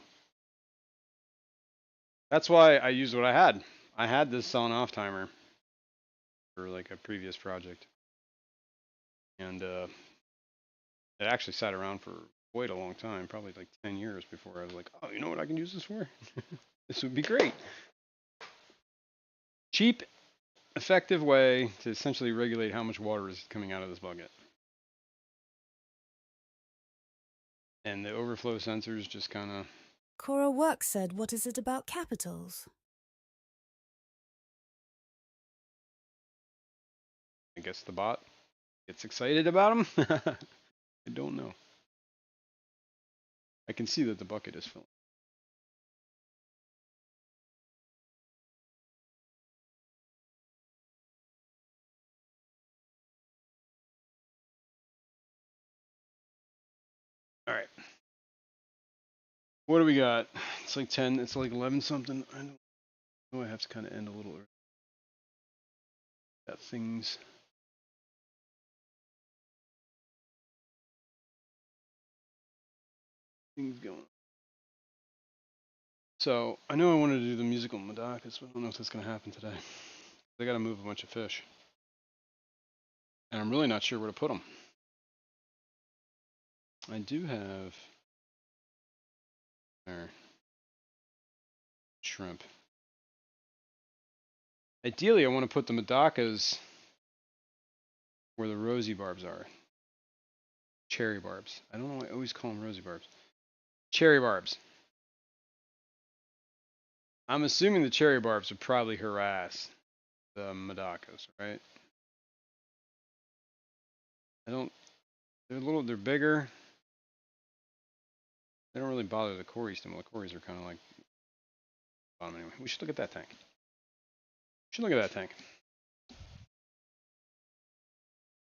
That's why I used what I had. I had this on-off timer, for like a previous project, and it actually sat around for quite a long time, probably like 10 years before I was like, oh, you know what I can use this for? This would be great. Cheap, effective way to essentially regulate how much water is coming out of this bucket. And the overflow sensors just kind of... Cora Work said, what is it about capitals? I guess the bot gets excited about them. I don't know. I can see that the bucket is filling. All right. What do we got? It's like 10. It's like 11 something. I know I have to kind of end a little early. Got things going. So I know I wanted to do the musical Madakas, but I don't know if that's going to happen today. They got to move a bunch of fish, and I'm really not sure where to put them. I do have shrimp. Ideally, I want to put the Madakas where the rosy barbs are. Cherry barbs. I don't know why I always call them rosy barbs. Cherry barbs. I'm assuming the cherry barbs would probably harass the Madakas, right? They're bigger. They don't really bother the Corys too much. The Corys are kind of like bottom anyway. We should look at that tank.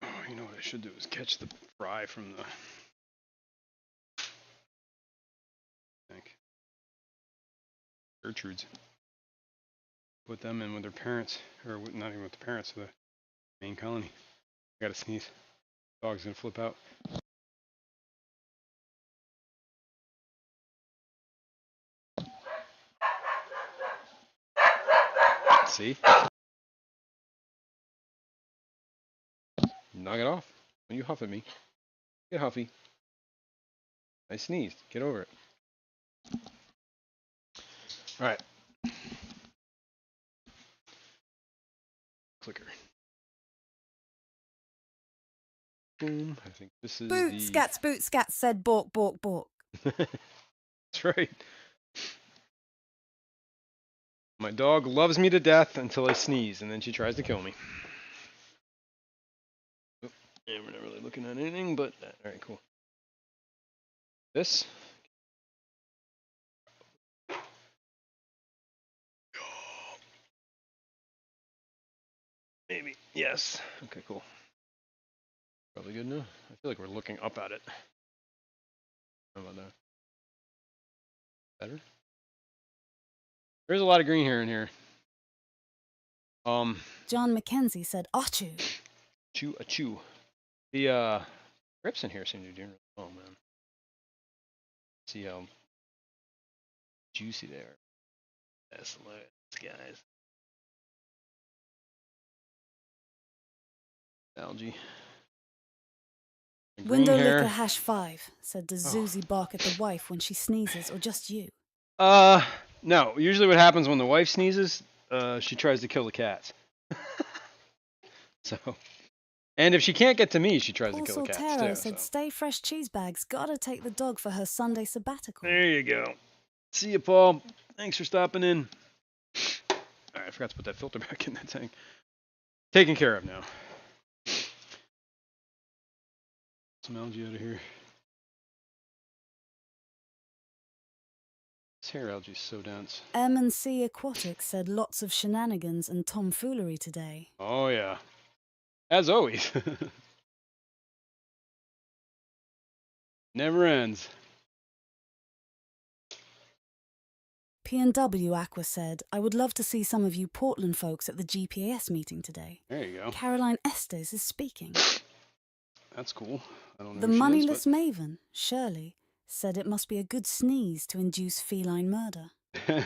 Oh, you know what I should do is catch the fry from the tank. Gertrudes. Put them in with their parents, or not even with the parents of the main colony. I gotta sneeze. Dog's gonna flip out. See? Knock it off. When you huff at me. Get huffy. I sneezed. Get over it. Alright. Clicker. Boom. I think this is Boot scats said balk, balk, balk. That's right. My dog loves me to death until I sneeze, and then she tries to kill me. Oh, and we're not really looking at anything but that. Alright, cool. This. Maybe. Yes. Okay, cool. Probably good now. I feel like we're looking up at it. How about that? Better? There's a lot of green hair in here. John Mackenzie said, achoo. Achoo. The grips in here seem to be doing really well, man. See how juicy they are. Yes, look at these guys. Algae. Window liquor #5 said, does Zuzi bark at the wife when she sneezes, or just you? No. Usually what happens when the wife sneezes, she tries to kill the cats. So, and if she can't get to me, she tries to kill the cats too. Said, stay fresh cheese bags, gotta take the dog for her Sunday sabbatical. There you go. See you, Paul. Thanks for stopping in. Alright, I forgot to put that filter back in that tank. Taken care of now. Some algae out of here. This hair algae is so dense. M&C Aquatics said lots of shenanigans and tomfoolery today. Oh yeah. As always. Never ends. P&W Aqua said, I would love to see some of you Portland folks at the GPAS meeting today. There you go. Caroline Estes is speaking. That's cool. I don't know the who she moneyless is, but... maven, Shirley, said it must be a good sneeze to induce feline murder. The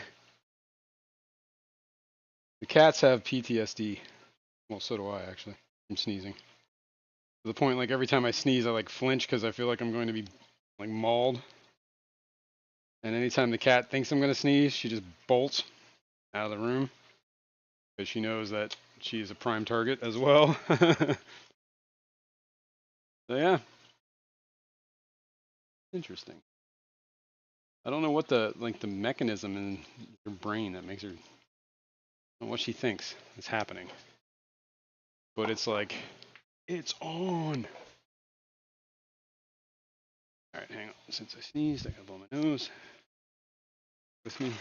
cats have PTSD. Well, so do I actually. I'm sneezing. To the point, like every time I sneeze, I like flinch because I feel like I'm going to be like mauled. And anytime the cat thinks I'm going to sneeze, she just bolts out of the room because she knows that she is a prime target as well. So yeah, interesting. I don't know what the mechanism in her brain that makes her what she thinks is happening, but it's like it's on. All right, hang on. Since I sneezed, I gotta blow my nose. With me.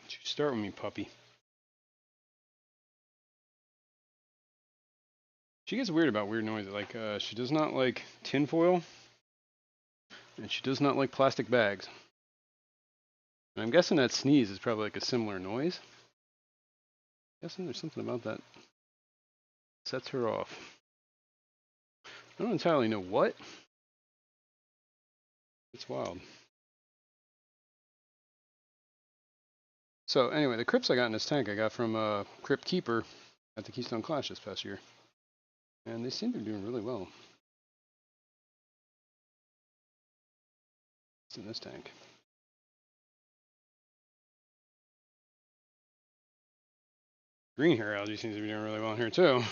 You start with me, puppy. She gets weird about weird noises. Like she does not like tinfoil, and she does not like plastic bags. And I'm guessing that sneeze is probably like a similar noise. I'm guessing there's something about that sets her off. I don't entirely know what. It's wild. So anyway, the crypts I got in this tank I got from Crypt Keeper at the Keystone Clash this past year. And they seem to be doing really well. It's in this tank. Green hair algae seems to be doing really well in here too.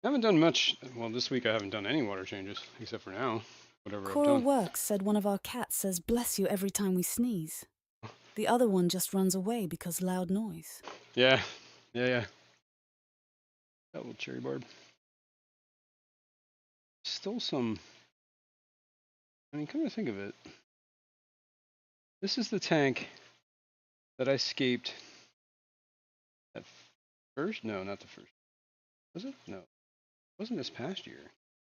I haven't done much. Well, this week I haven't done any water changes, except for now. Whatever I've Coral done. Works said one of our cats says bless you every time we sneeze. The other one just runs away because loud noise. Yeah. That little cherry barb. Still some. I mean, come to think of it, this is the tank that I escaped at first. No, not the first. Was it? No, it wasn't this past year.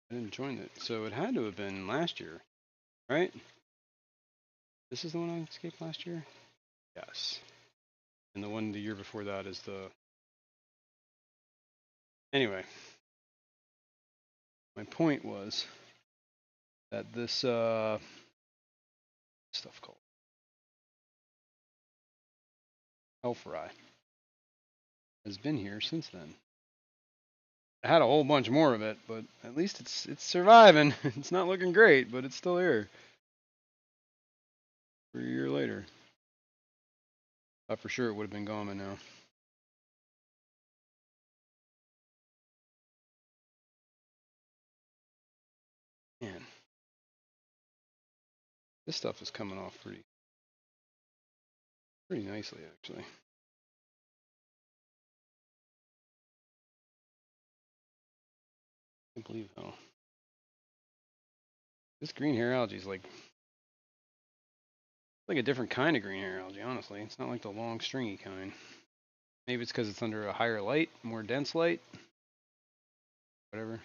I didn't join it, so it had to have been last year, right? This is the one I escaped last year. Yes. And the one the year before that is the. Anyway, my point was that this stuff called Elfry has been here since then. I had a whole bunch more of it, but at least it's surviving. It's not looking great, but it's still here. For a year later. Thought for sure it would have been gone by now. Man. This stuff is coming off pretty nicely actually. I can't believe how this green hair algae is like a different kind of green hair algae, honestly. It's not like the long stringy kind. Maybe it's because it's under a higher light, more dense light. Whatever.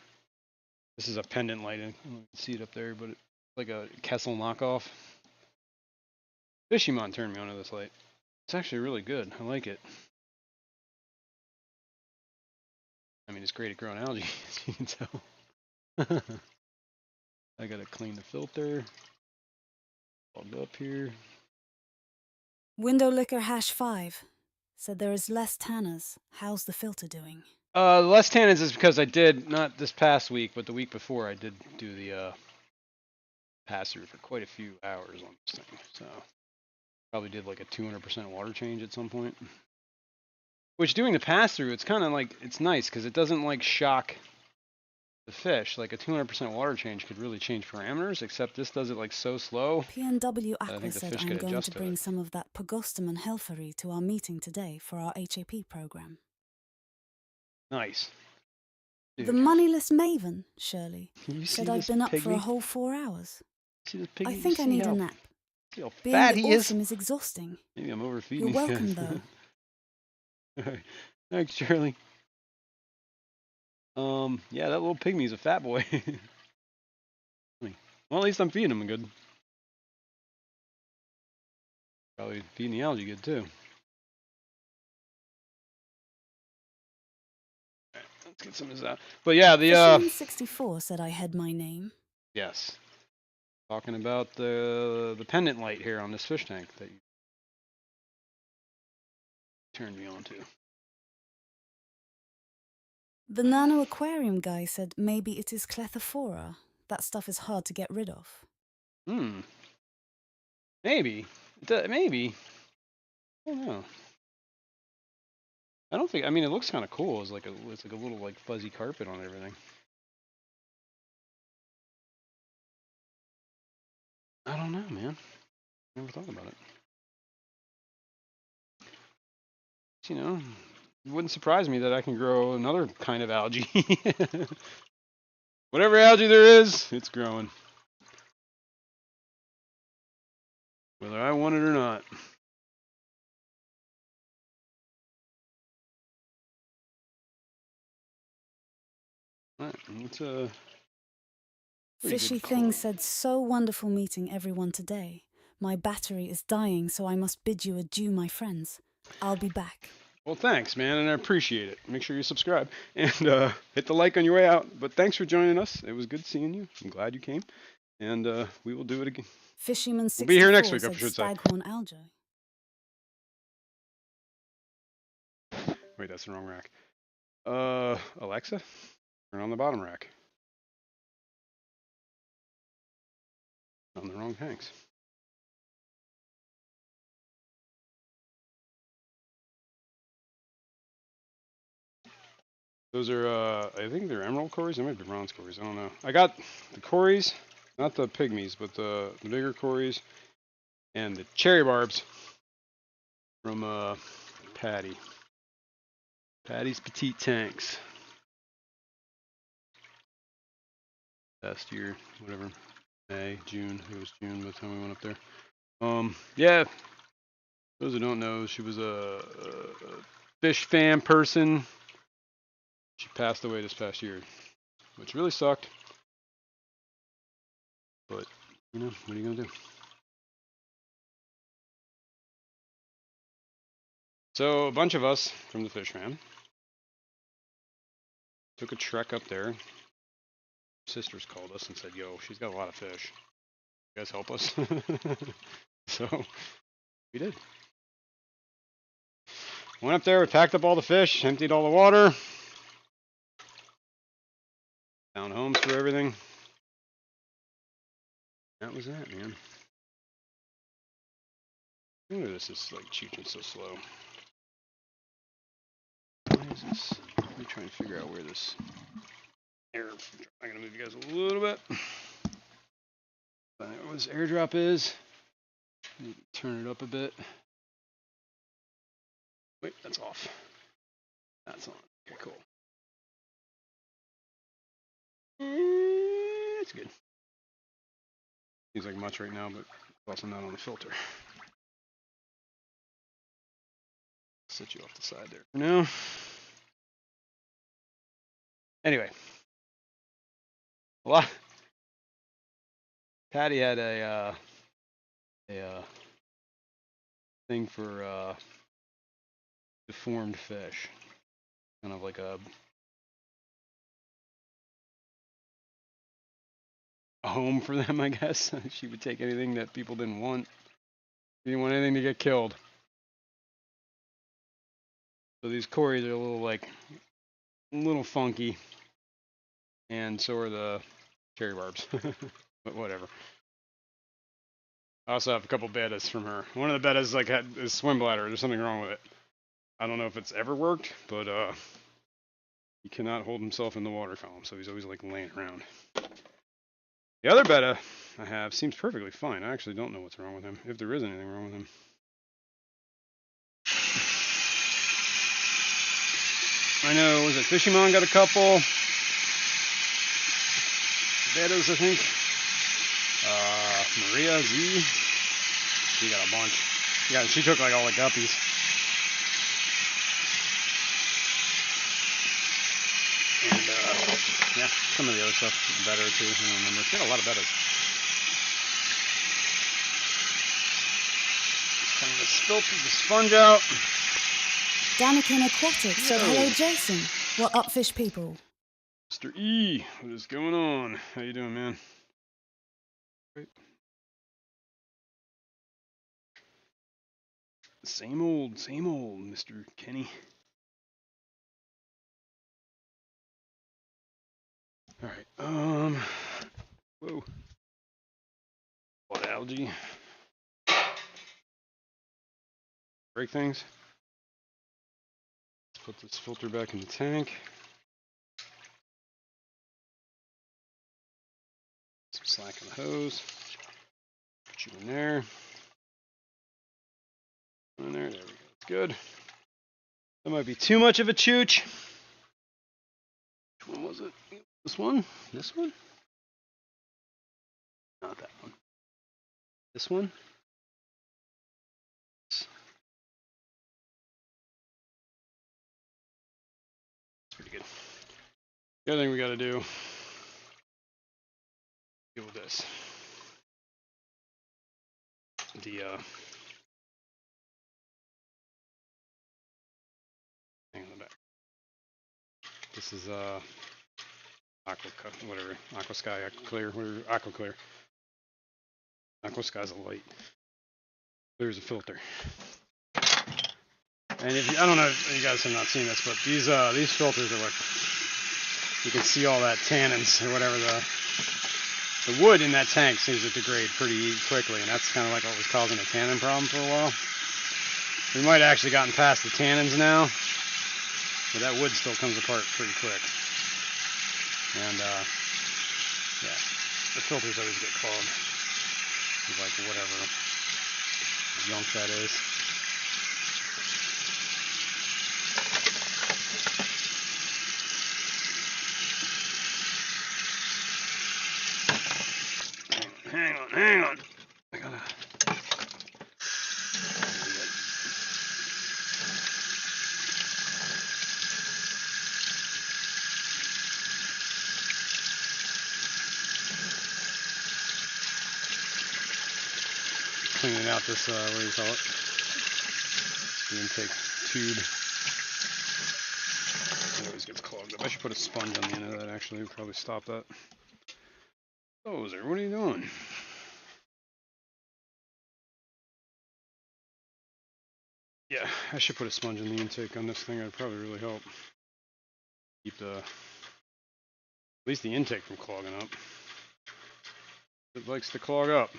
This is a pendant light. I don't know if you can see it up there, but it's like a Kessel knockoff. Fishymon turned me onto this light. It's actually really good. I like it. I mean, it's great at growing algae, as you can tell. I gotta clean the filter. Fogged up here. Window Liquor #5 said there is less tanners. How's the filter doing? Less tannins is because I did, not this past week, but the week before, I did do the pass through for quite a few hours on this thing. So probably did like a 200% water change at some point. Which doing the pass through, it's kind of like, it's nice because it doesn't like shock the fish. Like a 200% water change could really change parameters, except this does it like so slow. PNW I Aqua think the said fish I'm could going adjust to to bring it. some of that Pagostum helfery to our meeting today for our HAP program. Nice. The Dude, moneyless maven, Shirley, you see said I've this been up for a pygmy? whole 4 hours. See this pygmy? I think I need a nap. See how Being fat he is? awesome is exhausting. Maybe I'm overfeeding You're these welcome, guys. though. Alright. Thanks, Charlie. Yeah, that little pygmy's a fat boy. Well, at least I'm feeding him good. Probably feeding the algae good too. Alright, let's get some of this out. But yeah, the Fisherman 64 said I had my name. yes. Talking about the pendant light here on this fish tank that you turned me on to. The nano aquarium guy said maybe it is clethophora. That stuff is hard to get rid of. Maybe. Maybe. I don't know. I don't think. I mean, it looks kind of cool. It's like a little like fuzzy carpet on everything. I don't know, man. Never thought about it. You know, it wouldn't surprise me that I can grow another kind of algae. Whatever algae there is, it's growing. Whether I want it or not. Alright, it's a pretty Fishy good Thing call. said, so wonderful meeting everyone today. My battery is dying, so I must bid you adieu, my friends. I'll be back. Well, thanks, man, and I appreciate it. Make sure you subscribe and hit the like on your way out. But thanks for joining us. It was good seeing you. I'm glad you came, and we will do it again. Fisherman 64 We'll be here next week, I said should say. staghorn algae. Wait, that's the wrong rack. Alexa, turn on the bottom rack. On the wrong tanks. Those are, I think they're emerald cories. They might be bronze cories. I don't know. I got the cories, not the pygmies, but the bigger cories, and the cherry barbs from Patty. Patty's Petite Tanks. Last year, whatever, May, June. It was June by the time we went up there. Yeah. Those who don't know, she was a fish fan person. She passed away this past year, which really sucked. But, you know, what are you going to do? So, a bunch of us from the Fish Fam took a trek up there. Sisters called us and said, yo, she's got a lot of fish. You guys help us? So, we did. Went up there, we packed up all the fish, emptied all the water. Found homes for everything. That was that, man. Look at this is like cheating so slow. Why is this? Let me try and figure out where this air. I'm gonna move you guys a little bit. Find out where this airdrop is. Maybe turn it up a bit. Wait, that's off. That's on. Okay, cool. That's good. Seems like much right now, but also not on the filter. Set you off the side there for now. Anyway, a lot. Patty had a thing for deformed fish, kind of like a home for them, I guess. She would take anything that people didn't want. She didn't want anything to get killed. So these cories are a little funky, and so are the cherry barbs. But whatever. I also have a couple bettas from her. One of the bettas had a swim bladder. There's something wrong with it. I don't know if it's ever worked, but he cannot hold himself in the water column, so he's always laying around. The other betta I have seems perfectly fine. I actually don't know what's wrong with him, if there is anything wrong with him. I know, was it Fishymon got a couple? Bettas, I think. Maria Z. She got a bunch. Yeah, she took all the guppies. And yeah, some of the other stuff better too. I don't remember. She had a lot of bettas. Kind filtered the sponge out. Danikin Aquatics said Yo. hello, Jason. What up, fish people? Mr. E, what is going on? How you doing, man? Great. Same old, Mr. Kenny. All right. Whoa. What algae? Break things. Let's put this filter back in the tank. Some slack on the hose. Put you in there. In there. There we go. It's good. That might be too much of a chooch. Which one was it? This one? This one? Not that one. This one? It's pretty good. The other thing we got to do, deal with this. Hang on the back. This is aqua sky, clear, whatever, aqua clear. Aqua sky's a light. Clear's a filter. And if you, I don't know if you guys have not seen this, but these filters are like, you can see all that tannins or whatever, the wood in that tank seems to degrade pretty quickly, and that's kind of like what was causing a tannin problem for a while. We might have actually gotten past the tannins now, but that wood still comes apart pretty quick. And yeah, the filters always get clogged with like whatever junk that is. Hang on. I gotta. Cleaning out this, what do you call it? The intake tube. It always gets clogged up. I should put a sponge on the end of that, actually. Would probably stop that. Dozer, what are you doing? Yeah, I should put a sponge in the intake on this thing. That'd probably really help. Keep at least the intake from clogging up. It likes to clog up.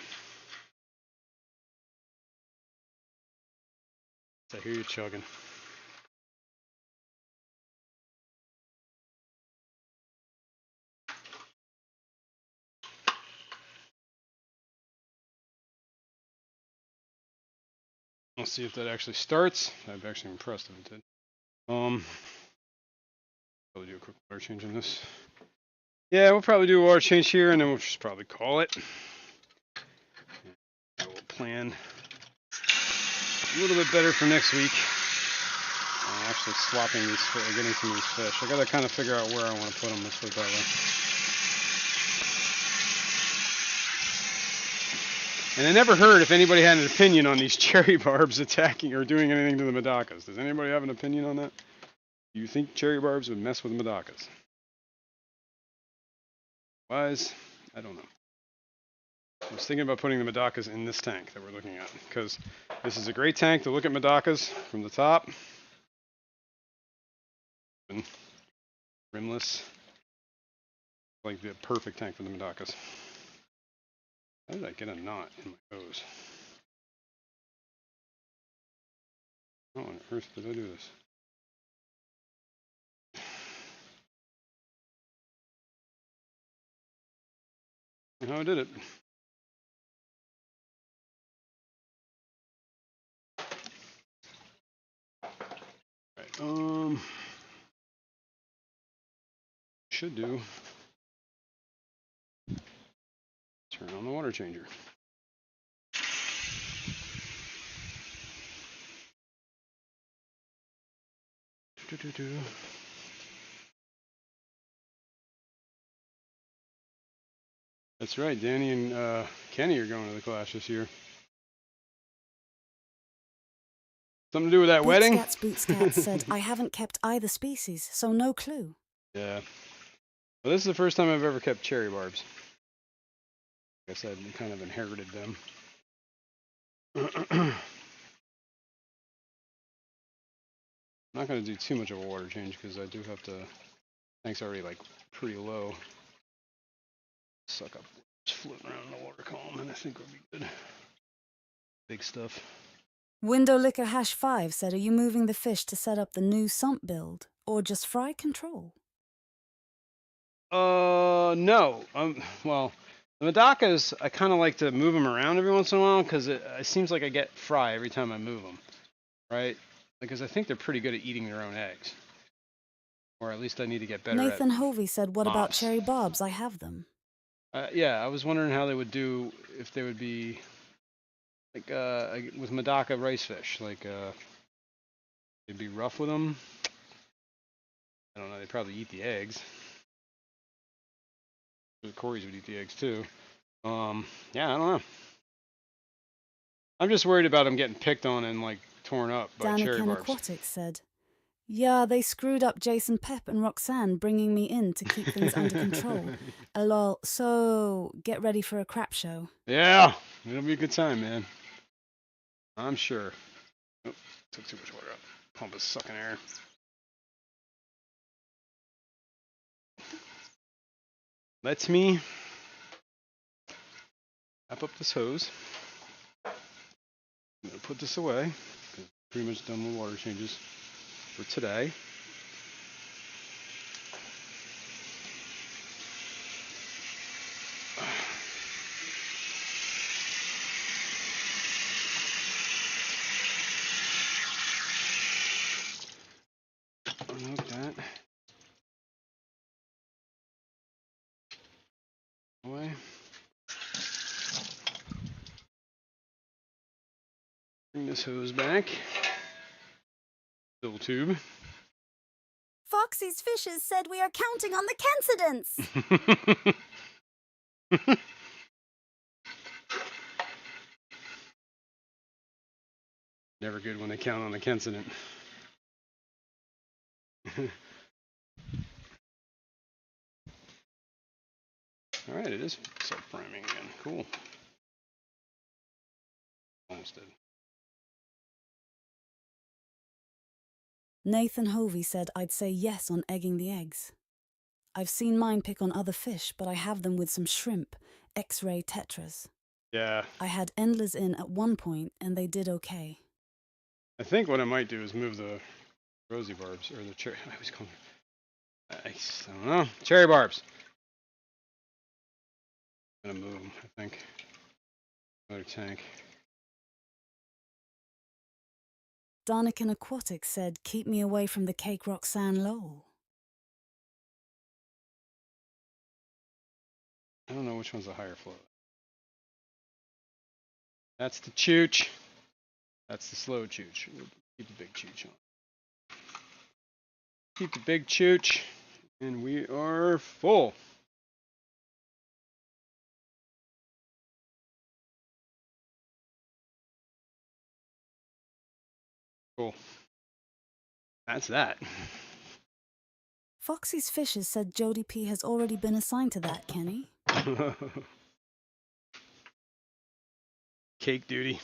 I hear you chugging. Let's see if that actually starts. I'd be actually impressed if it did. Probably do a quick water change on this. Yeah, we'll probably do a water change here, and then we'll just probably call it. We'll plan a little bit better for next week. Actually swapping these, getting some of these fish. I gotta kind of figure out where I want to put them. Let's put it that way. And I never heard if anybody had an opinion on these cherry barbs attacking or doing anything to the Medacas. Does anybody have an opinion on that? Do you think cherry barbs would mess with Medacas? Wise? I don't know. I was thinking about putting the Medacas in this tank that we're looking at, because this is a great tank to look at Medacas from the top. And rimless. Like the perfect tank for the Medacas. How did I get a knot in my hose? How on earth did I do this? How I did it. Right, should do. Turn on the water changer. That's right, Danny and Kenny are going to the class this year. Something to do with that wedding? Bootscats said, I haven't kept either species, so no clue. Yeah. Well, this is the first time I've ever kept cherry barbs. I guess I kind of inherited them. I'm not going to do too much of a water change because I do have to. Tank's already like pretty low. Suck up what's floating around in the water column, and I think we'll be good. Big stuff. Windowlicker #5 said, are you moving the fish to set up the new sump build, or just fry control? No. Well, the Madakas, I kind of like to move them around every once in a while because it seems like I get fry every time I move them, right? Because I think they're pretty good at eating their own eggs. Or at least I need to get better Nathan at Hovey said, what about mops. cherry barbs? I have them. Yeah, I was wondering how they would do if they would be like with Madaka rice fish, like they'd be rough with them. I don't know. They'd probably eat the eggs. The Corys would eat the eggs too. Yeah, I don't know. I'm just worried about them getting picked on and like torn up by cherry Daniken barbs. Aquatics said, yeah, they screwed up Jason Pep and Roxanne bringing me in to keep things under control. Lol, so get ready for a crap show. Yeah, it'll be a good time, man. I'm sure. Oh, took too much water out. Pump is sucking air. Let's me wrap up this hose. I'm gonna put this away. Pretty much done with water changes for today. Unhook that. Away. Bring this hose back. Fill tube. Foxy's Fishes said we are counting on the coincidence. Never good when they count on the coincident. Alright, it is sub-priming again. Cool. Almost did. Nathan Hovey said I'd say yes on egging the eggs. I've seen mine pick on other fish, but I have them with some shrimp, X-ray tetras. Yeah. I had endlers in at one point, and they did okay. I think what I might do is move the rosy barbs, or the cherry. I always call them. I don't know. Cherry barbs. I'm gonna move them, I think. Another tank. Daniken Aquatics said, keep me away from the cake Roxanne lol. I don't know which one's the higher flow. That's the chooch. That's the slow chooch. We'll keep the big chooch on. Keep the big chooch. And we are full. Cool. That's that. Foxy's Fishes said Jody P has already been assigned to that, Kenny. Cake duty.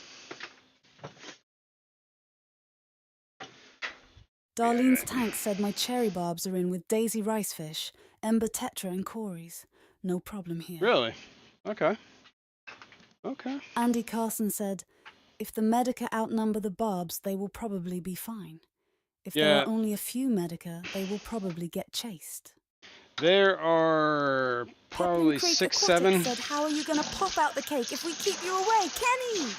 Darlene's Tank said my cherry barbs are in with Daisy Ricefish, Ember Tetra and Corys. No problem here. Really? Okay. Okay. Andy Carson said, if the Medica outnumber the barbs, they will probably be fine. If there are only a few Medica, they will probably get chased. There are probably 6, 7. Said, how are you going to pop out the cake if we keep you away, Kenny?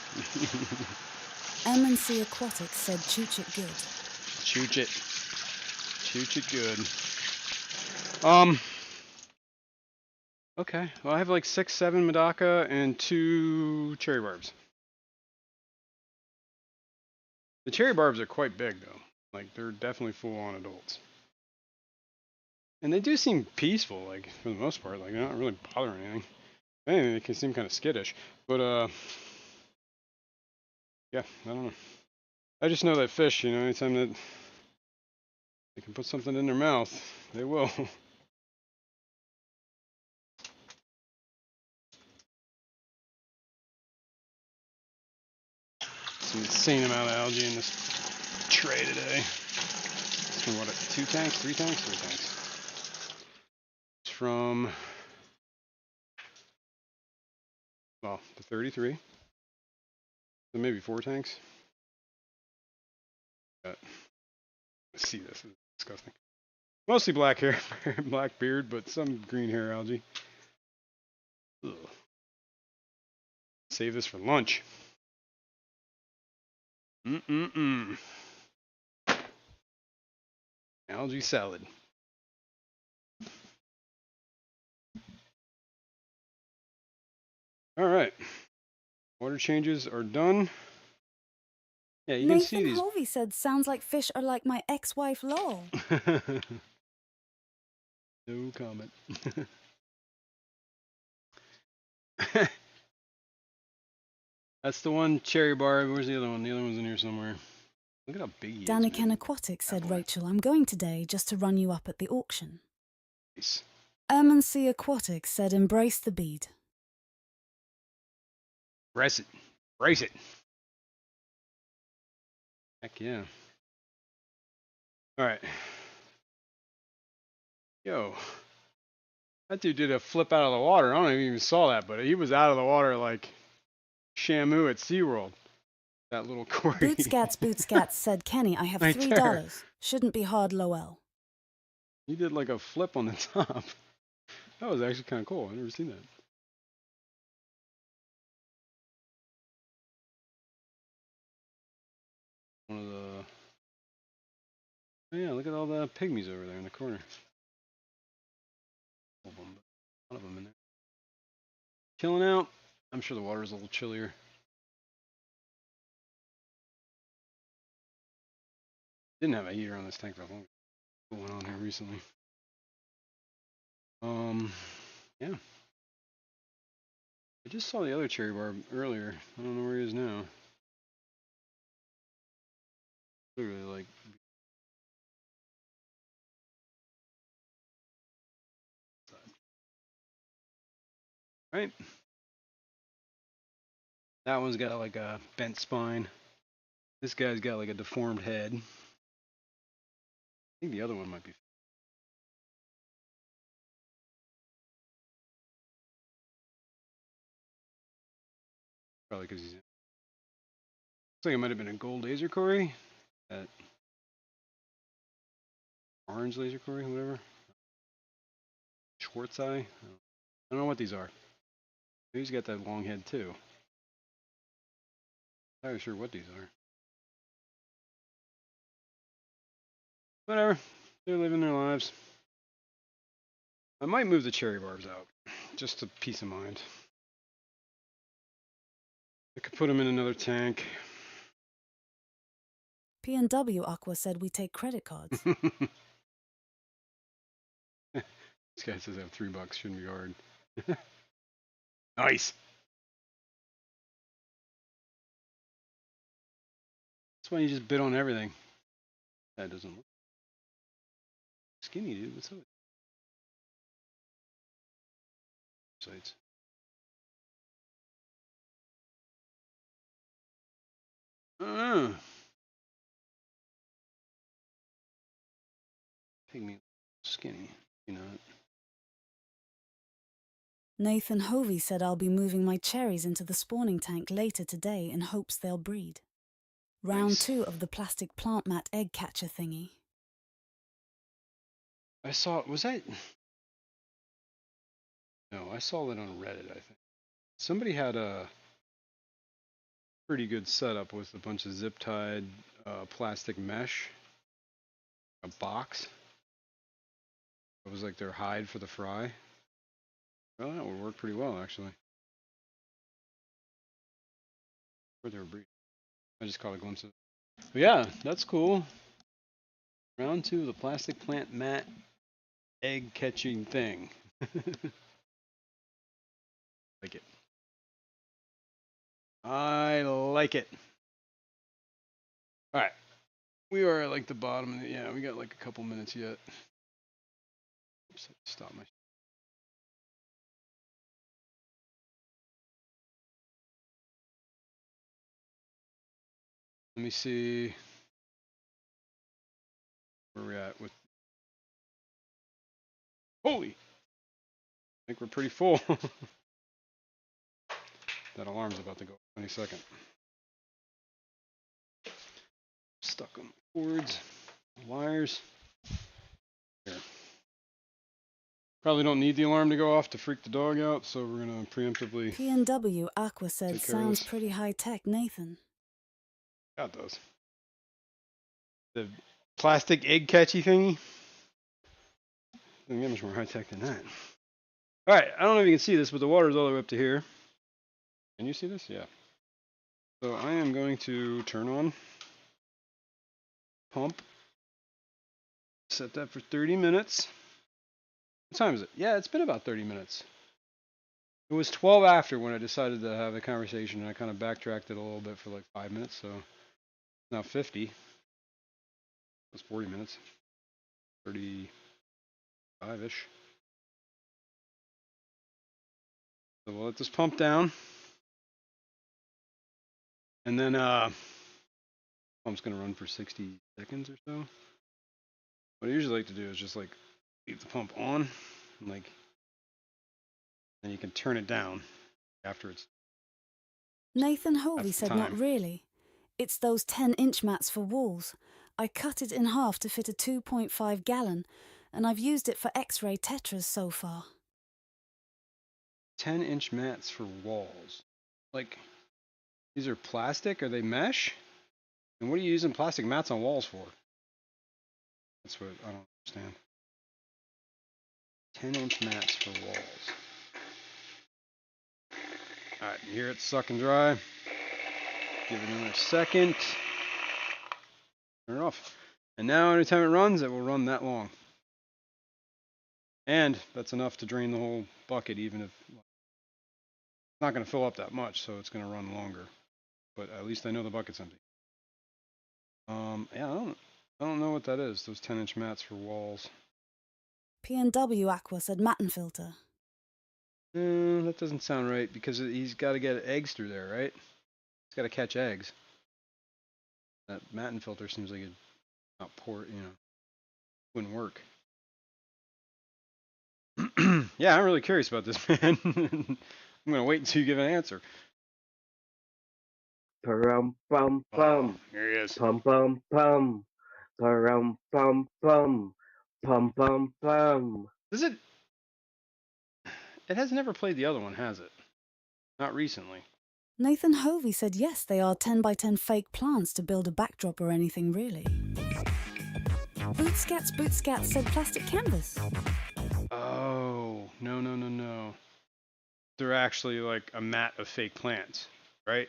M&C Aquatics said, chooch it good. Chooch it. Chooch it good. Okay. Well, I have like 6, 7 Medaka and 2 cherry barbs. The cherry barbs are quite big, though. Like, they're definitely full-on adults. And they do seem peaceful, like, for the most part. Like, they're not really bothering anything. Anyway, they can seem kind of skittish. But, yeah, I don't know. I just know that fish, you know, anytime that they can put something in their mouth, they will. Some insane amount of algae in this tray today. It's from what, 2 tanks, 3 tanks, 3 tanks. It's from, well, the 33. So maybe 4 tanks. Let's see, this is disgusting. Mostly black hair, black beard, but some green hair algae. Ugh. Save this for lunch. Algae salad. All right. Water changes are done. Yeah, you can see Nathan these. Hovey said sounds like fish are like my ex-wife lol. No comment. That's the one cherry bar. Where's the other one? The other one's in here somewhere. Look at how big he is. Daniken Man. Aquatics said, That boy. Rachel, I'm going today just to run you up at the auction. Nice. Ermancy Aquatics said, embrace the bead. Brace it. Brace it. Heck yeah. All right. Yo. That dude did a flip out of the water. I don't know if you even saw that, but he was out of the water like Shamu at SeaWorld. That little Corey. Bootscats said, Kenny, I have Right $3. there. Shouldn't be hard, Lowell. He did like a flip on the top. That was actually kind of cool. I've never seen that. One of the... Oh yeah, look at all the pygmies over there in the corner. A lot of them in there. Chilling out. I'm sure the water's a little chillier. Didn't have a heater on this tank for long. What went on here recently? Yeah. I just saw the other cherry barb earlier. I don't know where he is now. Literally like... Right? That one's got like a bent spine. This guy's got like a deformed head. I think the other one might be... Probably because he's... Looks like it might have been a gold laser Corey. That orange laser Corey, whatever. Schwartz eye. I don't know what these are. He's got that long head too. Not really sure what these are. Whatever. They're living their lives. I might move the cherry barbs out. Just to peace of mind. I could put them in another tank. P&W Aqua said we take credit cards. This guy says I have $3. Shouldn't be hard. Nice. That's why you just bid on everything. That doesn't look skinny, dude. What's up? Sites. Pygmy skinny. You know. Nathan Hovey said I'll be moving my cherries into the spawning tank later today in hopes they'll breed. Round Nice. 2 of the plastic plant mat egg catcher thingy. I saw. Was that? No, I saw that on Reddit. I think somebody had a pretty good setup with a bunch of zip tied plastic mesh, a box. It was like their hide for the fry. Well, that would work pretty well actually. Where they were breeding. I just caught a glimpse of it. But yeah, that's cool. Round 2 of the plastic plant mat egg catching thing. Like it. I like it. All right. We are at like the bottom of the, yeah, we got like a couple minutes yet. Oops, stop my. Let me see where we're at with. Holy! I think we're pretty full. That alarm's about to go any second. Stuck on cords, wires. Here. Probably don't need the alarm to go off to freak the dog out, so we're gonna preemptively. P&W Aqua said Take care of sounds this. pretty high tech, Nathan. Yeah, it does. The plastic egg catchy thingy. Doesn't get much more high tech than that. All right, I don't know if you can see this, but the water's all the way up to here. Can you see this? Yeah. So I am going to turn on pump. Set that for 30 minutes. What time is it? Yeah, it's been about 30 minutes. It was 12 after when I decided to have a conversation, and I kind of backtracked it a little bit for like 5 minutes, so now 50. That's 40 minutes. 35-ish. So we'll let this pump down. And then pump's gonna run for 60 seconds or so. What I usually like to do is just like leave the pump on, and like then you can turn it down after it's Nathan Hovey half the said not time. really. It's those 10-inch mats for walls. I cut it in half to fit a 2.5 gallon, and I've used it for X-ray tetras so far. 10-inch mats for walls. Like, these are plastic? Are they mesh? And what are you using plastic mats on walls for? That's what I don't understand. 10-inch mats for walls. Alright, here it's sucking dry. Give it another second. Turn it off. And now anytime it runs, it will run that long. And that's enough to drain the whole bucket, even if it's not going to fill up that much, so it's going to run longer. But at least I know the bucket's empty. Yeah, I don't know what that is. Those 10-inch mats for walls. P&W Aqua said matten filter. That doesn't sound right because he's got to get eggs through there, right? He's got to catch eggs. That matten filter seems like it not pour, wouldn't work. Yeah, I'm really curious about this, man. I'm gonna wait until you give an answer. Pum pum Oh, pum. here he is. Pum pum pum. Pum pum pum. Pum pum pum. Does it? It has never played the other one, has it? Not recently. Nathan Hovey said yes, they are 10 by 10 fake plants to build a backdrop or anything really. Bootscats said plastic canvas. Oh, no. They're actually like a mat of fake plants, right?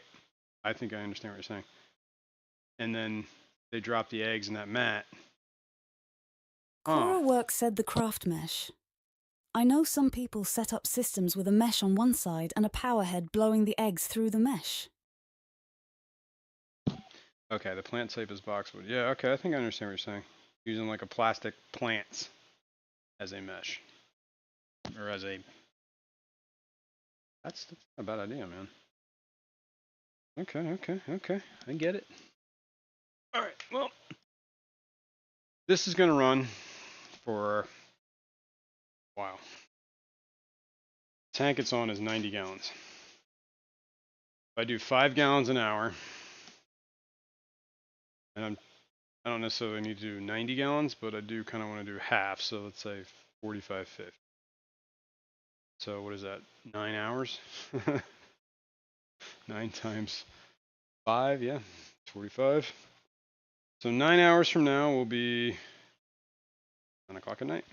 I think I understand what you're saying. And then they drop the eggs in that mat. Cora Works said the craft mesh. I know some people set up systems with a mesh on one side and a power head blowing the eggs through the mesh. Okay, the plant type is boxwood. Yeah, okay, I think I understand what you're saying. Using like a plastic plants as a mesh. Or as a... That's not a bad idea, man. Okay. I get it. Alright, well. This is going to run for a while. The tank it's on is 90 gallons. If I do 5 gallons an hour, and I don't necessarily need to do 90 gallons, but I do kind of want to do half, so let's say 45, 50. So what is that, 9 hours? 9 times 5, yeah, 45. So 9 hours from now will be 9 o'clock at night.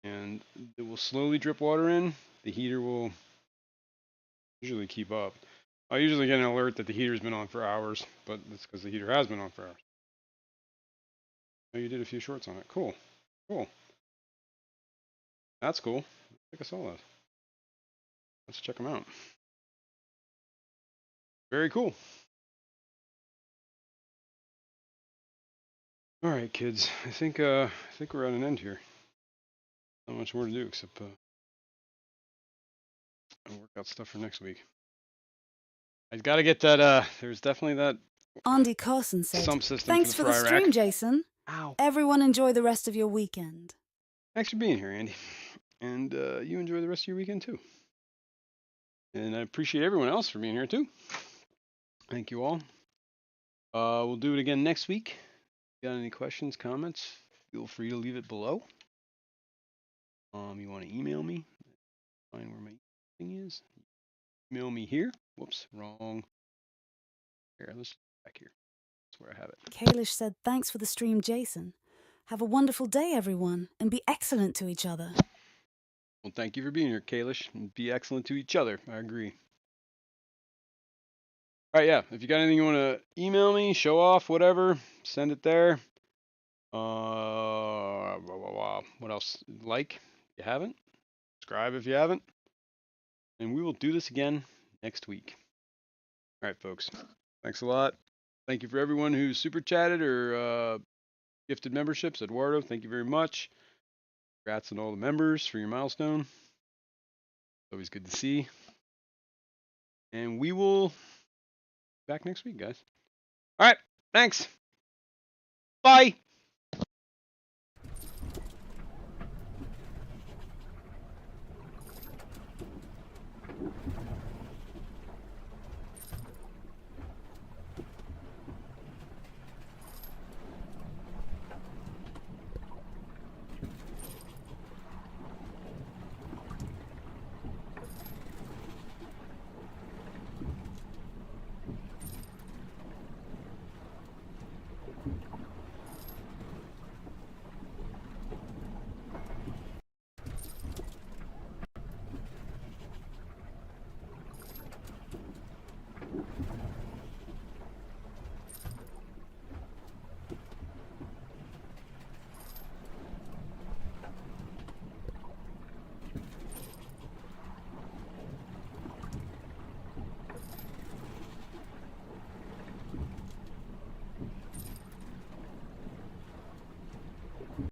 And it will slowly drip water in. The heater will usually keep up. I usually get an alert that the heater's been on for hours, but that's because the heater has been on for hours. Oh, you did a few shorts on it. Cool. That's cool. I think I saw that. Let's check them out. Very cool. All right, kids. I think we're at an end here. Not much more to do except work out stuff for next week. I got to get that. There's definitely that Andy Carson said, sump system "Thanks for for the the fry stream, rack. Jason. Ow. Everyone enjoy the rest of your weekend." Thanks for being here, Andy. And you enjoy the rest of your weekend too. And I appreciate everyone else for being here too. Thank you all. We'll do it again next week. If you got any questions, comments, feel free to leave it below. You want to email me? Find where my thing is. Email me here. Whoops, wrong. Here, let's back here. That's where I have it. Kalish said, "Thanks for the stream, Jason. Have a wonderful day, everyone, and be excellent to each other." Well, thank you for being here, Kalish. And be excellent to each other. I agree. All right, yeah. If you got anything you want to email me, show off, whatever, send it there. What else? Like if you haven't. Subscribe if you haven't. And we will do this again next week. All right, folks. Thanks a lot. Thank you for everyone who super chatted or gifted memberships. Eduardo, thank you very much. Congrats on all the members for your milestone. Always good to see. And we will be back next week, guys. All right. Thanks. Bye.